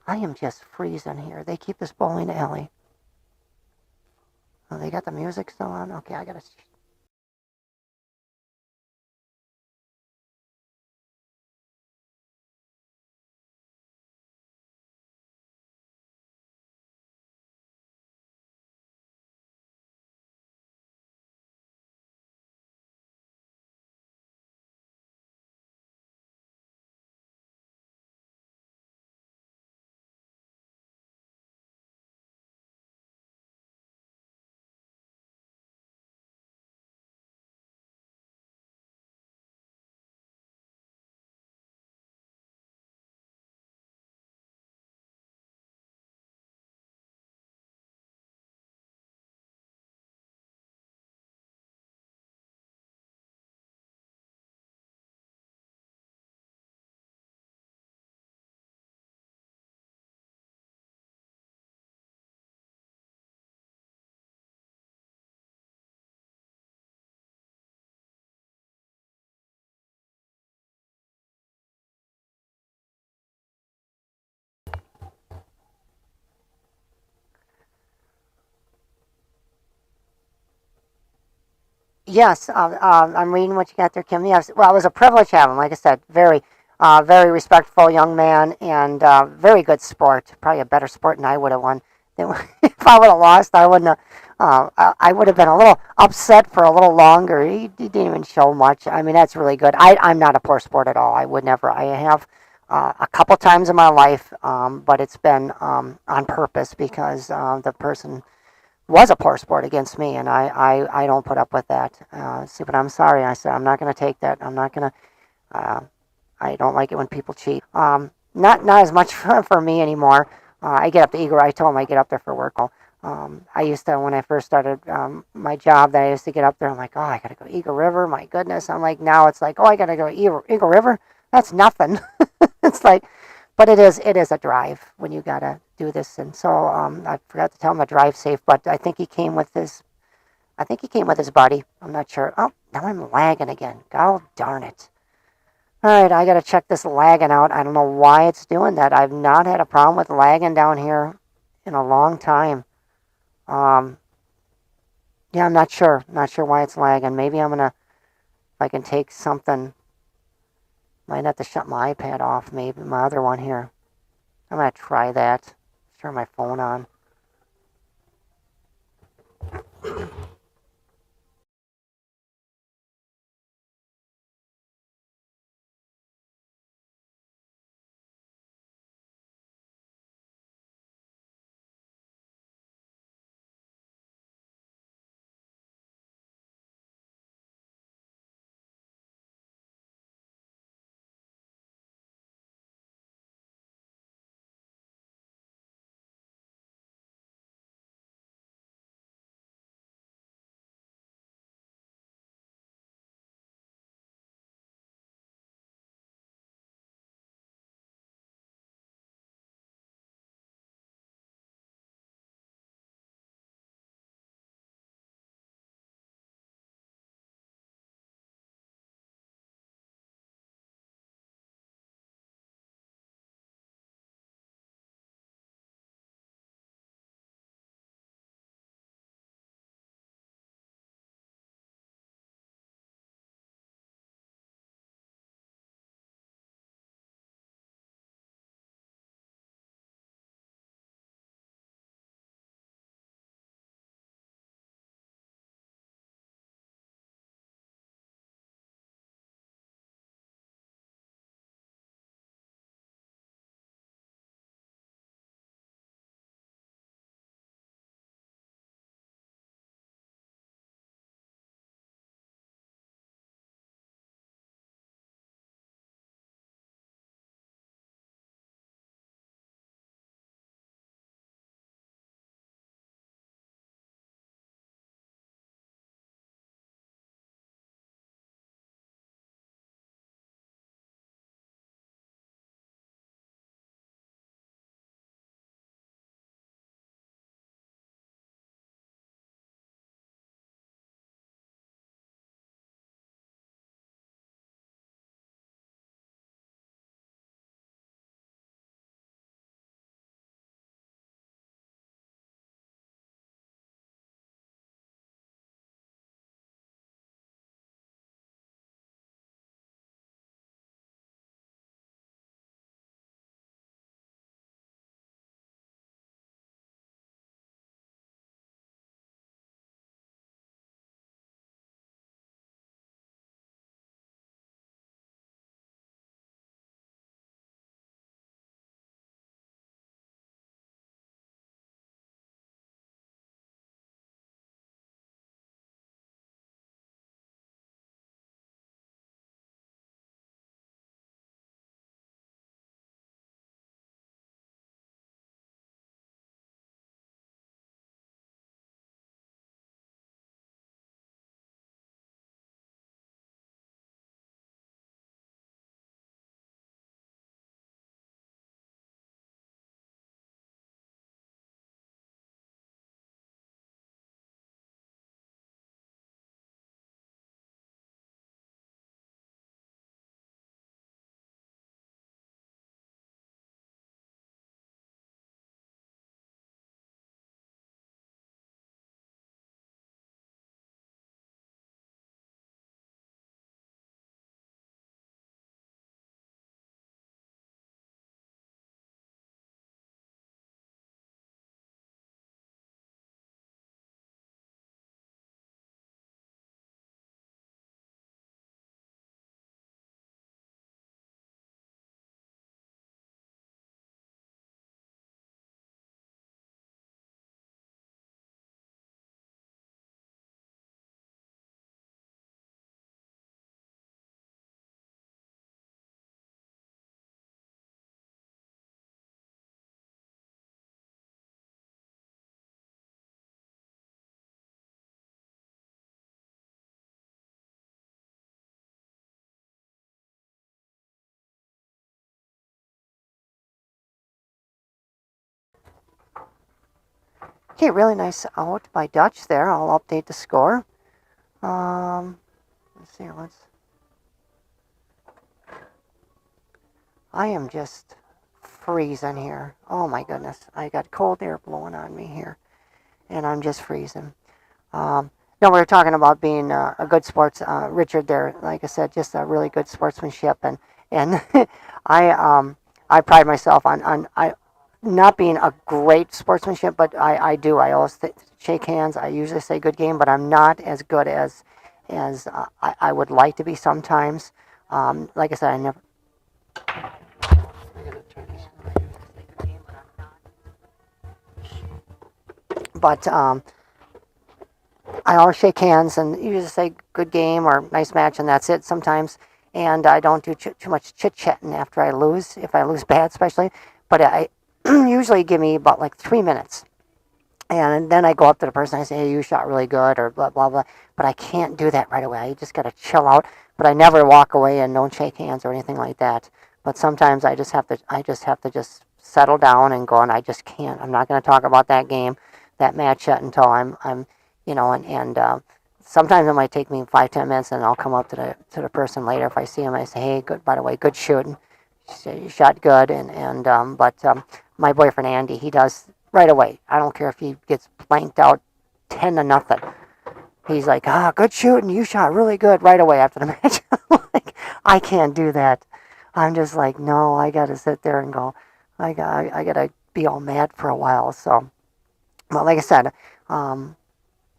I am just freezing here. They keep this bowling alley. Oh, they got the music still on? Okay, I gotta. Yes, I'm reading what you got there, Kim. Yes, well, it was a privilege having him. Like I said, very respectful young man and very good sport. Probably a better sport than I would have won. If I would have lost, I wouldn't have. I would have been a little upset for a little longer. He didn't even show much. I mean, that's really good. I'm not a poor sport at all. I would never. I have a couple times in my life, but it's been on purpose because the person was a poor sport against me, and I don't put up with that. See, but I'm sorry. I said I'm not going to take that. I'm not going to. I don't like it when people cheat. Not as much for me anymore. I get up to Eagle. I told him I get up there for work. I used to when I first started my job. That I used to get up there. I'm like, oh, I got to go to Eagle River. My goodness. I'm like, now it's like, oh, I got to go to Eagle River. That's nothing. It's like, but it is a drive when you gotta do this. And so I forgot to tell him to drive safe. But I think he came with his buddy. I'm not sure. Oh, now I'm lagging again. God darn it. All right, I gotta check this lagging out. I don't know why it's doing that. I've not had a problem with lagging down here in a long time. Um, yeah, I'm not sure. Not sure why it's lagging. Maybe if I can take something. Might have to shut my iPad off. Maybe my other one here. I'm gonna try that. Turn my phone on. Okay, really nice out by Dutch there. I'll update the score. Let's see. I am just freezing here. Oh my goodness. I got cold air blowing on me here. And I'm just freezing. No, we were talking about being a good sports. Richard there, like I said, just a really good sportsmanship. And I pride myself on not being a great sportsmanship, but I do. I always shake hands. I usually say good game, but I'm not as good as I would like to be sometimes. Like I said, I never. But I always shake hands and usually say good game or nice match, and that's it sometimes. And I don't do too much chit chatting after I lose, if I lose bad, especially. But I usually give me about like 3 minutes. And then I go up to the person and I say, hey, you shot really good, or blah, blah, blah. But I can't do that right away. I just got to chill out. But I never walk away and don't shake hands or anything like that. But sometimes I just have to just settle down and go, and I just can't. I'm not going to talk about that game, that match yet until I'm and sometimes it might take me 5-10 minutes, and I'll come up to the person later if I see him. I say, hey, good, by the way, good shooting. You shot good, but my boyfriend Andy, he does right away. I don't care if he gets blanked out 10-0. He's like, good shooting. You shot really good right away after the match. Like, I can't do that. I'm just like, no, I got to sit there and go. I got to be all mad for a while. So, well, like I said,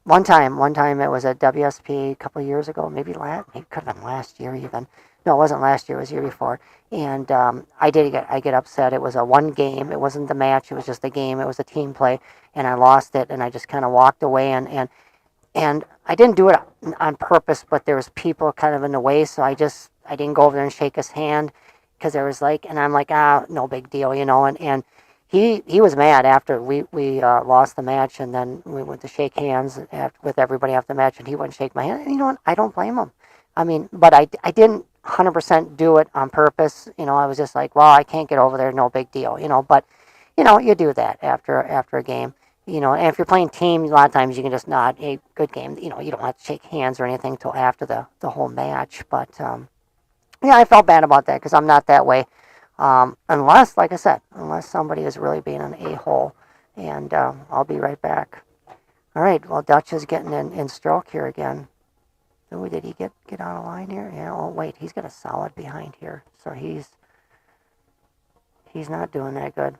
one time it was at WSP a couple of years ago, maybe it could have been last year even. No, it wasn't last year. It was the year before. And I get upset. It was a one game. It wasn't the match. It was just a game. It was a team play, and I lost it. And I just kind of walked away. And I didn't do it on purpose, but there was people kind of in the way, so I didn't go over there and shake his hand because there was like, and I'm like, no big deal, and he was mad after we lost the match, and then we went to shake hands with everybody after the match, and he wouldn't shake my hand. And you know what? I don't blame him. I mean, but I didn't 100% do it on purpose. I was just like, well, I can't get over there, no big deal, but you do that after a game. And if you're playing team, a lot of times you can just nod, hey, good game. You don't have to shake hands or anything until after the whole match. But yeah, I felt bad about that because I'm not that way. Unless, like I said, unless somebody is really being an a-hole. And I'll be right back. All right, well, Dutch is getting in stroke here again. Oh, did he get out of line here? Yeah, oh, wait, he's got a solid behind here. So he's not doing that good.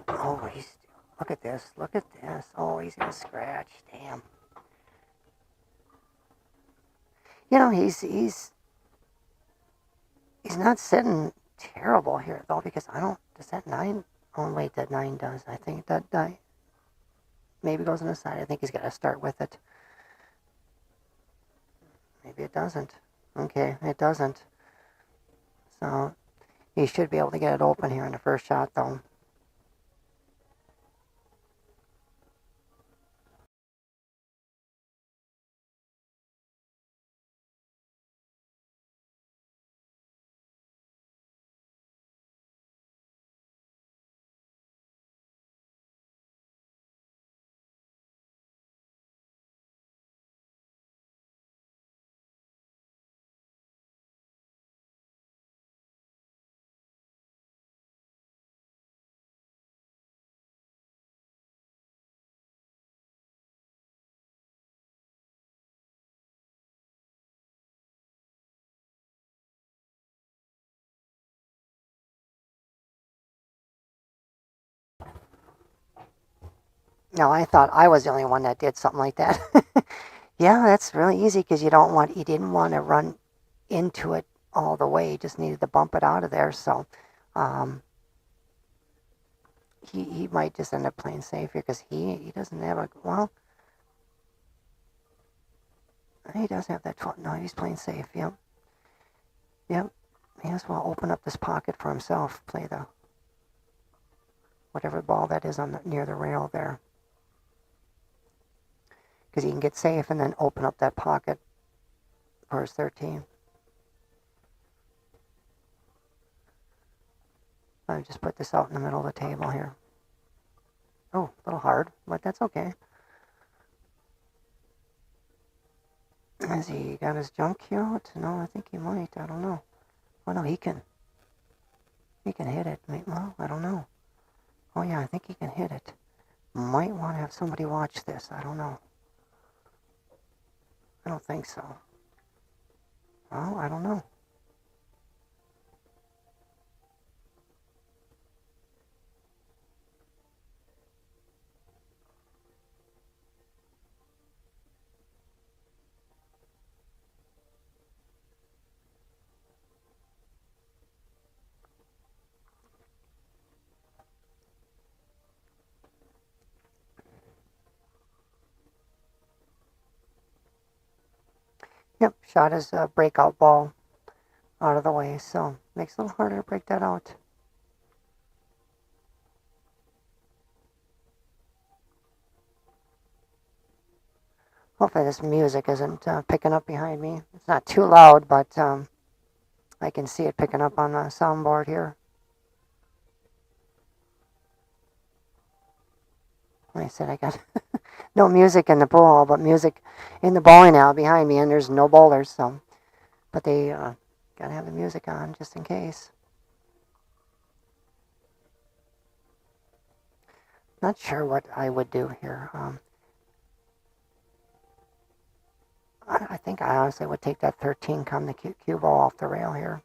Oh, look at this. Look at this. Oh, he's going to scratch. Damn. He's not sitting terrible here, though, because does that 9? Oh, wait, that 9 does. I think that maybe goes on the side. I think he's got to start with it. Maybe it doesn't. Okay, it doesn't. So, he should be able to get it open here in the first shot, though. No, I thought I was the only one that did something like that. Yeah, that's really easy because you didn't want to run into it all the way. You just needed to bump it out of there. So, he might just end up playing safe here because he doesn't have he does have that 12. No, he's playing safe. Yep. He has to open up this pocket for himself. Play the whatever ball that is on near the rail there. Because he can get safe and then open up that pocket for his 13. I just put this out in the middle of the table here. Oh, a little hard, but that's okay. Has he got his jump cue out? No, I think he might. I don't know. Oh no, he can hit it. Well, I don't know. Oh yeah, I think he can hit it. Might want to have somebody watch this. I don't know. I don't think so. Well, I don't know. Yep, shot his breakout ball out of the way, so makes it a little harder to break that out. Hopefully this music isn't picking up behind me. It's not too loud, but I can see it picking up on the soundboard here. Like I said, I got no music in the pool, but music in the bowling alley behind me, and there's no bowlers, so. But they gotta have the music on just in case. Not sure what I would do here. I think I honestly would take that 13, come the cue ball off the rail here.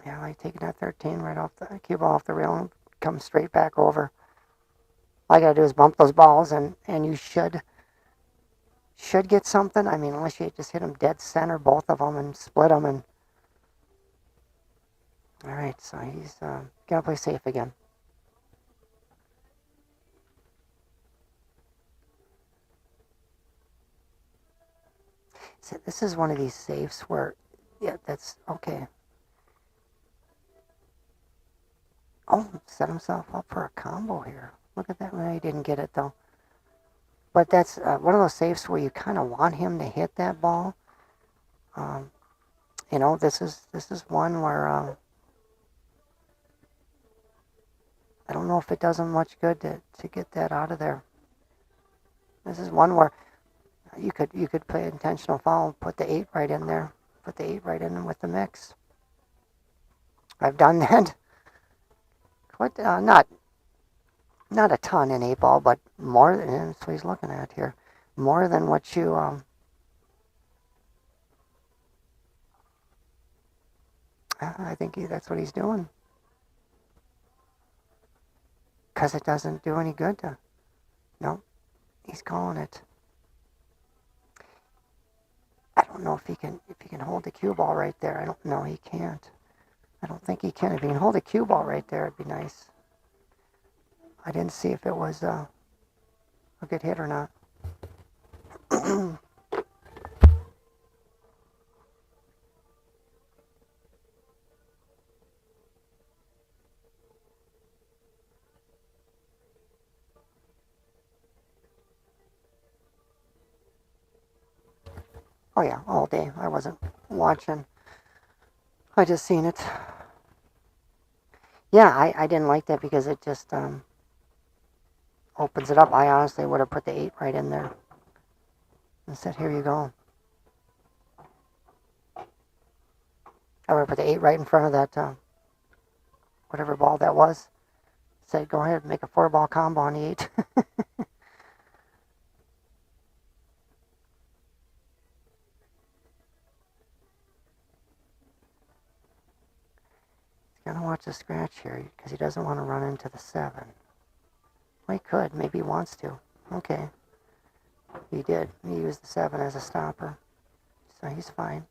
Yeah, I like taking that 13 right off the cue ball off the rail and come straight back over. All I gotta do is bump those balls, and you should get something. I mean, unless you just hit them dead center, both of them, and split them. And all right, so he's gonna play safe again. So this is one of these safes where, yeah, that's okay. Oh, set himself up for a combo here. Look at that. Well, he didn't get it though. But that's one of those safes where you kind of want him to hit that ball. You know, this is one where I don't know if it does him much good to get that out of there. This is one where you could play intentional foul, put the 8 right in there, put the 8 right in with the mix. I've done that. What? Not a ton in 8-ball, but more than, that's what he's looking at here. More than what you I think that's what he's doing. Because it doesn't do any good to. No, he's calling it. I don't know if he can hold the cue ball right there. I don't know. He can't. I don't think he can. If he can hold the cue ball right there, it'd be nice. I didn't see if it was a good hit or not. Oh yeah, all day. I wasn't watching. I just seen it. Yeah, I didn't like that because it just opens it up. I honestly would have put the 8 right in there and said, here you go. I would have put the 8 right in front of that, whatever ball that was. Said, go ahead, make a 4-ball combo on the 8. He's gonna watch the scratch here because he doesn't want to run into the 7. Well, he could. Maybe he wants to. Okay. He did. He used the 7 as a stopper. So he's fine.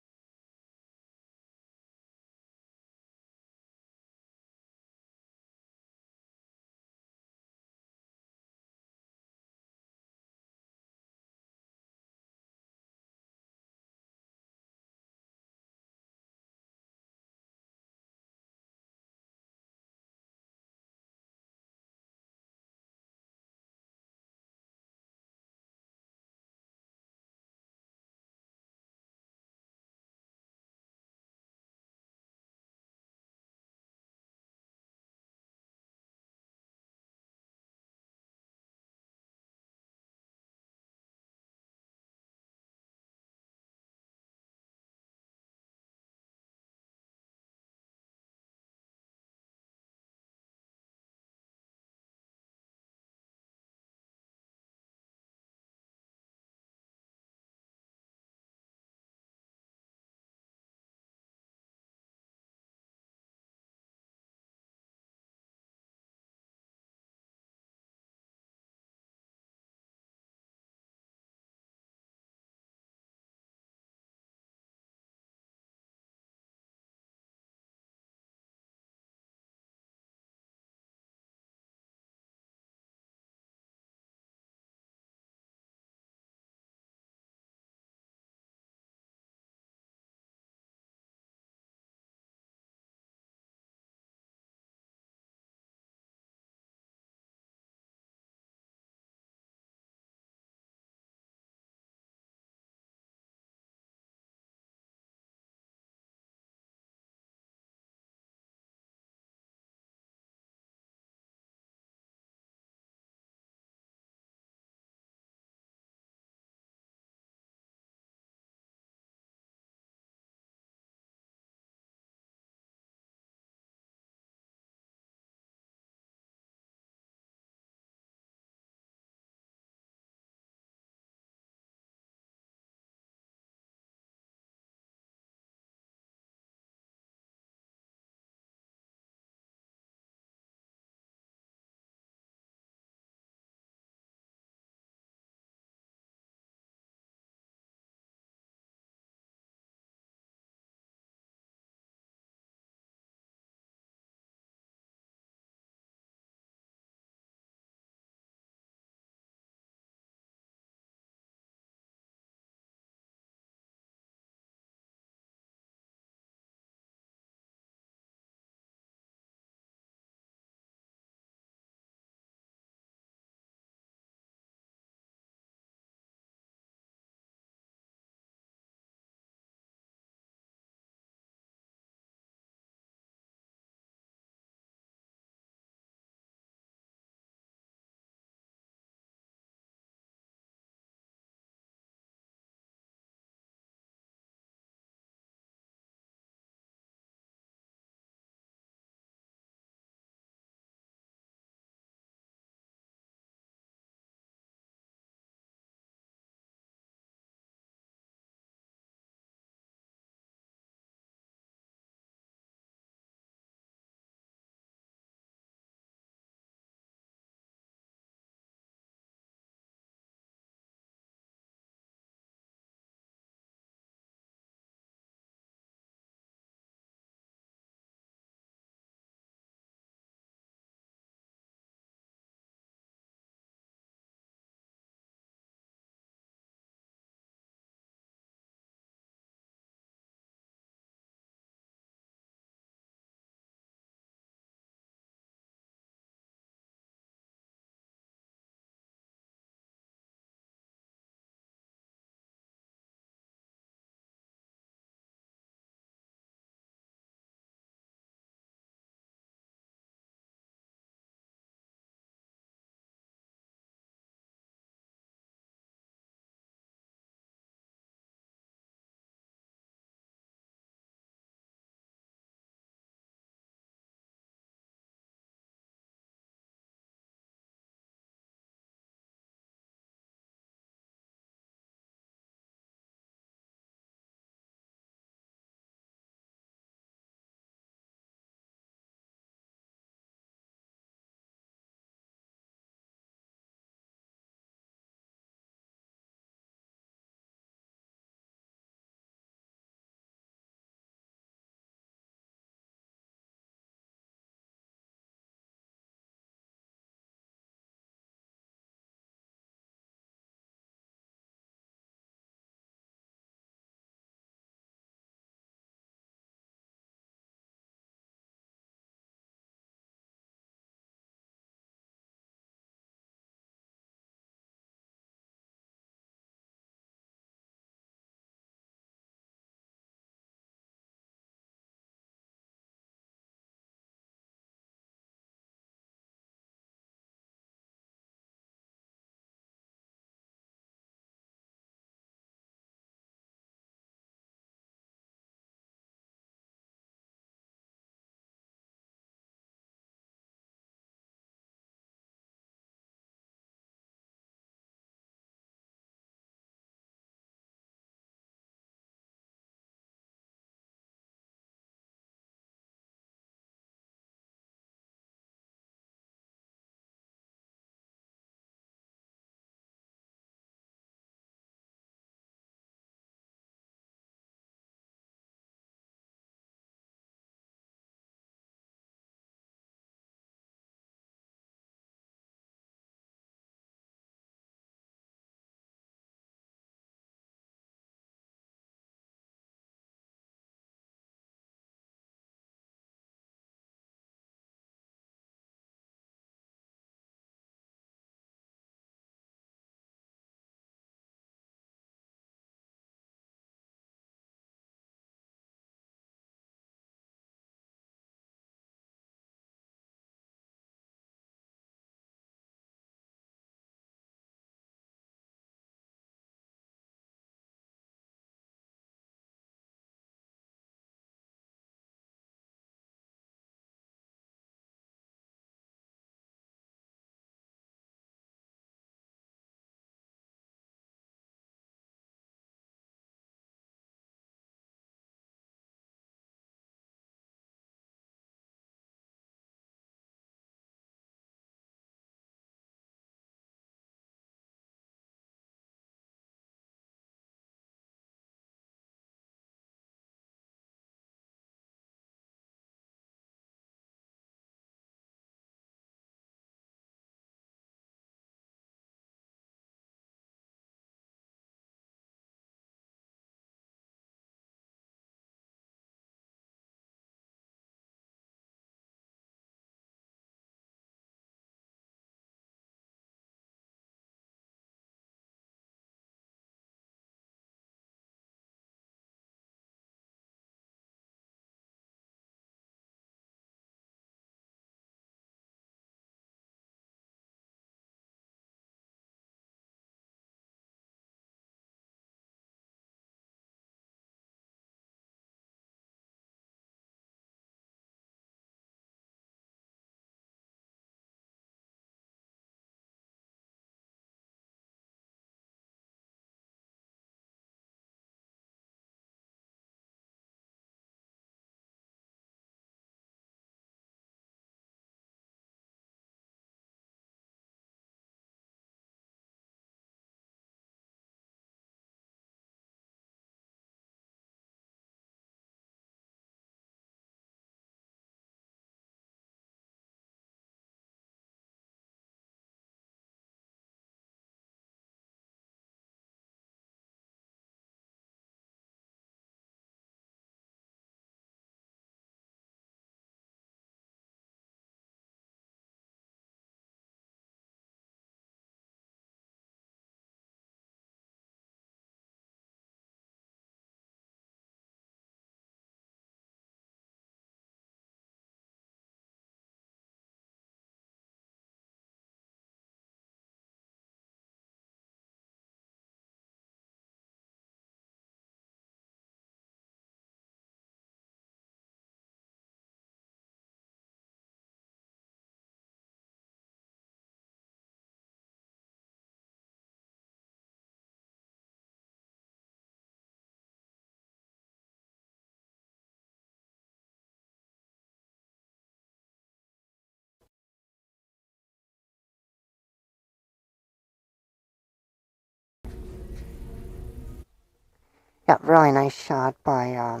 Yeah, really nice shot by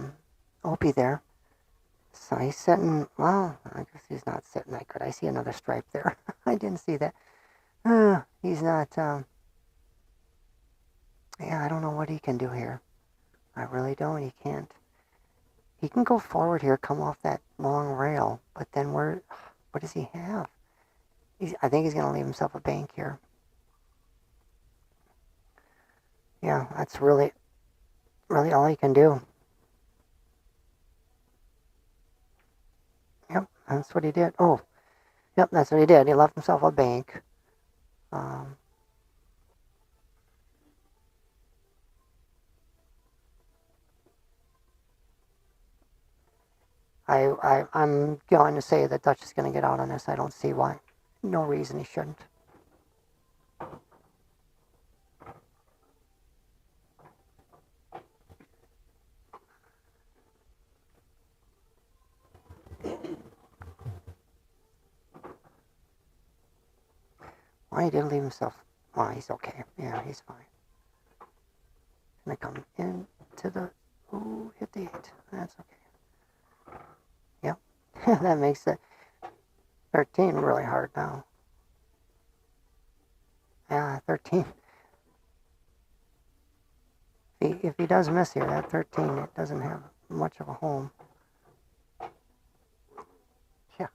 Opie there. So he's sitting, well, I guess he's not sitting that good. I see another stripe there. I didn't see that. He's not, yeah, I don't know what he can do here. I really don't. He can't. He can go forward here, come off that long rail, but then what does he have? I think he's going to leave himself a bank here. Yeah, that's really all he can do. Yep, that's what he did. Oh, yep, that's what he did. He left himself a bank. I'm going to say that Dutch is going to get out on this. I don't see why. No reason he shouldn't. Well, he did leave himself. Well, he's okay. Yeah, he's fine. Gonna come into the. Ooh, hit the 8. That's okay. Yep. That makes it 13 really hard now. Yeah, 13. If he does miss here, that 13, it doesn't have much of a home. Yeah.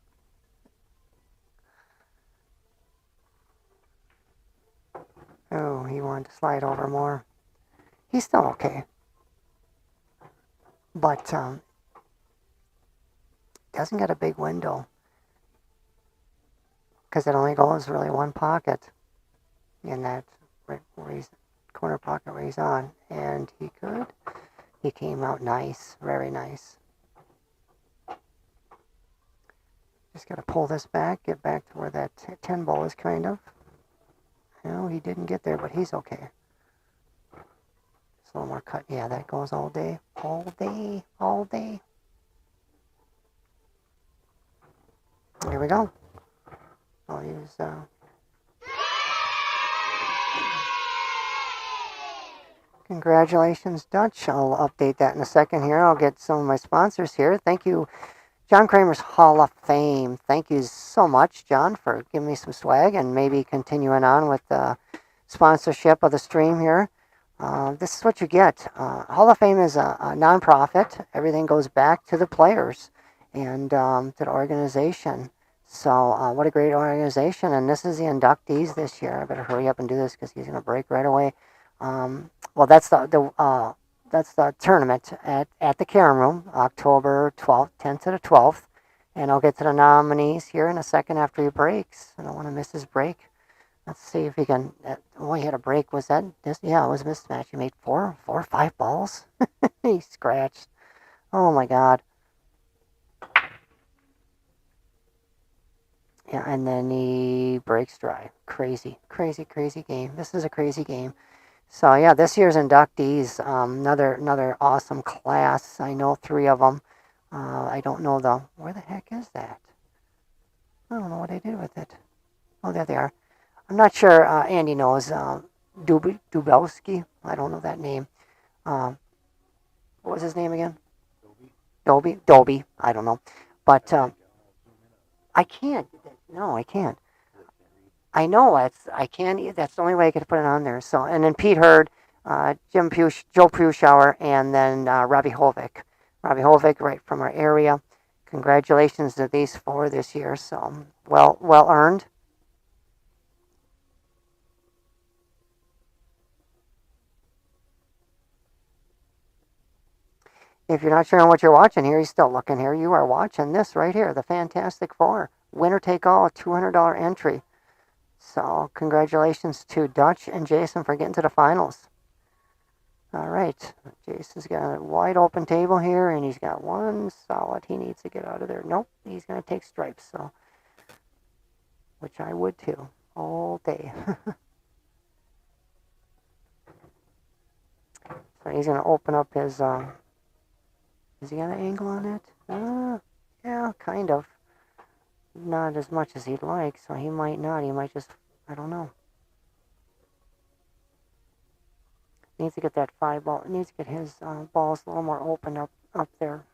Oh, he wanted to slide over more. He's still okay. But, doesn't get a big window. Because it only goes really one pocket. In that corner pocket where he's on. And he came out nice. Very nice. Just got to pull this back, get back to where that 10 ball is kind of. No, he didn't get there, but he's okay. Just a little more cut. Yeah, that goes all day. All day. All day. Here we go. I'll use, Congratulations, Dutch. I'll update that in a second here. I'll get some of my sponsors here. Thank you, John Kramer's Hall of Fame. Thank you so much, John, for giving me some swag and maybe continuing on with the sponsorship of the stream here. This is what you get. Hall of Fame is a nonprofit. Everything goes back to the players and to the organization. So what a great organization. And this is the inductees this year. I better hurry up and do this because he's going to break right away. Well, that's the tournament at the Karen Room, October 12th, 10th to the 12th. And I'll get to the nominees here in a second after he breaks. I don't want to miss his break. Let's see if he can. Oh, he had a break. Was that this? Yeah, it was a mismatch. He made four or 5 balls. He scratched. Oh my God. Yeah, and then he breaks dry. Crazy, crazy, crazy game. This is a crazy game. So yeah, this year's inductees, another awesome class. I know 3 of them. I don't know where the heck is that? I don't know what I did with it. Oh, there they are. I'm not sure. Andy knows. Dubowski. I don't know that name. What was his name again? Dobie. I don't know. But I can't. No, I can't. I know I can't. That's the only way I could put it on there. So, and then Pete Hurd, Joe Pruschauer, and then Robbie Hovick. Robbie Hovick, right from our area. Congratulations to these 4 this year. So well earned. If you're not sure on what you're watching here, you're still looking here. You are watching this right here, the Fantastic Four. Winner take all, a $200 entry. So congratulations to Dutch and Jason for getting to the finals. All right, Jason's got a wide open table here, and he's got 1 solid. He needs to get out of there. Nope, he's going to take stripes, so which I would too, all day. So he's going to open up his, has he got an angle on it? Yeah, kind of. Not as much as he'd like, so he might not. He might just, I don't know. Needs to get that 5 ball. Needs to get his balls a little more open up there.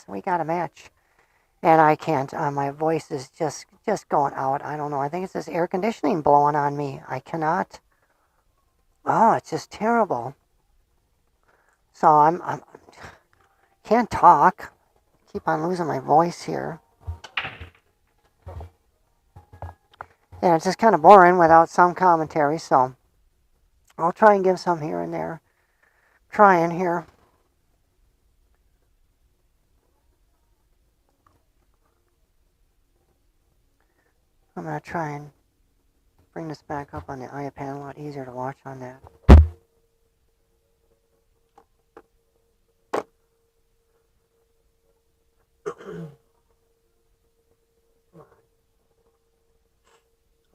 We got a match. And I can't. My voice is just going out. I don't know. I think it's this air conditioning blowing on me. I cannot. Oh, it's just terrible. So I'm can't talk. Keep on losing my voice here. Yeah, it's just kind of boring without some commentary. So I'll try and give some here and there. Trying here. I'm gonna try and bring this back up on the iPad. A lot easier to watch on that.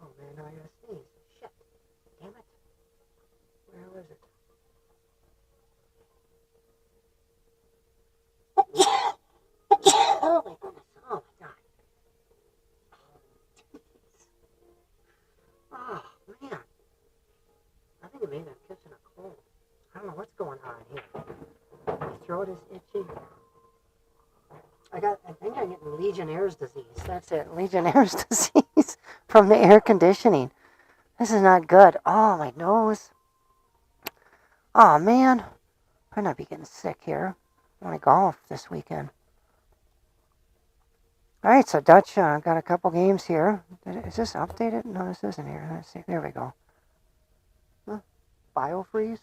Oh man, now I gotta sneeze. Shit. Damn it. Where was it? Oh my goodness. Oh my god. Oh man. I think it may have catching a cold. I don't know what's going on here. My throat is itchy. I think I'm getting Legionnaire's disease. That's it. Legionnaire's disease from the air conditioning. This is not good. Oh, my nose. Oh, man. I might be getting sick here. I want to golf this weekend. All right, so Dutch got a couple games here. Is this updated? No, this isn't here. Let's see. There we go. Huh? Biofreeze? Is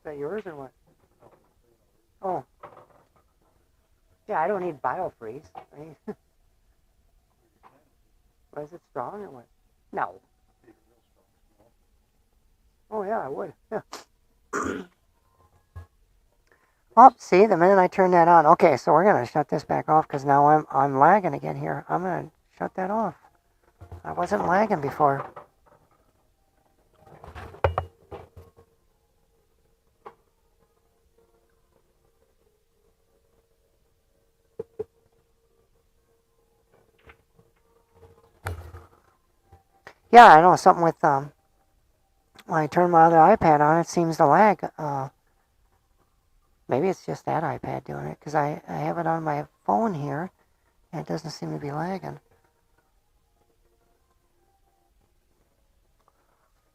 that yours or what? Oh. Yeah, I don't need biofreeze. Is it strong or what? No. Oh yeah, I would. Yeah. Oh, see, the minute I turn that on. Okay, so we're gonna shut this back off because now I'm lagging again here. I'm gonna shut that off. I wasn't lagging before. Yeah, I know something with when I turn my other iPad on, it seems to lag. Maybe it's just that iPad doing it because I have it on my phone here, and it doesn't seem to be lagging.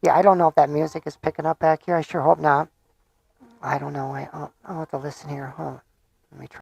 Yeah, I don't know if that music is picking up back here. I sure hope not. I don't know. I'll have to listen here. Hold on. Let me try.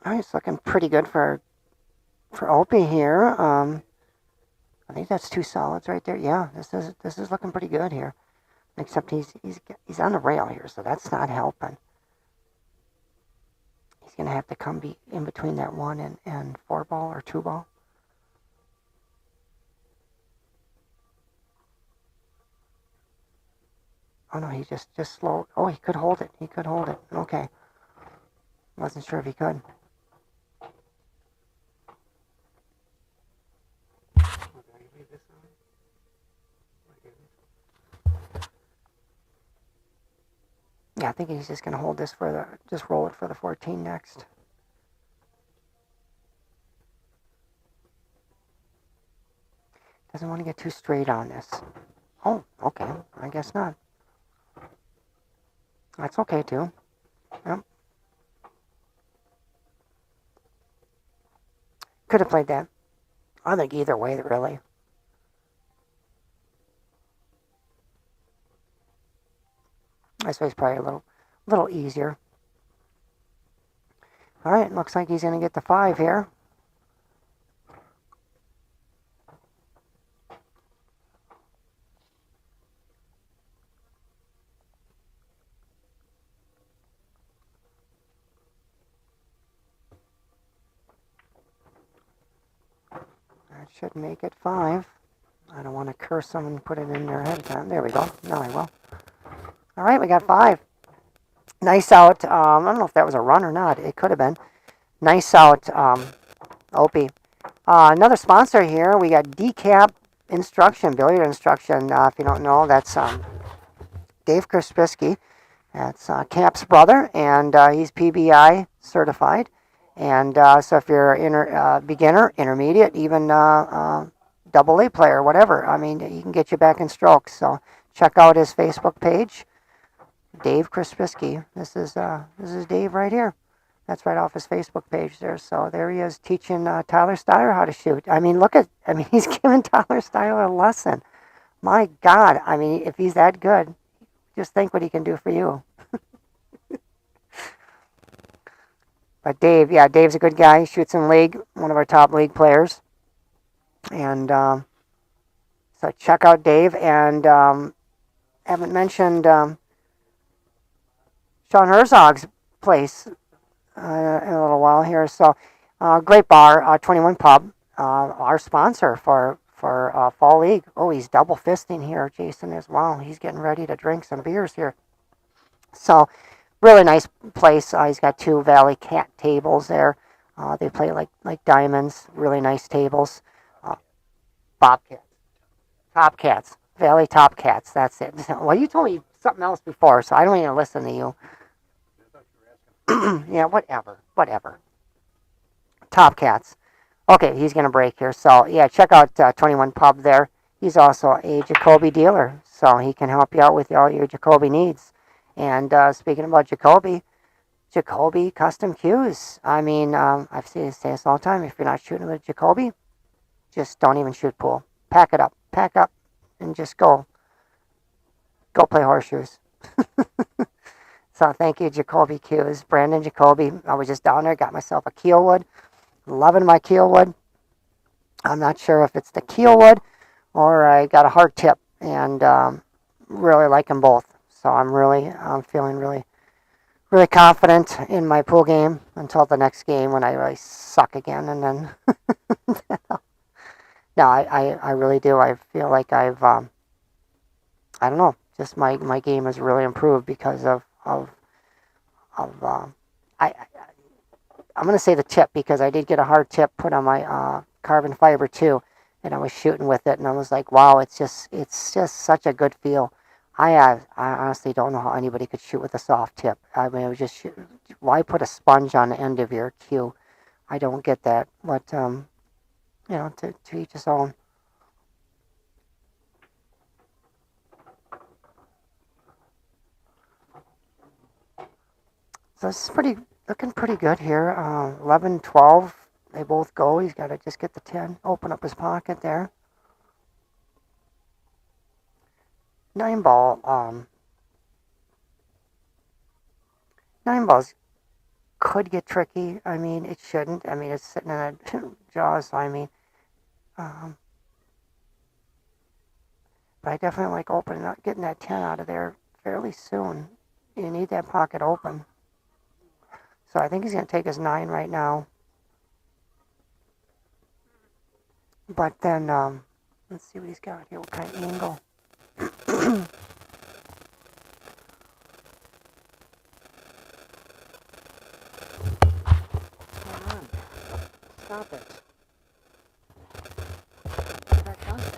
All right, it's looking pretty good for Opie here. I think that's 2 solids right there. Yeah, this is looking pretty good here. Except he's on the rail here, so that's not helping. He's gonna have to come be in between that 1 and 4 ball or 2 ball. Oh no, he just slow. Oh, he could hold it. He could hold it. Okay. Wasn't sure if he could. Yeah, I think he's just gonna hold this for just roll it for the 14 next. Doesn't want to get too straight on this. Oh, okay. I guess not. That's okay too. Yep. Could have played that. I think either way, really. This way's probably a little easier. All right, looks like he's going to get the 5 here. That should make it 5. I don't want to curse them and put it in their ahead of time. There we go. Now I will. All right, we got 5. Nice out. I don't know if that was a run or not. It could have been. Nice out, Opie. Another sponsor here. We got Decap Instruction, Billiard Instruction. If you don't know, that's Dave Krispiski. That's Cap's brother, and he's PBI certified. And so if you're a beginner, intermediate, even double A player, whatever, I mean, he can get you back in strokes. So check out his Facebook page, Dave Krispiski. This is Dave right here. That's right off his Facebook page there. So there he is teaching Tyler Styler how to shoot. I mean, he's giving Tyler Styler a lesson. My God, I mean, if he's that good, just think what he can do for you. But Dave's a good guy. He shoots in league, one of our top league players. And so check out Dave. And haven't mentioned Sean Herzog's place in a little while here. So great bar, 21 Pub, our sponsor for Fall League. Oh, he's double fisting here, Jason, as well. He's getting ready to drink some beers here. So really nice place. He's got 2 Valley Cat tables there. They play like diamonds. Really nice tables. Bobcats. Top Cats. Valley Top Cats. That's it. Well, you told me something else before, so I don't even listen to you. Yeah, whatever. Top Cats. Okay, he's going to break here. So, yeah, check out 21 Pub there. He's also a Jacoby dealer, so he can help you out with all your Jacoby needs. And speaking about Jacoby custom cues. I mean, I've seen it say this all the time. If you're not shooting with Jacoby, just don't even shoot pool. Pack up, and just go play horseshoes. So thank you, Jacoby Cues. Brandon Jacoby. I was just down there, got myself a Keelwood. Loving my Keelwood. I'm not sure if it's the Keelwood or I got a hard tip, and really like them both. So I'm feeling really confident in my pool game until the next game when I really suck again, and then no, I really do. I feel like I've I don't know, just my game has really improved because of I'm gonna say the tip, because I did get a hard tip put on my carbon fiber too, and I was shooting with it, and I was like, wow, it's just such a good feel. I honestly don't know how anybody could shoot with a soft tip. I mean, it was just why put a sponge on the end of your cue? I don't get that, but you know, to each his own. So this is looking pretty good here. 11, 12, they both go. He's got to just get the 10, open up his pocket there. 9 ball, 9 balls could get tricky. I mean, it shouldn't. I mean, it's sitting in a jaw, so I mean, But I definitely like opening up, getting that 10 out of there fairly soon. You need that pocket open. So I think he's going to take his 9 right now. But then, let's see what he's got here. What kind of angle? Come on. Stop it. That does it.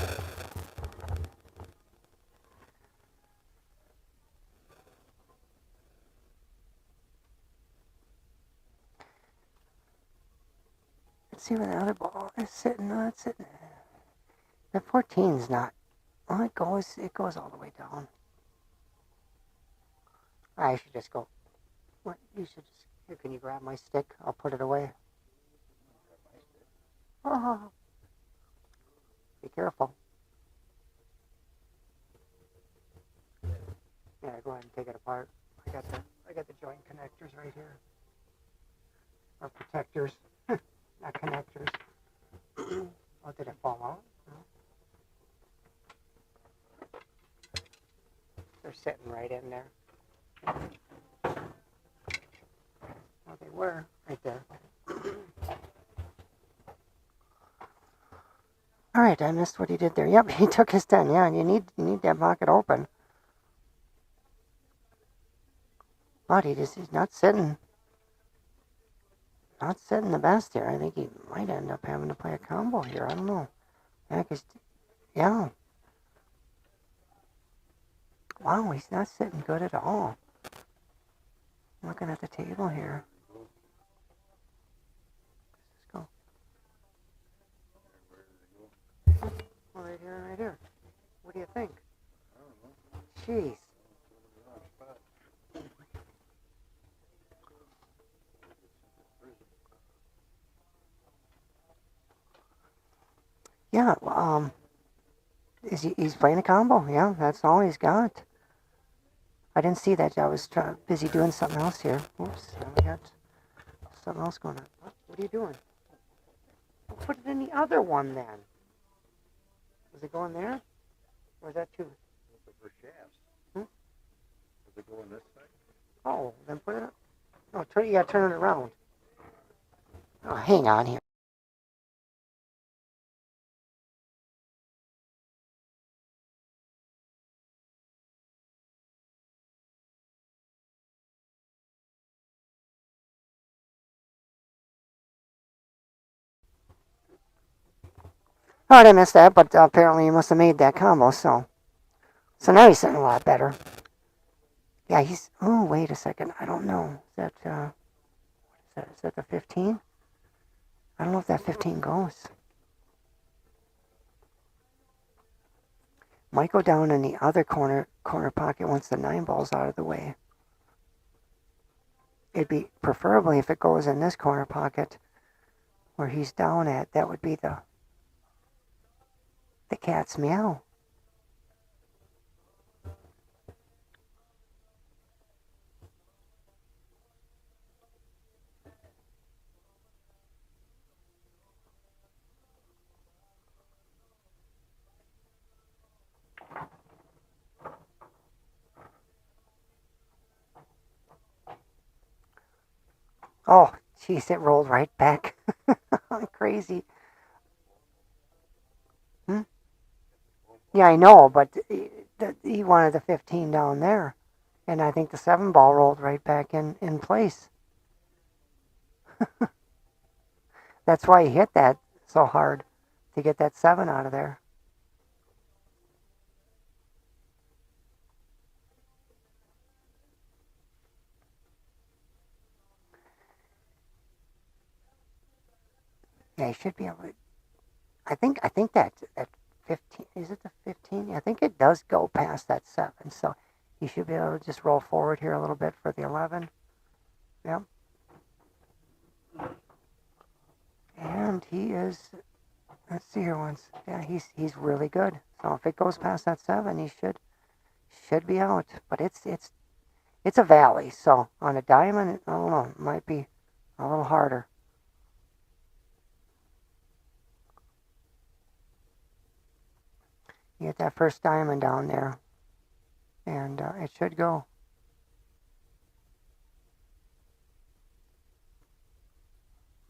Let's see where the other ball is sitting. No, it's sitting. The 14's not. Well, it goes all the way down. I should just go. What? You should just. Here, can you grab my stick? I'll put it away. Oh, be careful. Yeah, go ahead and take it apart. I got the joint connectors right here. Or protectors, not connectors. Oh, did it fall out? No. They're sitting right in there. Well, they were right there. All right, I missed what he did there. Yep, he took his 10. Yeah, and you need that pocket open. But he's not sitting the best here. I think he might end up having to play a combo here. I don't know. Yeah. Wow, he's not sitting good at all. I'm looking at the table here. Let's go. Oh, right here, right here. What do you think? Jeez. Yeah, he's playing a combo. Yeah, that's all he's got. I didn't see that. I was busy doing something else here. Oops, I got something else going on. What are you doing? Well, put it in the other one then. Is it going there? Or is that too? For shafts. Hmm? Does it go on this side? Oh, then put it up. No, you gotta turn it around. Oh, hang on here. Oh, I missed that, but apparently he must have made that combo, so now he's sitting a lot better. Yeah, he's. Oh, wait a second. I don't know. Is that what is that? Is that the 15? I don't know if that 15 goes. Might go down in the other corner pocket once the 9 ball's out of the way. It'd be preferably if it goes in this corner pocket where he's down at. That would be the cat's meow. Oh, jeez, it rolled right back. Crazy. Yeah, I know, but he wanted the 15 down there. And I think the 7 ball rolled right back in place. That's why he hit that so hard, to get that 7 out of there. Yeah, he should be able to. I think that 15, is it the 15? I think it does go past that 7, so he should be able to just roll forward here a little bit for the 11. Yep. And he is, let's see here once. Yeah, he's really good. So if it goes past that 7, he should be out. But it's a valley, so on a diamond, I don't know, it might be a little harder. You get that first diamond down there, and it should go.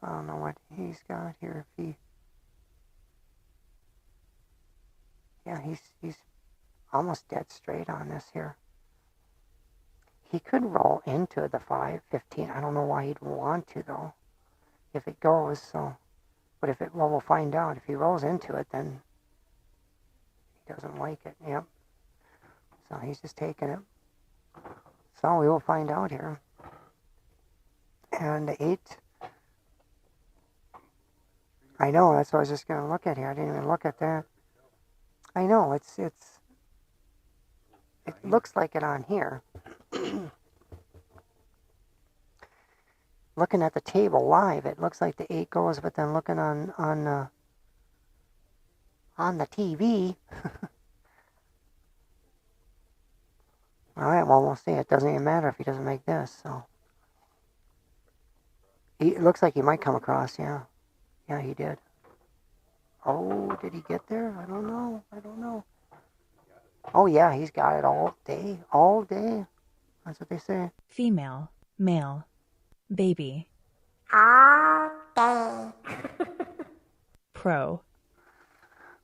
I don't know what he's got here. If he, yeah, he's almost dead straight on this here. He could roll into the 515. I don't know why he'd want to though. If it goes, so, but if it, well, we'll find out. If he rolls into it, then he doesn't like it. Yep. So he's just taking it. So we will find out here. And 8. I know, that's what I was just going to look at here. I didn't even look at that. I know, it looks like it on here. Looking at the table live, it looks like the 8 goes, but then looking on the TV. All right, well, we'll see. It doesn't even matter if he doesn't make this. So it looks like he might come across. Yeah, yeah, he did. Oh, did he get there? I don't know. Oh yeah, he's got it all day. That's what they say. Female, male, baby. Pro.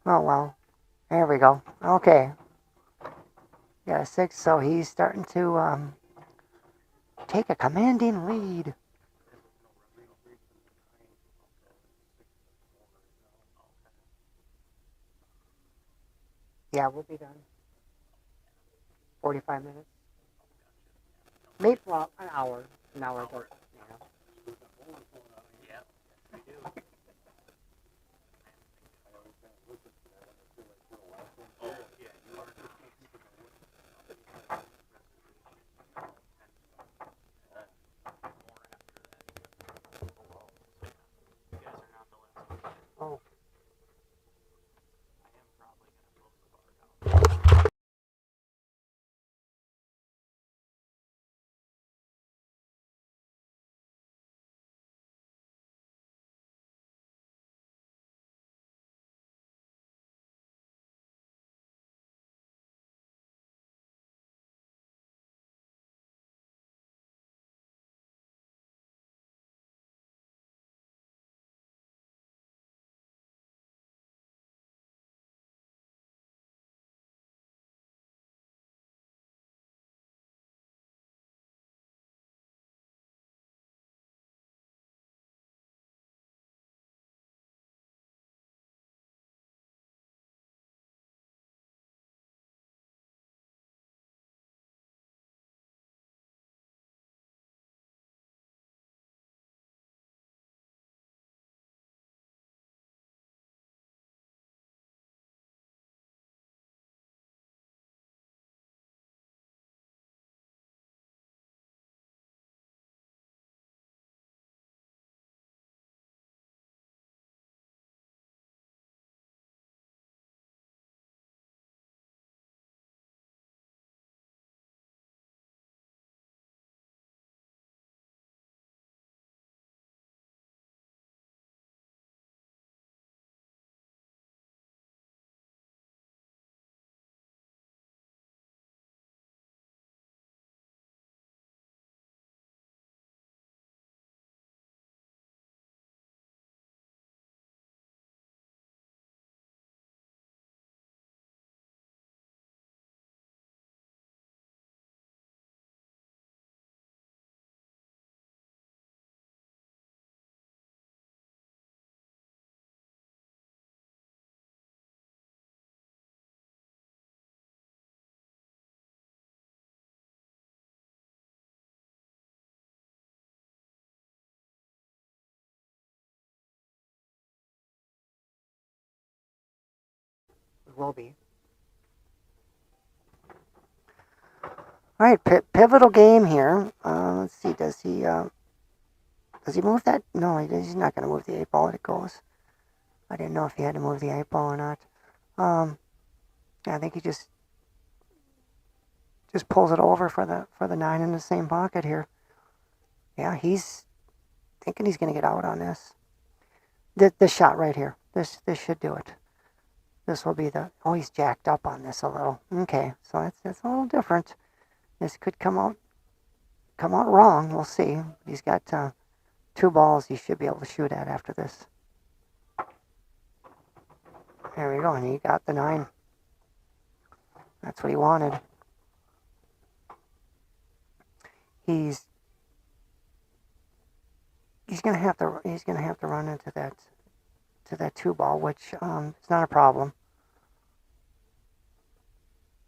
Oh well, there we go. Okay. Yeah, 6. So he's starting to take a commanding lead. Yeah, we'll be done. 45 minutes. Maybe, well, an hour. But, yeah. Oh. Will be. All right, pivotal game here. Let's see. Does he move that? No, he's not going to move the 8 ball. It goes. I didn't know if he had to move the 8 ball or not. Yeah, I think he just pulls it over for the 9 in the same pocket here. Yeah, he's thinking he's going to get out on this. This shot right here. This should do it. This will be the, oh, he's jacked up on this a little. Okay, so that's a little different. This could come out wrong. We'll see. He's got 2 balls he should be able to shoot at after this. There we go, and he got the 9. That's what he wanted. He's gonna have to run into that 2 ball, which is not a problem.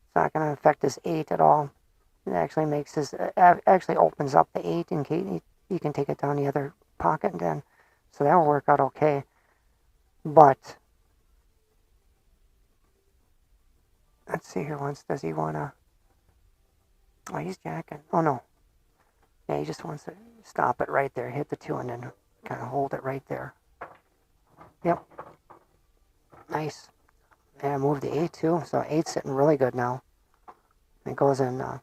It's not gonna affect his 8 at all. It actually makes his actually opens up the 8 in case he can take it down the other pocket, and then so that will work out okay. But let's see here. Once does he wanna? Oh, he's jacking. Oh no. Yeah, he just wants to stop it right there, hit the 2, and then kind of hold it right there. Yep. Nice. And move the 8 too. So 8's sitting really good now. It goes in. I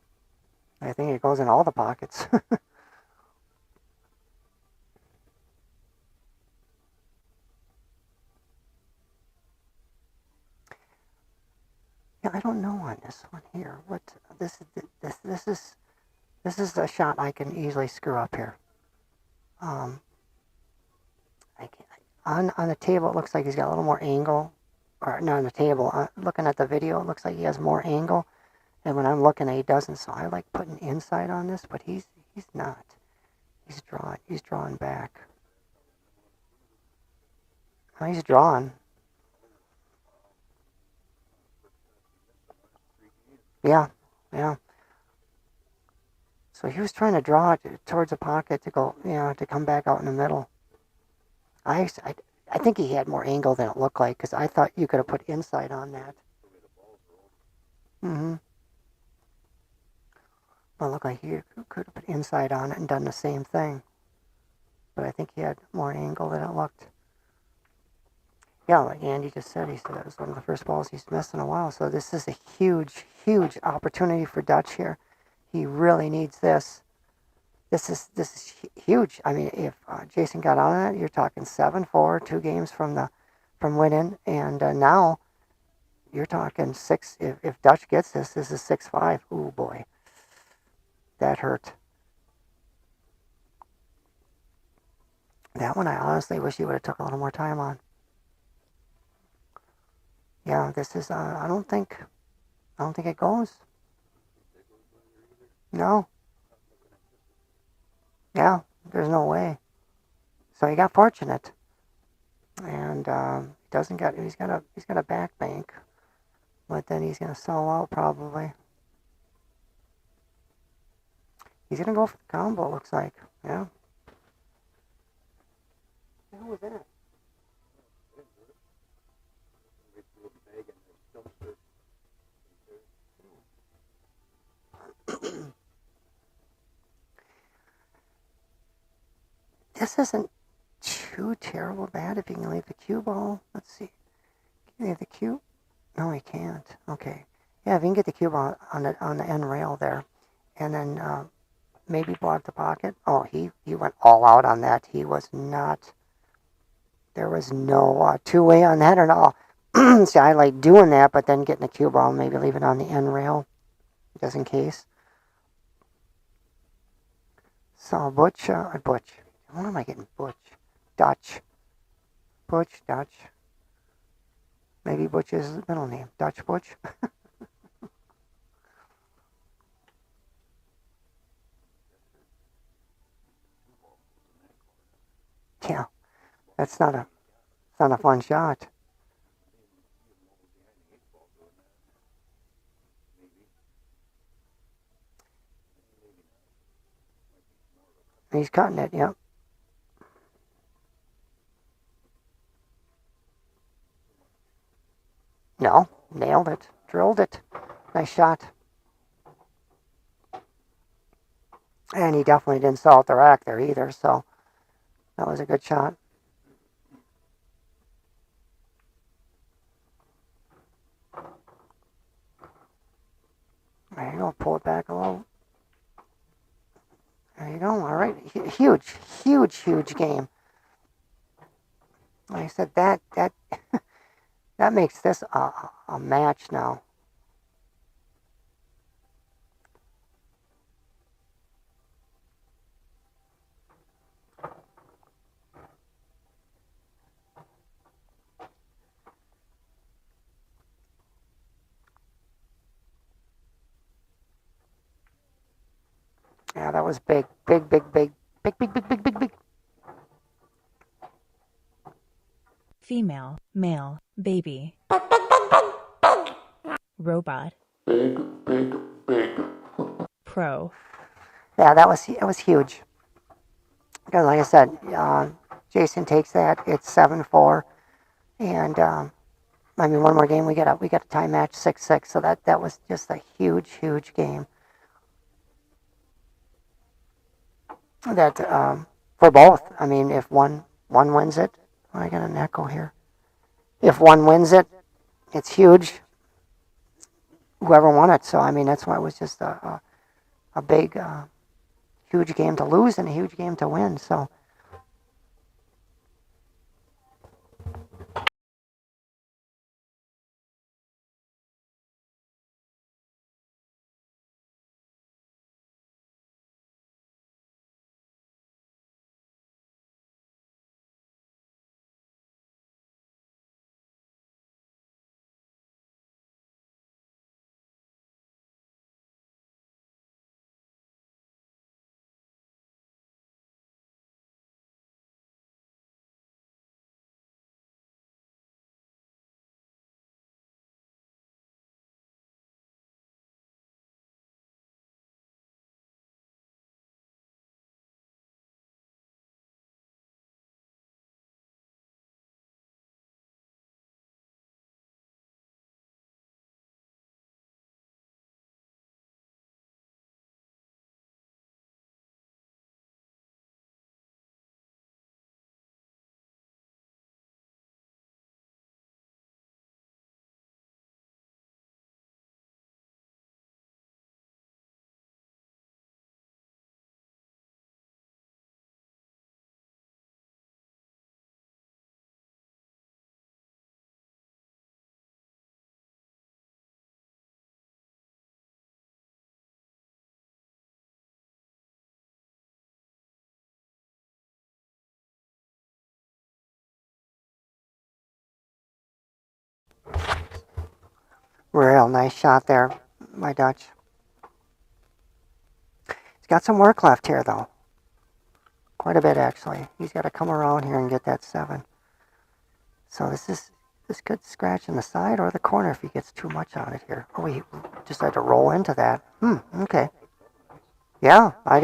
think it goes in all the pockets. Yeah, I don't know on this one here. What this is a shot I can easily screw up here. I can, on the table it looks like he's got a little more angle, or not on the table. Looking at the video, it looks like he has more angle, and when I'm looking, he doesn't. So I like putting inside on this, but he's not. He's drawing back. Oh, he's drawing. Yeah. So he was trying to draw it towards the pocket to go, to come back out in the middle. I think he had more angle than it looked like, because I thought you could have put inside on that. Well, it looked like he could have put inside on it and done the same thing. But I think he had more angle than it looked. Yeah, like Andy just said, he said that was one of the first balls he's missed in a while. So this is a huge, huge opportunity for Dutch here. He really needs this. This is huge. I mean, if Jason got on it, you're talking 7-4, 2 games from winning, and now you're talking 6. If Dutch gets this is 6-5. Ooh boy, that hurt. That one I honestly wish he would have took a little more time on. Yeah, this is. I don't think it goes. No. Yeah, there's no way. So he got fortunate, and doesn't get. He's got a back bank, but then he's gonna sell out probably. He's gonna go for the combo. Looks like. Yeah. What the hell was that? This isn't too terrible bad if you can leave the cue ball. Let's see. Can you leave the cue? No, he can't. Okay. Yeah, if you can get the cue ball on the end rail there, and then maybe block the pocket. Oh, he went all out on that. He was not. There was no two-way on that at all. See, I like doing that, but then getting the cue ball, maybe leave it on the end rail, just in case. So Butch. What am I getting? Butch. Dutch. Butch, Dutch. Maybe Butch is his middle name. Dutch Butch. Yeah. That's not a fun shot. He's cutting it, yep. No, nailed it. Drilled it. Nice shot. And he definitely didn't salt the rack there either, so that was a good shot. There you go. Pull it back a little. There you go. All right. Huge game. Like I said, that That makes this a match now. Yeah, that was big, big, big, big, big, big, big, big, big, big. Female, male, baby. Robot. Pro. Yeah, it was huge. Because like I said, Jason takes that. It's 7-4, and I mean one more game we got a tie match 6-6. So that was just a huge game. That for both. I mean, if one wins it, I got an echo here. If one wins it, it's huge. Whoever won it. So I mean, that's why it was just a big, huge game to lose and a huge game to win. So. Real nice shot there by Dutch. He's got some work left here, though. Quite a bit, actually. He's got to come around here and get that 7. So this could scratch in the side or the corner if he gets too much on it here. Oh, he decided to roll into that. Okay. Yeah, I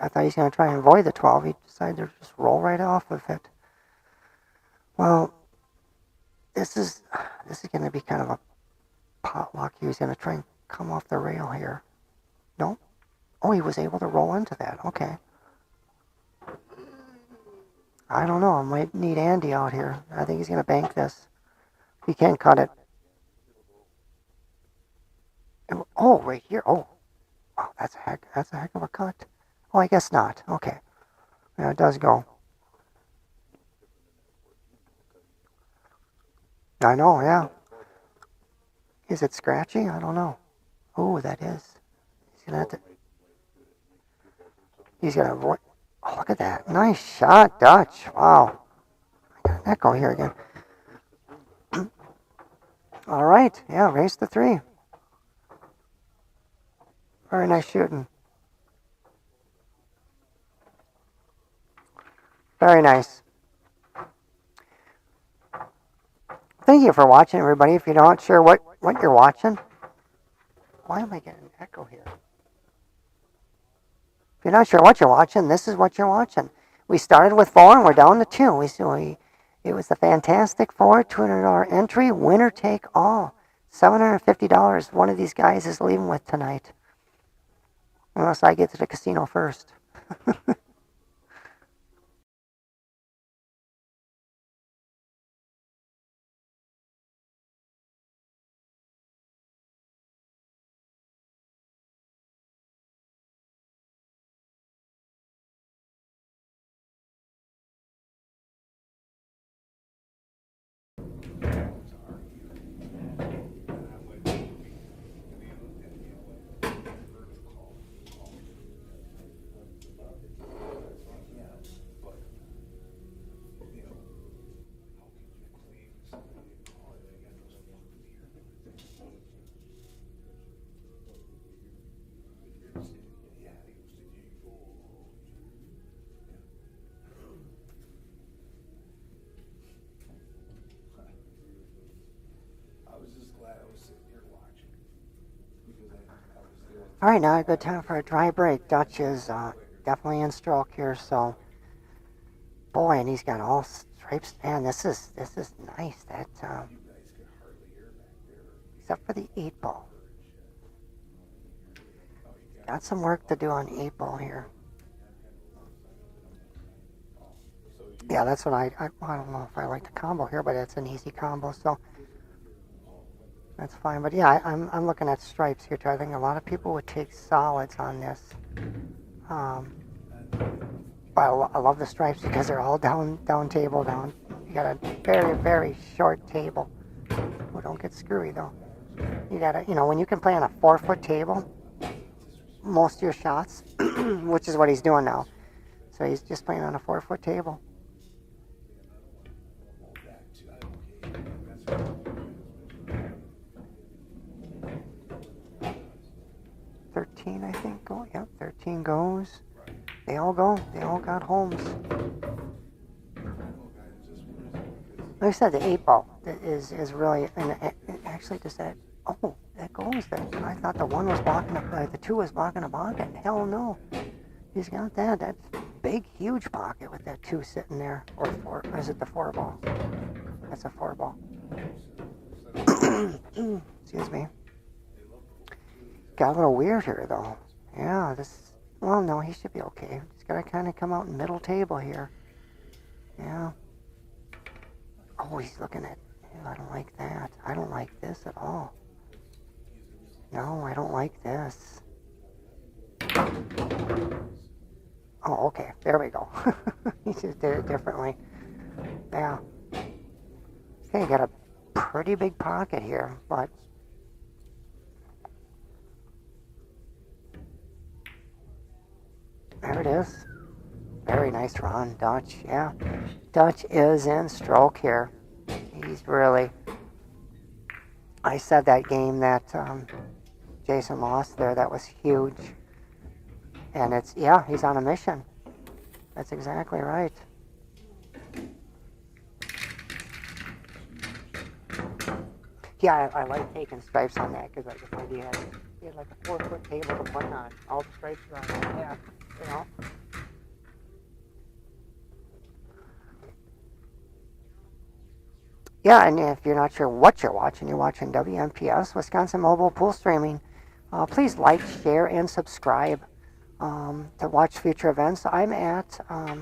thought he's going to try and avoid the 12. He decided to just roll right off of it. Well, this is going to be kind of a potluck. He was going to try and come off the rail here. No? Oh, he was able to roll into that. Okay. I don't know. I might need Andy out here. I think he's going to bank this. He can't cut it. Oh, right here. Oh, wow, that's a heck of a cut. Oh, I guess not. Okay. Yeah, it does go. I know, yeah. Is it scratchy? I don't know. Oh, that is. He's gonna have to. He's gonna avoid. Oh, look at that. Nice shot, Dutch. Wow. I got an echo here again. All right. Yeah, race to 3. Very nice shooting. Very nice. Thank you for watching, everybody. If you're not sure what you're watching, why am I getting an echo here? If you're not sure what you're watching, this is what you're watching. We started with 4 and we're down to 2. It was the Fantastic Four, $200 entry, winner take all. $750 one of these guys is leaving with tonight. Unless I get to the casino first. All right, now a good time for a dry break. Dutch is definitely in stroke here, so boy, and he's got all stripes. Man, this is nice. That except for the 8-ball. Got some work to do on 8-ball here. Yeah, that's what I don't know if I like the combo here, but it's an easy combo, so that's fine. But yeah, I'm looking at stripes here too. I think a lot of people would take solids on this. But I love the stripes because they're all down table down. You got a very, very short table. Oh, don't get screwy though. You gotta, when you can play on a 4-foot table, most of your shots, which is what he's doing now. So he's just playing on a 4-foot table. I think. Oh, yep, 13 goes. They all go. They all got homes. Like I said, the 8-ball is really, and it actually does that. Oh, that goes there. I thought the 1 was blocking the 2 was blocking a pocket. Hell no. He's got that. That's big, huge pocket with that 2 sitting there. Or 4. Or is it the 4-ball? That's a 4-ball. Excuse me. Got a little weird here, though. Yeah, well, no, he should be okay. Just gotta kind of come out in middle table here. Yeah. Oh, he's looking at... I don't like that. I don't like this at all. No, I don't like this. Oh, okay. There we go. He just did it differently. Yeah. Okay, got a pretty big pocket here, but... There it is. Very nice run, Dutch. Yeah. Dutch is in stroke here. He's really... I said that game that Jason lost there, that was huge. And it's, yeah, he's on a mission. That's exactly right. Yeah, I like taking stripes on that, because like if he had like a 4-foot table to play on, all the stripes are on that half, you know. Yeah, and if you're not sure what you're watching WMPS, Wisconsin Mobile Pool Streaming. Please like, share, and subscribe to watch future events. I'm at a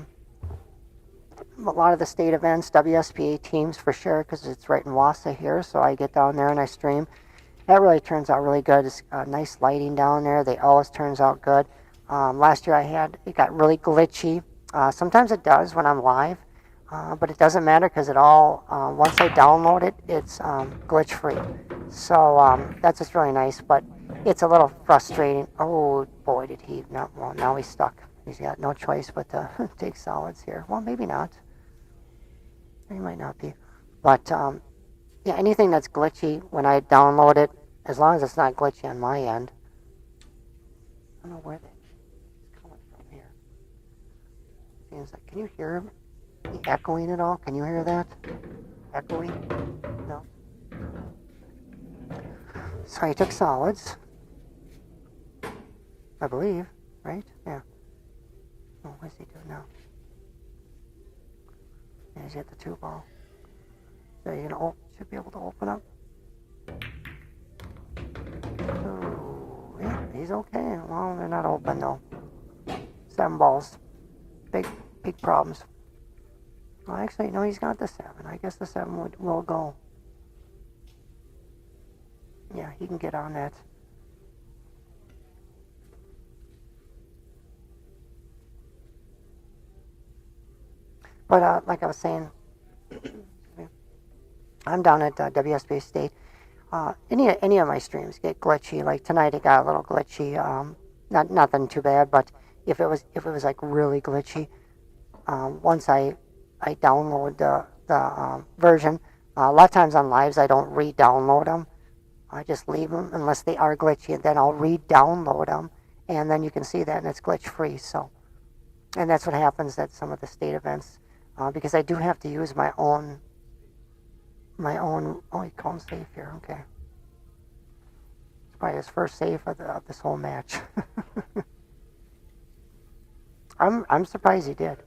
lot of the state events, WSPA teams for sure, because it's right in Wausau here, so I get down there and I stream. That really turns out really good. It's nice lighting down there. They always turns out good. Last year it got really glitchy. Sometimes it does when I'm live, but it doesn't matter because it all, once I download it, it's glitch free. So that's just really nice, but it's a little frustrating. Oh boy, did he not, well, now he's stuck. He's got no choice but to take solids here. Well, maybe not. He might not be. But yeah, anything that's glitchy when I download it, as long as it's not glitchy on my end. I don't know where it's coming from here. Seems like, can you hear him? He echoing at all? Can you hear that? Echoing? No. So he took solids, I believe, right? Yeah. Oh, what does he do now? And he's at the 2-ball. So you should be able to open up. Oh, yeah, he's okay. Well, they're not open though. 7 balls. Big problems. Well, actually, no, he's got the 7. I guess the 7 will go. Yeah, he can get on that. But like I was saying, I'm down at WSB State. Any of my streams get glitchy. Like tonight, it got a little glitchy. Nothing too bad, but if it was like really glitchy, once I download the version, a lot of times on lives I don't re-download them. I just leave them unless they are glitchy, and then I'll re-download them, and then you can see that, and it's glitch free. So, and that's what happens at some of the state events, because I do have to use my own. Oh, you call him safe here, okay. Probably his first save of this whole match. I'm surprised he did.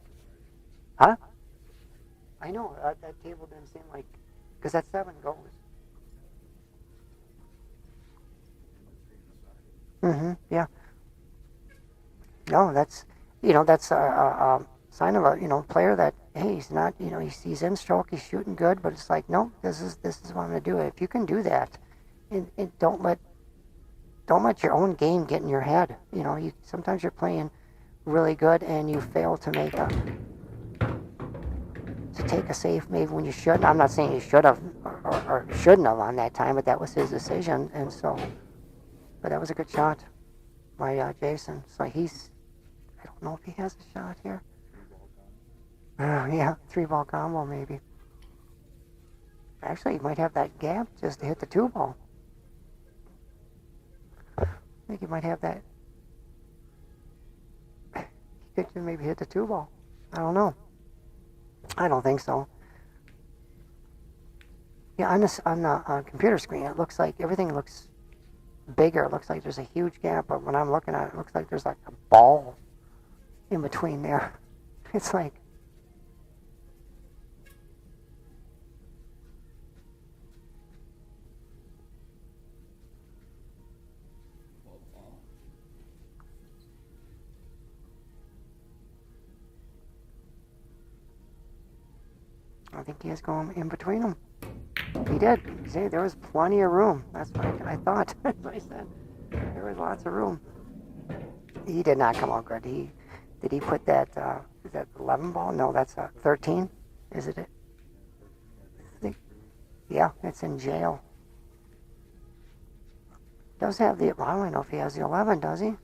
Huh? I know that table didn't seem like, because that's 7 goes. Yeah. No, that's that's a sign of a player that, hey, he's not, he's in stroke, he's shooting good, but it's like, no, this is what I'm gonna do. If you can do that, and don't let your own game get in your head. Sometimes you're playing really good and you fail to take a save maybe when you shouldn't. I'm not saying you should have or shouldn't have on that time, but that was his decision, and so. But that was a good shot by Jason. So I don't know if he has a shot here. Yeah, 3-ball combo maybe. Actually, he might have that gap just to hit the 2-ball. I think he might have that. He could maybe hit the 2-ball. I don't know. I don't think so. Yeah, on the computer screen, it looks like everything looks bigger. It looks like there's a huge gap, but when I'm looking at it, it looks like there's like a ball in between there. It's like. I think he is going in between them. He did. See, there was plenty of room. That's what I thought. That's what I said. There was lots of room. He did not come out good. Did he put that, is that 11 ball? No, that's 13. Is it? Yeah, it's in jail. Does have the, I don't know if he has the 11, does he?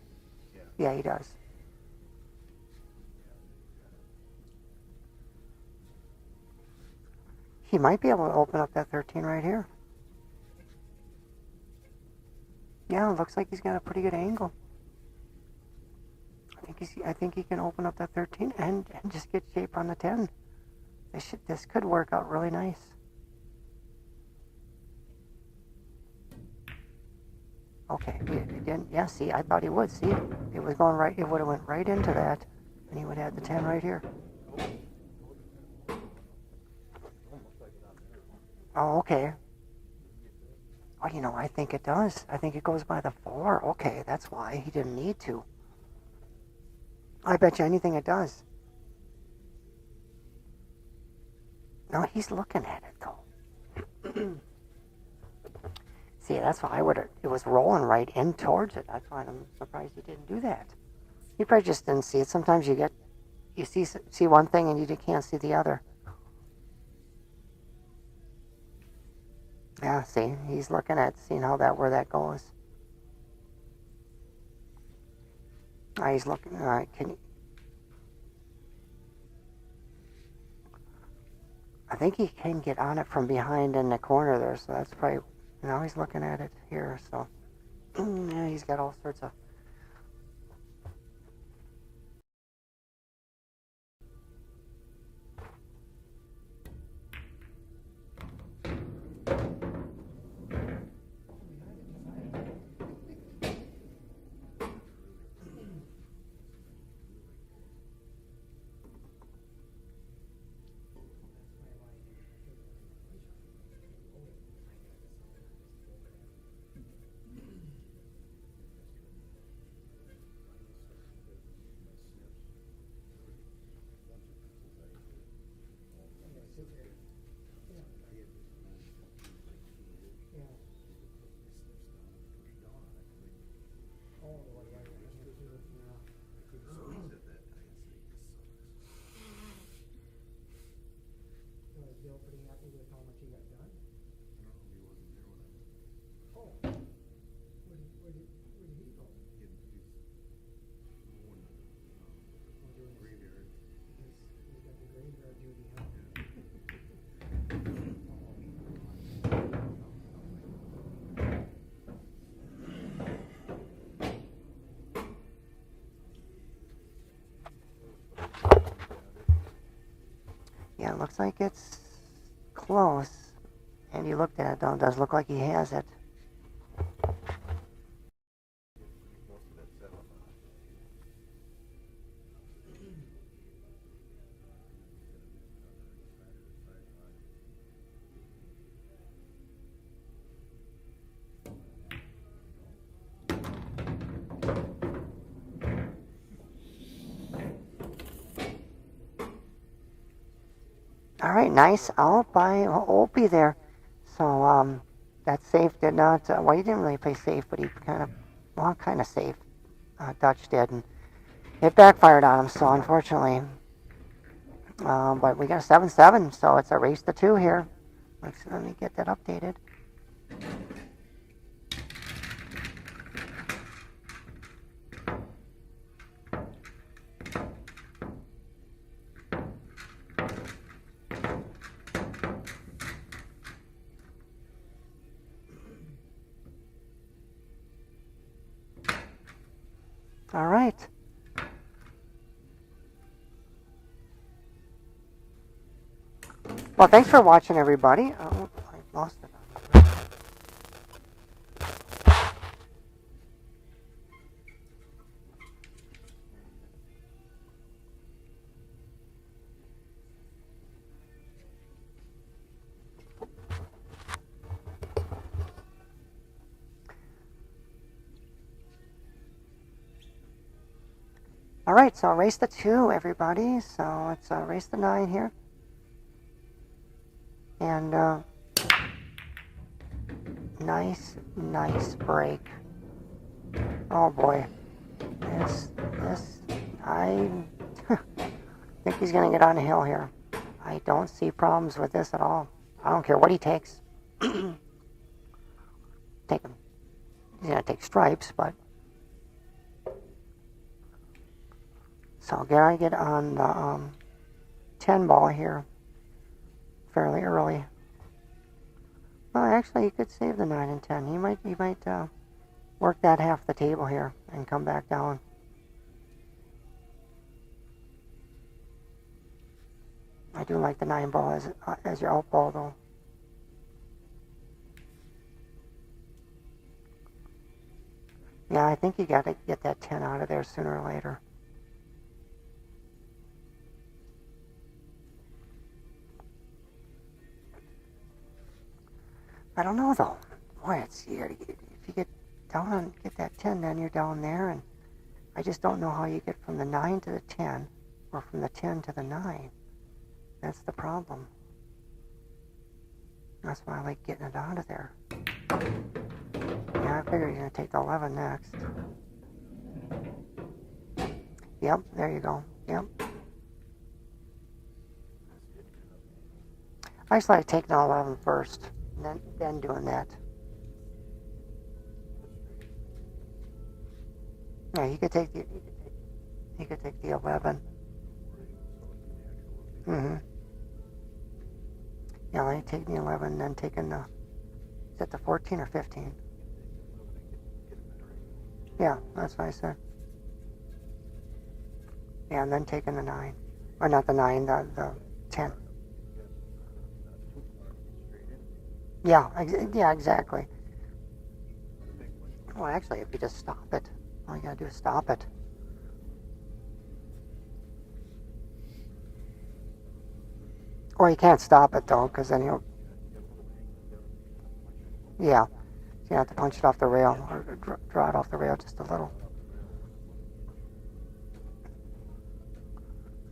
Yeah, he does. He might be able to open up that 13 right here. Yeah, it looks like he's got a pretty good angle. I think he can open up that 13 and just get shape on the 10. This could work out really nice. Okay, again, yeah, see, I thought he would. See, it was going right, it would have went right into that, and he would have had the 10 right here. Oh, okay. Oh, I think it does. I think it goes by the 4. Okay, that's why he didn't need to. I bet you anything it does. No, he's looking at it, though. See, that's why it was rolling right in towards it. That's why I'm surprised he didn't do that. He probably just didn't see it. Sometimes you see one thing and you can't see the other. Yeah, see, he's looking at seeing where that goes. He's looking. I think he can get on it from behind in the corner there, so that's probably. Now he's looking at it here, so yeah, he's got all sorts of. Yeah, it looks like it's close. And you looked at it, though. It does look like he has it. All right, nice out by Opie there. So that safe did not. Well, he didn't really play safe, but he kind of safe. Dutch did, and it backfired on him. So unfortunately, but we got a 7-7, so it's a race to 2 here. Let me get that updated. All right. Well, thanks for watching, everybody. Oh, I lost it. All right, so race to 2, everybody. So it's race to 9 here. And nice break. Oh boy, this I think he's gonna get on the hill here. I don't see problems with this at all. I don't care what he takes. Take him. He's gonna take stripes, but so gotta get on the 10 ball here fairly early. Well, actually, he could save the 9 and 10. He might work that half the table here and come back down. I do like the 9 ball as your out ball, though. Yeah, I think you got to get that 10 out of there sooner or later. I don't know, though. Boy, if you get down and get that 10, then you're down there, and I just don't know how you get from the 9 to the 10, or from the 10 to the 9. That's the problem. That's why I like getting it out of there. Yeah, I figure you're going to take the 11 next. Yep, there you go. Yep. I just like taking the 11 first, and then doing that. Yeah, you could take the 11. Yeah, let me take the 11, then taking the, is that the 14 or 15? Yeah, that's what I said. Yeah, and then taking the 9. Or not the 9, the 10. Yeah, exactly. Well, actually, if you just stop it, all you gotta do is stop it. Or you can't stop it, though, because then you'll... Yeah, you have to punch it off the rail, or draw it off the rail just a little.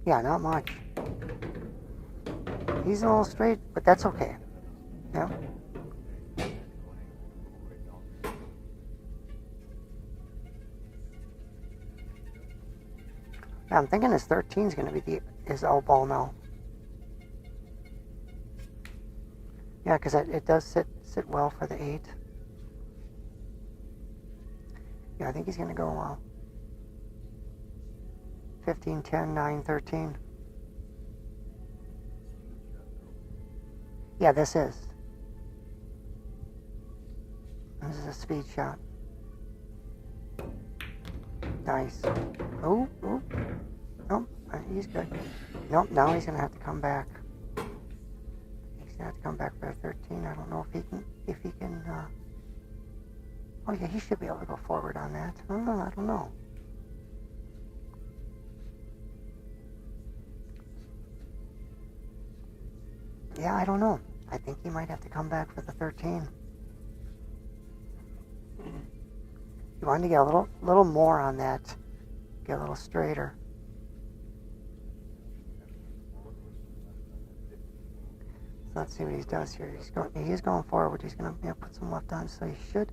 Yeah, not much. He's a little straight, but that's okay. Yeah. I'm thinking his 13 is going to be his out ball now. Yeah, because it does sit well for the 8. Yeah, I think he's going to go 15, 10, 9, 13. Yeah, this is. This is a speed shot. Nice. Oh. Nope, he's good. Nope, now he's going to have to come back. He's going to have to come back for a 13. I don't know if he can, oh yeah, he should be able to go forward on that. I don't know. Yeah, I don't know. I think he might have to come back for the 13. You wanted to get a little more on that. Get a little straighter. let's see what he does here. He's going forward. He's going to put some left on, so he should.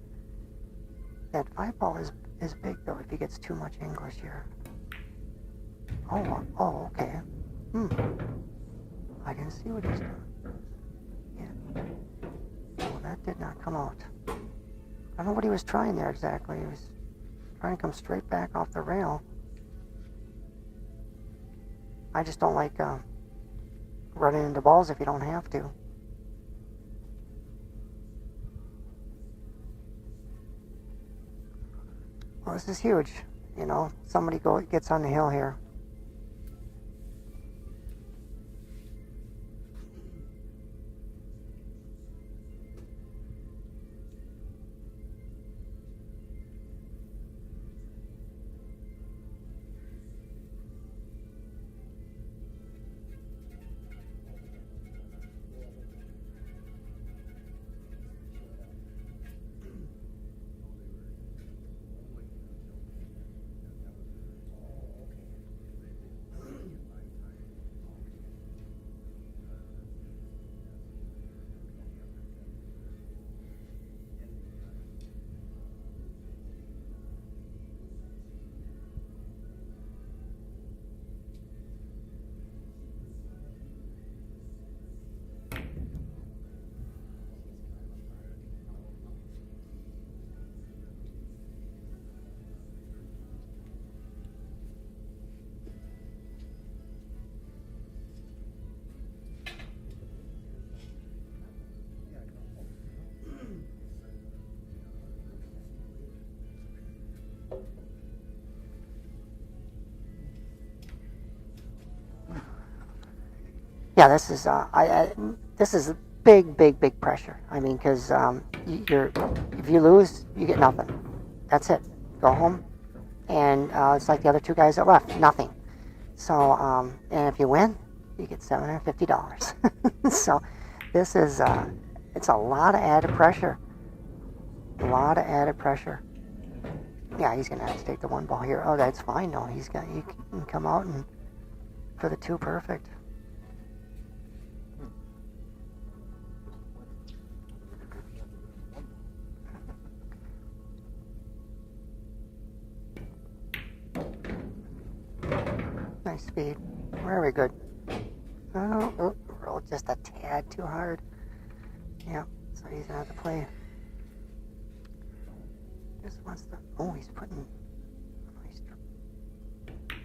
That 5 ball is big, though, if he gets too much English here. Oh, okay. I didn't see what he's doing. Yeah. Well, that did not come out. I don't know what he was trying there exactly. He was trying to come straight back off the rail. I just don't like running into balls if you don't have to. Well, this is huge. You know, somebody gets on the hill here. Yeah, this is this is big pressure. I mean, because if you lose, you get nothing. That's it. Go home, and it's like the other 2 guys that left, nothing. So, and if you win, you get $750. So, this is it's a lot of added pressure. A lot of added pressure. Yeah, he's gonna have to take the 1 ball here. Oh, that's fine. No, he can come out and for the 2 perfect. Nice speed. Very good. Oh, rolled just a tad too hard. Yeah, so he's gonna have to play. Just wants to. Oh, he's putting.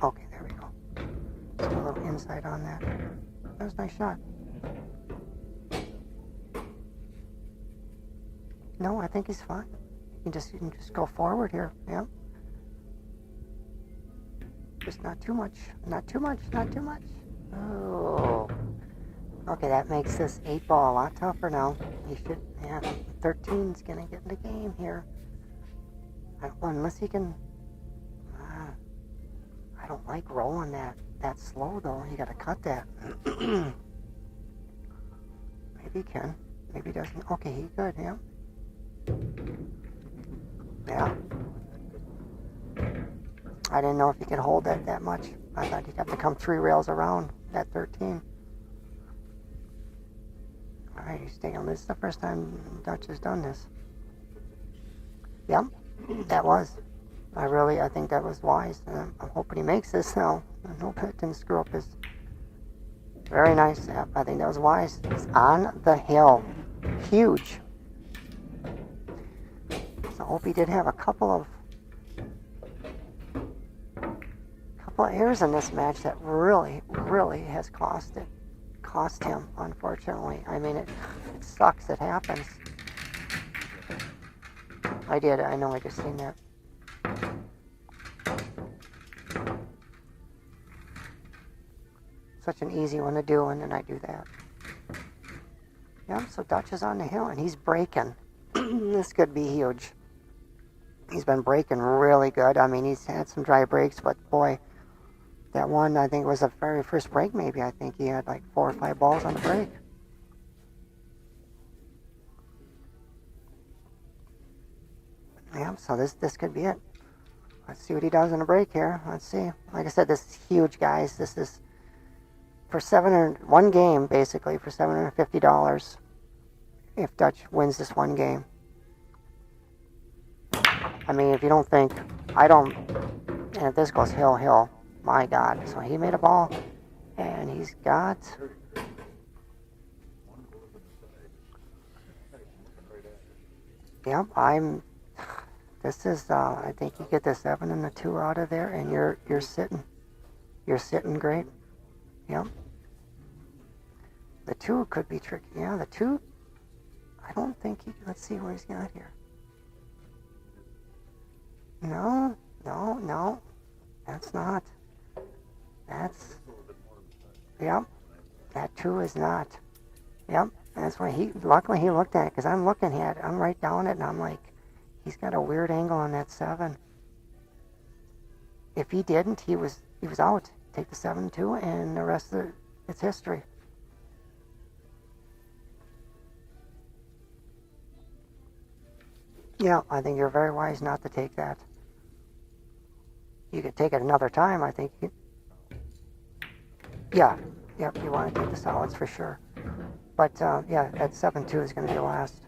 Okay, there we go. Just a little inside on that. That was a nice shot. No, I think he's fine. You can just go forward here. Yeah. Just not too much. Not too much. Not too much. Oh. Okay, that makes this 8 ball a lot tougher now. He should. Yeah, 13's gonna get in the game here. Unless he can. I don't like rolling that slow though. You gotta cut that. Maybe he can. Maybe he doesn't. Okay, he could. Yeah. Yeah. I didn't know if he could hold that much. I thought he'd have to come 3 rails around that 13. Alright, he's taking this. Is the first time Dutch has done this. Yep, that was. I think that was wise. I'm hoping he makes this now. I hope it didn't screw up his. Very nice. Yep, I think that was wise. It's on the hill. Huge. So Opie did have a couple of errors in this match that really has cost him, unfortunately. I mean, it sucks. It happens. I know, I just seen that. Such an easy one to do, and then I do that. Yeah, so Dutch is on the hill, and he's breaking. This could be huge. He's been breaking really good. I mean, he's had some dry breaks, but boy, that one, I think it was the very first break maybe. I think he had like 4 or 5 balls on the break. Yeah, so this could be it. Let's see what he does in the break here. Let's see. Like I said, this is huge, guys. This is for one game basically for $750 if Dutch wins this one game. I mean, if you don't think, and if this goes hill, my God. So he made a ball, and he's got, yep, this is, I think you get the 7 and the 2 out of there, and you're sitting great. Yep. The 2 could be tricky. Yeah, the 2, I don't think let's see what he's got here. No, that's not. Yep, that 2 is not. Yep, that's why luckily he looked at it, because I'm looking at it, I'm right down it, and I'm like, he's got a weird angle on that 7. If he didn't, he was out. Take the 7-2, and the rest of it's history. Yeah, I think you're very wise not to take that. You could take it another time, I think. Yeah, yep, you want to take the solids for sure. But, yeah, that 7-2 is going to be last.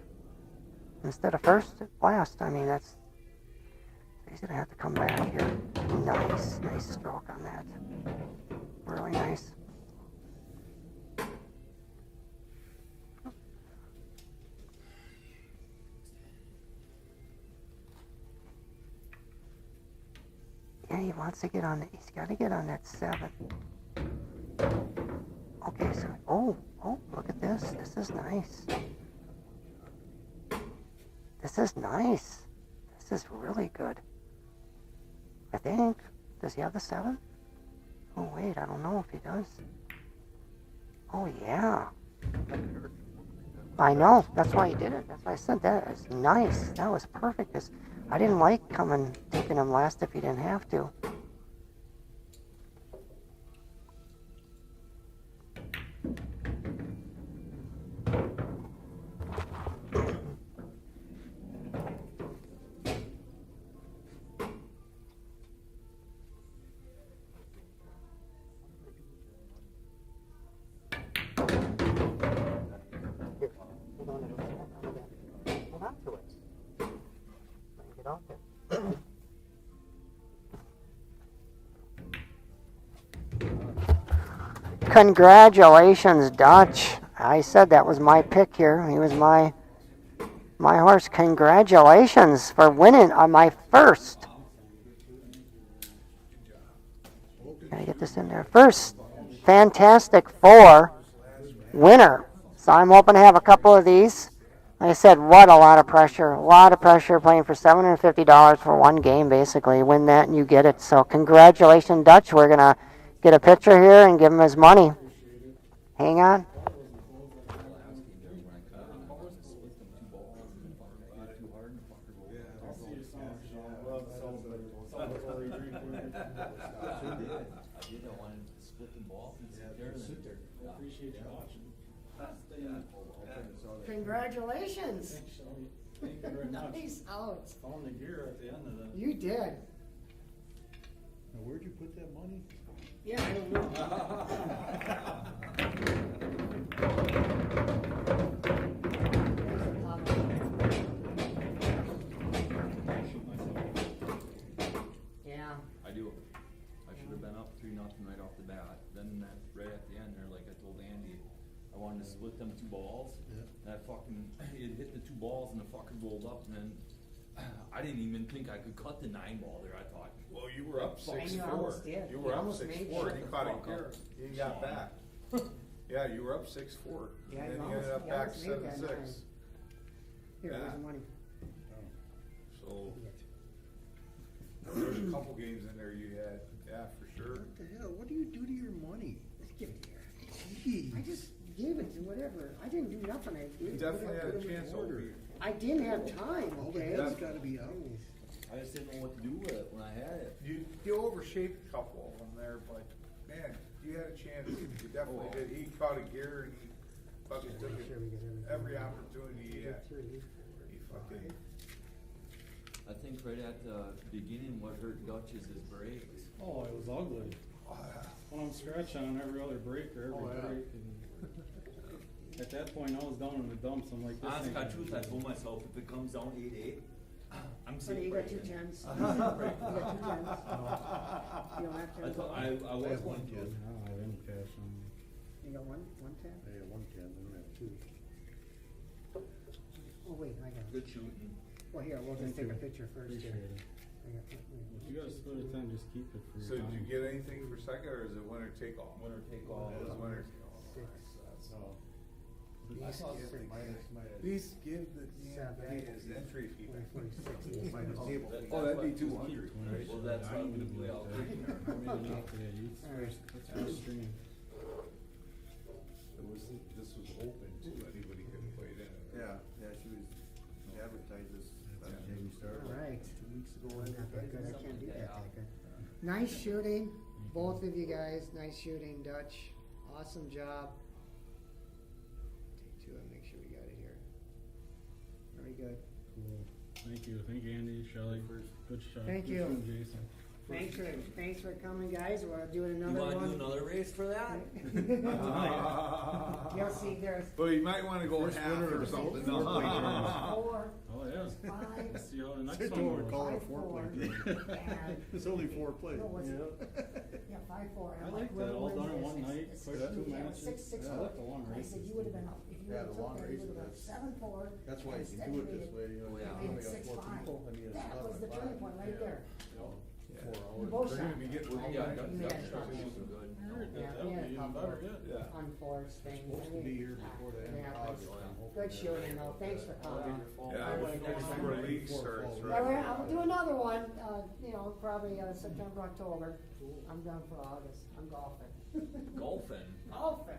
Instead of first, last. I mean, he's going to have to come back here. Nice stroke on that. Really nice. Yeah, he wants to get on he's got to get on that 7. Okay, so, oh, look at this. This is nice. This is nice. This is really good. I think. Does he have the 7? Oh, wait, I don't know if he does. Oh, yeah. I know. That's why he did it. That's why I said that. It's nice. That was perfect. I didn't like taking him last if he didn't have to. Hold on to it. Get off it. Congratulations, Dutch. I said that was my pick here. He was my horse. Congratulations for winning on my first. Gotta get this in there. First Fantastic Four winner. So I'm hoping to have a couple of these. Like I said, what a lot of pressure. A lot of pressure playing for $750 for one game, basically. You win that and you get it. So congratulations, Dutch. We're going to get a picture here and give him his money. Hang on. Congratulations. Thank you very much. Nice out. Found the gear at the end of the. You did. Now, where'd you put that money? Yeah, I don't know. Yeah. I do. I should have been up 3-0 right off the bat. Then right at the end there, like I told Andy, I wanted to split them 2 balls. Yeah. That it hit the 2 balls and the fucker rolled up, and then I didn't even think I could cut the 9 ball there. I thought, Well, you were up And you almost did. You were You up almost 6-4. made You it. caught it here. You got back. Yeah, you were up 6-4. Yeah, And you then you ended up almost back made that 7-6. 9. Here, Yeah. where's the money? So there's a couple games in there you had, yeah, for sure. What the hell? What do you do to your money? Just give it here. Jeez. I just gave it to whatever. I didn't do nothing. I You gave it definitely had a put 'em in chance order. over you. I didn't have time, All the okay? heads gotta be out. I just didn't know what to do with it when I had it. You overshaped a couple of them there, but man, you had a chance. You definitely did. He caught a gear and he fucking took it every opportunity he had. He fucking. I think right at the beginning, what hurt Dutch is his brakes. Oh, it was ugly. Well, I'm scratching on every other break or every break. And at that point, I was down in the dumps. I'm like, this Honest ain't God, gonna truth, be I good. told myself if it comes down 8-8, I'm So seeing you got two breaking. tens. You got two tens. You don't have I tens. thought, I was have going one to. kid. I don't have any cash on me. You got one ten? I have 110, I don't have 2. Oh, wait, I got it. Good shooting. Well, here, we'll just take a picture first here. Appreciate it. I got it. If you guys split a 10, just keep it for So your did you time. get anything for second, or is it winner take all? Winner take all. It was winner. Six. Please give the Seven. his entry fee. 46. Minus table. Oh, that'd be 200, right? Well, that's what I'm gonna play out. I made enough today. Alright. That's first stream. This was open to anybody could have played in it. Yeah, she was advertised this. All right. 2 weeks ago. Not that good. I can't do that good. Nice shooting, both of you guys. Nice shooting, Dutch. Awesome job. Take two and make sure we got it here. Very good. Cool. Thank you. Thank you, Andy, Shelley. Good shot. Thank Good you. shot, Jason. Thanks for coming, guys. We're doing You another wanna one. do another race for that? You'll see there's Well, you might wanna go half or something. four, Oh, yeah. five, Let's see how the next Sit one over, goes. call it a Five, four-play four. game. and It's only 4 plays. no, what's Yeah. yeah, 5-4. I like that. All done in one night. Quick 2 matches. 6-6. Yeah, I like the long I races. said you would have been up. If you Yeah, would have the long took that, you races, would have been 7-4. That's why you Instead can do you it this made way, you know. Oh, yeah. You made only it got 4 6-5. people, I mean, it's That not was the like turning five. point right there. You know, 4 You hours. both They're shot. gonna be getting Well, all yeah, night. Dutch- You Dutch had shot fun. shooting good. I heard Yeah, that. That we would had be a even couple better of yet. Yeah. unforced things. Supposed to be here before the end of Yeah. August. I'm hoping Good that- shooting though. Thanks for coming. Yeah, before league starts, Yeah, right? I'll do another one, probably September, October. I'm done for August. I'm golfing. Golfing. Golfing.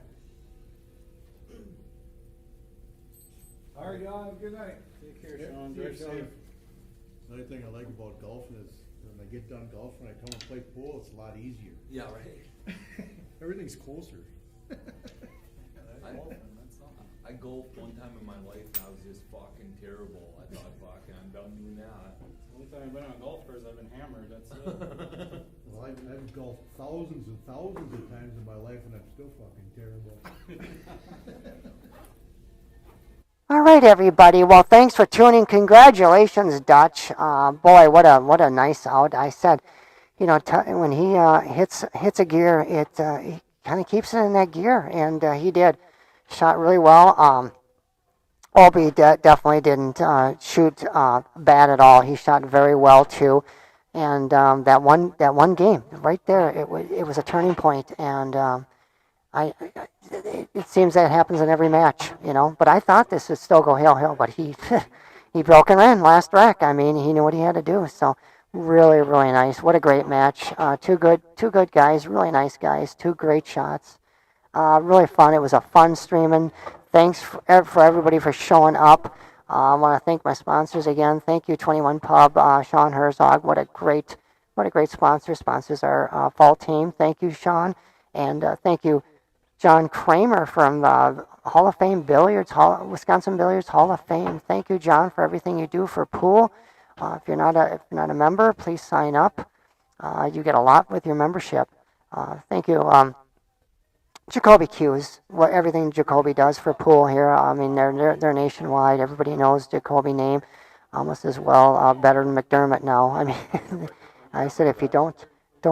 All right, y'all, have a good night. Take care, Yeah, Sean. see you, Drive Sean. safe. Another thing I like about golfing is when I get done golfing, I come and play pool, it's a lot easier. Yeah, right. Everything's closer. I golfed one time in my life and I was just fucking terrible. I thought, fucking, I'm done doing that. Only time I've been on golf course, I've been hammered. That's it. Well, I've golfed thousands and thousands of times in my life and I'm still fucking terrible. All right, everybody. Well, thanks for tuning. Congratulations, Dutch. Boy, what a nice out. I said, when he hits a gear, he kind of keeps it in that gear, and he did. Shot really well. Obi definitely didn't shoot bad at all. He shot very well too, and that one game right there, it was a turning point, and it seems that happens in every match, But I thought this would still go hill, but he he broke and ran last rack. I mean, he knew what he had to do. So really, really nice. What a great match. Two good guys, really nice guys. 2 great shots. Really fun. It was a fun streaming. Thanks for everybody for showing up. I want to thank my sponsors again. Thank you, 21 Pub, Sean Herzog. What a great sponsor. Sponsors our fall team. Thank you, Sean, and thank you, John Kramer from Hall of Fame Billiards, Wisconsin Billiards Hall of Fame. Thank you, John, for everything you do for pool. If you're not a member, please sign up. You get a lot with your membership. Thank you. Jacoby Q's, everything Jacoby does for pool here. I mean, they're nationwide. Everybody knows Jacoby name almost as well, better than McDermott now. I mean, I said, if you don't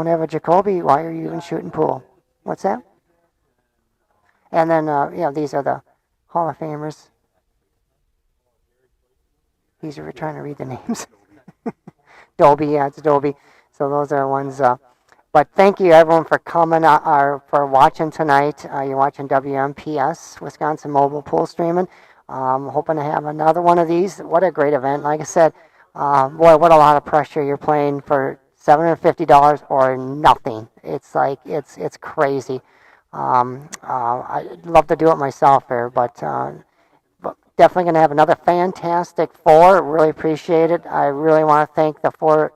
have a Jacoby, why are you even shooting pool? What's that? And then, these are the Hall of Famers. These are trying to read the names. Dolby, yeah, it's Dolby. So those are ones. But thank you, everyone, for coming or for watching tonight. You're watching WMPS, Wisconsin Mobile Pool Streaming. Hoping to have another one of these. What a great event. Like I said, boy, what a lot of pressure. You're playing for $750 or nothing. It's like, it's crazy. I'd love to do it myself here, but definitely going to have another fantastic 4. Really appreciate it. I really want to thank the four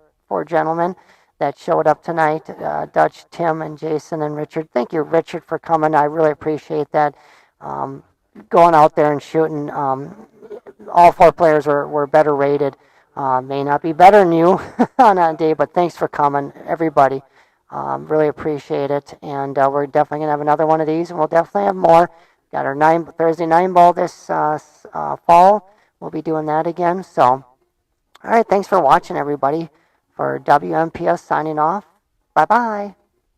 gentlemen that showed up tonight, Dutch, Tim, and Jason, and Richard. Thank you, Richard, for coming. I really appreciate that. Going out there and shooting. All 4 players were better rated. May not be better than you on that day, but thanks for coming, everybody. Really appreciate it. And we're definitely going to have another one of these, and we'll definitely have more. Got our Thursday 9 ball this fall. We'll be doing that again. So, all right, thanks for watching, everybody. For WMPS signing off. Bye-bye.